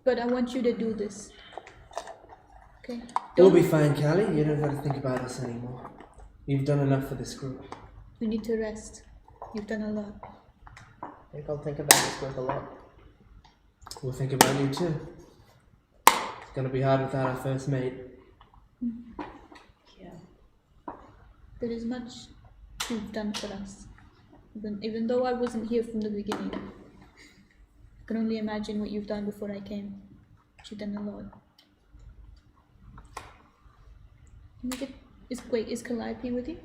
B: But I want you to do this. Okay?
C: We'll be fine, Callie. You don't have to think about us anymore. You've done enough for this group.
B: You need to rest. You've done a lot.
E: I think I'll think about this group a lot.
C: We'll think about you too. It's gonna be hard without our first mate.
G: Yeah.
B: There is much you've done for us. Even though I wasn't here from the beginning. I can only imagine what you've done before I came. You've done a lot. Is Calliope with you?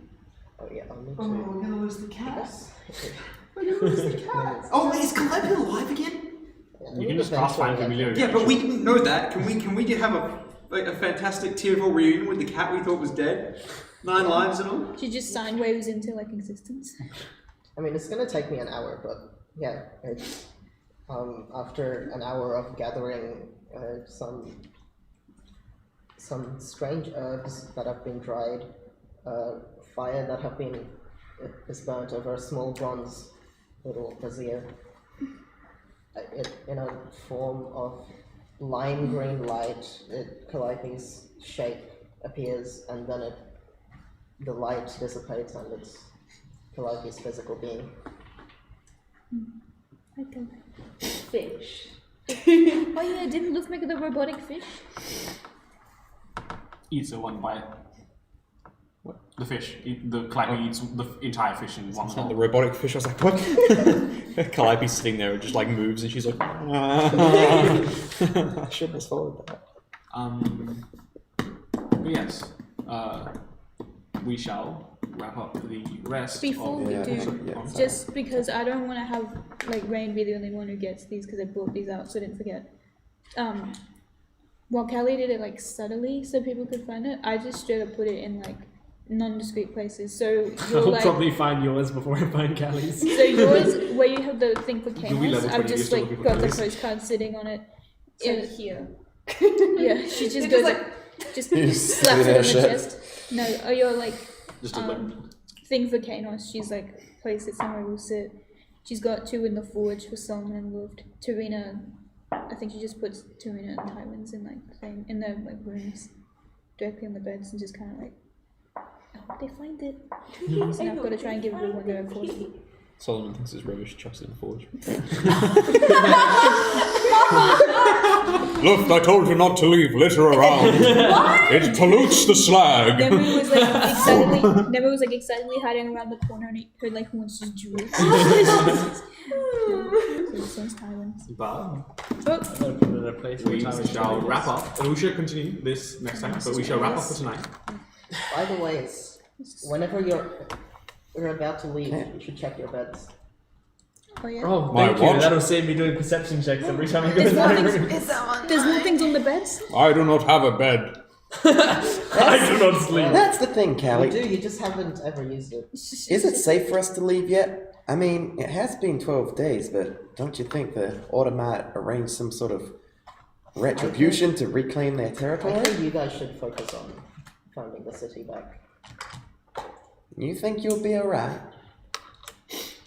E: Oh yeah, I'll need
N: Oh,
E: to.
N: we're gonna lose the cat.
E: We're gonna lose the cat.
N: Oh, wait, is Calliope alive again?
A: You can just cross-find familiar.
N: Yeah, but we didn't know that. Can we have a fantastic tearful reunion with the cat we thought was dead?
F: 9 lives in all?
B: She just sine waves into like existence.
E: I mean, it's gonna take me an hour, but yeah, it's after an hour of gathering some strange herbs that have been dried, fire that have been is burnt over a small bronze little brazier. In a form of lime green light, Calliope's shape appears, and then the light dissipates, and it's Calliope's physical being.
B: Okay.
M: Fish.
B: Oh yeah, didn't Luff make the robotic fish?
A: Eats it one bite. What? The fish. The Calliope eats the entire fish in one
L: It's
A: go.
L: not the robotic fish. I was like, what? Calliope's sitting there and just like moves, and she's like, I shouldn't have swallowed that.
A: But yes, we shall wrap up the rest.
B: Before
A: of
B: we
A: the
B: do, just because I don't want to have like Rain be the only one who gets these because I brought these out, so I didn't forget. While Callie did it like subtly so people could find it, I just straight up put it in like non-discrete places. So you'll
C: I'll
B: like,
C: probably find yours before I find Callie's.
B: so yours where you have the thing for
A: we
B: chaos,
A: level
B: I've
A: 20
B: just
A: still
B: like
A: looking
B: got
A: for
B: the
A: this?
B: postcard sitting on it.
M: So
B: Yeah,
M: here.
B: yeah, she just
M: You're
B: goes
M: just
B: like, just
K: He's
B: slaps it on the
K: shit.
B: chest. No, or your like
A: Just a
B: thing for Kanos, she's like placed it somewhere we'll sit. She's got 2 in the forge for Solomon and Luft. Tarina, I think she just puts Tarina and Tywins in like thing in their like rooms, directly on the beds, and just kind of like, I hope they find it. And I've got to try and give everyone their report.
L: Solomon thinks it's rubbish, chucks it in the forge.
F: Look, I told you not to leave litter around. It pollutes the slag.
B: Nemu was like excitedly, Nemu was like excitedly hiding around the corner, and he heard like horns just drool. So so's Tywins.
A: But we shall wrap up, and we should continue this next time. But we shall wrap up for tonight.
E: By the way, whenever you're about to leave, you should check your beds.
B: Oh yeah.
C: Oh,
F: My
C: thank you.
F: what?
C: That'll save me doing perception checks every time I go
B: There's
C: to
B: more
C: my
B: things.
C: room.
B: There's more things on the beds.
F: I do not have a bed.
C: I do not sleep.
K: That's the thing,
E: You
K: Callie.
E: do, you just haven't ever used it.
K: Is it safe for us to leave yet? I mean, it has been 12 days, but don't you think the Order might arrange some sort of retribution to reclaim their
E: I
K: territory?
E: think you guys should focus on finding the city back.
K: You think you'll be alright?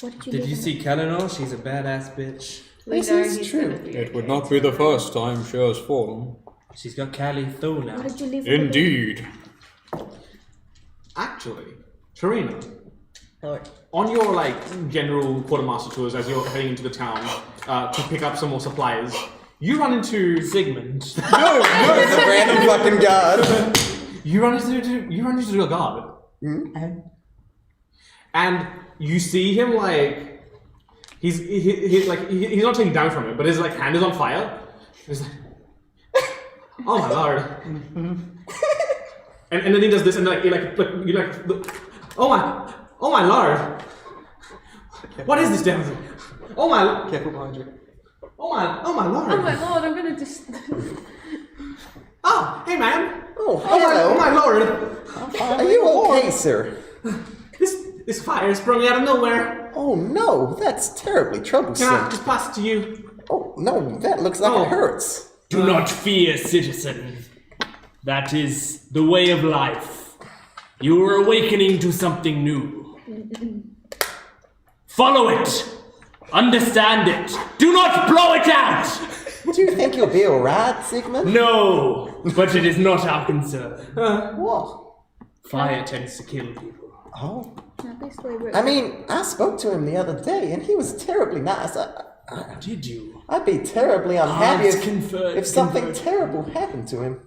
B: What did you
C: Did
B: leave
C: you
B: in
C: see Kalinor? She's a badass bitch.
M: We
K: This
M: know
K: is
M: he's
K: true.
M: gonna be
F: It would
M: okay.
F: not be the first time she has fallen.
C: She's got Callie Thule
B: What
C: now.
B: did you leave in the bed?
F: Indeed.
A: Actually, Tarina,
E: Alright.
A: on your like general quartermaster tours as you're heading into the town to pick up some more supplies, you run into
C: Sigmund.
K: It's a random fucking god.
A: you run into a guard, and you see him like he's not taking down from it, but his like hand is on fire. He's like, oh my lord, and then he does this, and oh my lord, what is this devil? Oh my,
L: Careful behind you.
A: oh my lord.
M: Oh my lord, I'm gonna just.
A: Oh, hey man.
K: Oh,
A: Oh my
K: hello.
A: lord.
K: Are you okay, sir?
A: This fire sprung out of nowhere.
K: Oh no, that's terribly
A: Can I
K: troublesome.
A: just pass it to you?
K: Oh no, that looks like
A: Oh.
K: it hurts.
C: Do not fear, citizen. That is the way of life. You are awakening to something new. Follow it. Understand it. Do not blow it out.
K: Do you think you'll be alright, Sigmund?
C: No, but it is not our concern.
K: What?
C: Fire tends to kill people.
K: Oh.
B: Not this way, we're-
K: I mean, I spoke to him the other day, and he was terribly nice.
C: Did you?
K: I'd be terribly unhappy if something
C: conferred.
K: terrible happened to him.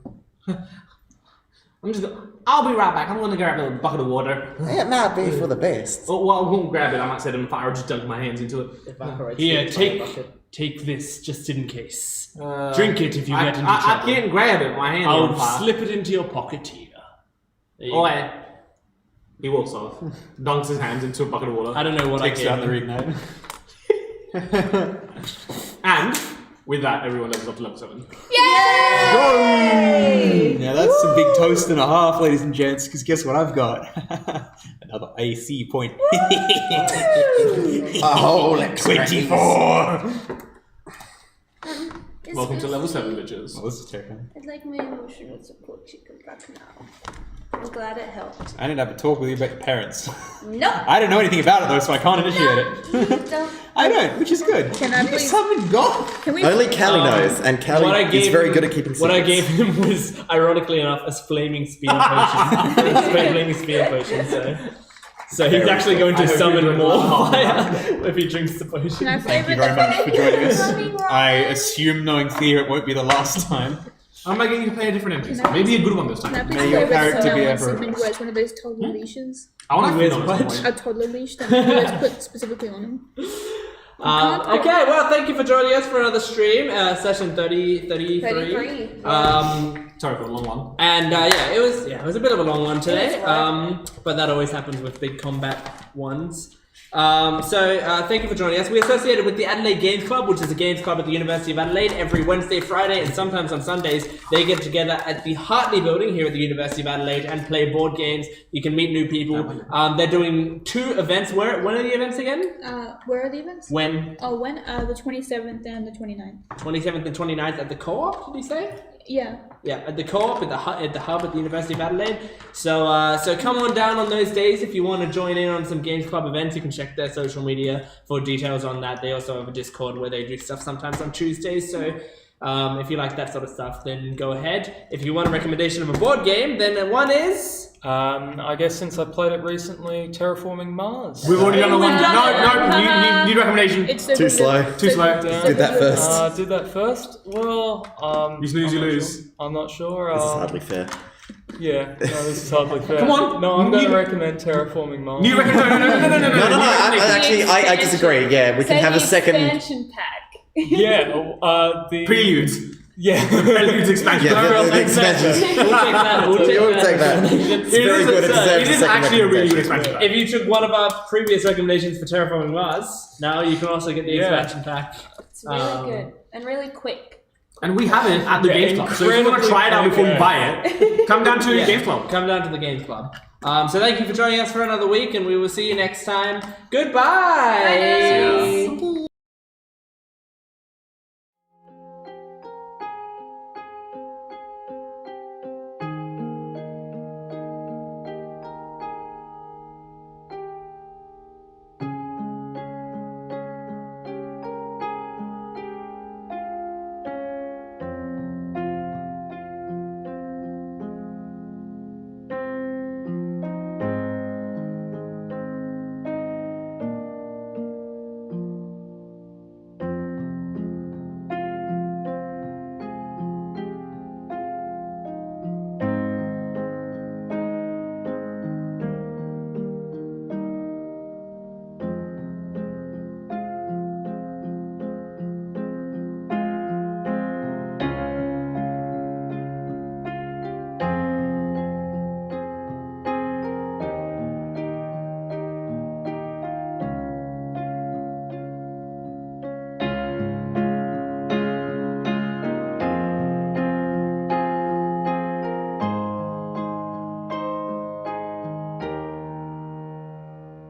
A: I'll be right back. I'm gonna grab a bucket of water.
K: It might be for the best.
A: Oh, well, I won't grab it. I might set it on fire or just dunk my hands into it.
E: Evaporates
C: Here,
E: the entire bucket.
C: take this just in case. Drink it if you get into
A: I
C: trouble.
A: can't grab it. My hands are on
C: I'll
A: fire.
C: slip it into your pocket here. There you
A: Oh,
C: go.
A: wait. He walks off, dunks his hands into a bucket of water.
C: I don't know what
L: Takes
C: I gave
L: out the
C: him.
L: reignite.
A: And with that, everyone levels up to level 7.
B: Yay!
G: Yay!
L: Now that's a big toast and a half, ladies and gents, because guess what I've got? Another AC point.
K: A whole extra
L: 24!
A: Welcome to level 7, bitches.
L: Well, this is terrifying.
B: I'd like my emotional support chicken back now. I'm glad it helped.
L: I didn't have a talk with you about your parents.
B: Nope.
L: I don't know anything about it though, so I can't initiate it.
B: Don't.
L: I don't, which is good.
B: Can I please?
L: Summon God!
B: Can we?
K: Only Callie knows, and
C: What I
K: Callie is
C: gave
K: very
C: him-
K: good at keeping secrets.
C: What I gave him was, ironically enough, a flaming spear potion. It's a flaming spear potion, so he's actually going to summon more fire if he drinks the potion.
B: Can I
L: Thank you
B: flavor
L: very much for joining us.
B: Running
L: I assume, knowing Thea, it won't be the last time.
A: I might get you to play a different NPC.
B: Can I-
A: Maybe a good one this
B: Can I
A: time.
B: please
L: May your
B: flavor
L: character
B: someone
L: be
B: when
L: ever-
B: Sigmund wears one of those toddler leashes?
A: I want to
C: With
A: feel on
C: what?
A: this point.
B: A toddler leash that Nico's put specifically on him.
C: Okay, well, thank you for joining us for another stream, session 33.
A: Sorry for the long one.
C: And it was a bit of a long one today, but that always happens with big combat ones. Thank you for joining us. We're associated with the Adelaide Games Club, which is a games club at the University of Adelaide. Every Wednesday, Friday, and sometimes on Sundays, they get together at the Hartley building here at the University of Adelaide and play board games. You can meet new people. They're doing 2 events. When are the events again?
B: Where are the events?
C: When?
B: Oh, when? The 27th and the 29th.
C: 27th and 29th at the Co-op, did you say?
B: Yeah.
C: Yeah, at the Co-op, at the hub at the University of Adelaide. So come on down on those days if you want to join in on some Games Club events. You can check their social media for details on that. They also have a Discord where they do stuff sometimes on Tuesdays. So if you like that sort of stuff, then go ahead. If you want a recommendation of a board game, then one is...
H: I guess since I played it recently, Terraforming Mars.
A: We've already done the one. No, need recommendation.
B: It's so
K: Too
B: good.
K: slow.
A: Too slow.
K: Did that first.
H: Did that first? Well,
A: You snooze, you
H: I'm not
A: lose.
H: sure. I'm not sure.
K: This is hardly fair.
H: Yeah, no, this is hardly fair.
A: Come on.
H: No, I'm going
A: You-
H: to recommend Terraforming Mars.
A: Need recommendation? No.
K: I disagree. Yeah, we can have a second.
M: expansion pack.
H: Yeah, the
A: Preludes.
H: Yeah,
A: Preludes expansion.
K: Yeah,
H: No,
K: the expansions.
C: We'll take that. We'll take
K: You'll
C: that.
K: take that. It's very good. It deserves
A: It
K: a
A: is
K: second
A: actually a really good
K: recommendation.
A: expansion pack.
C: If you took one of our previous recommendations for Terraforming Mars, now you can also get the
H: Yeah.
C: expansion pack.
M: It's really good and really quick.
A: And we have it at the
H: Yeah,
A: Games Club. So if you want to try it out before you buy it, come down to the Games Club.
C: Come down to the Games Club. So thank you for joining us for another week, and we will see you next time. Goodbye.
M: Bye, guys.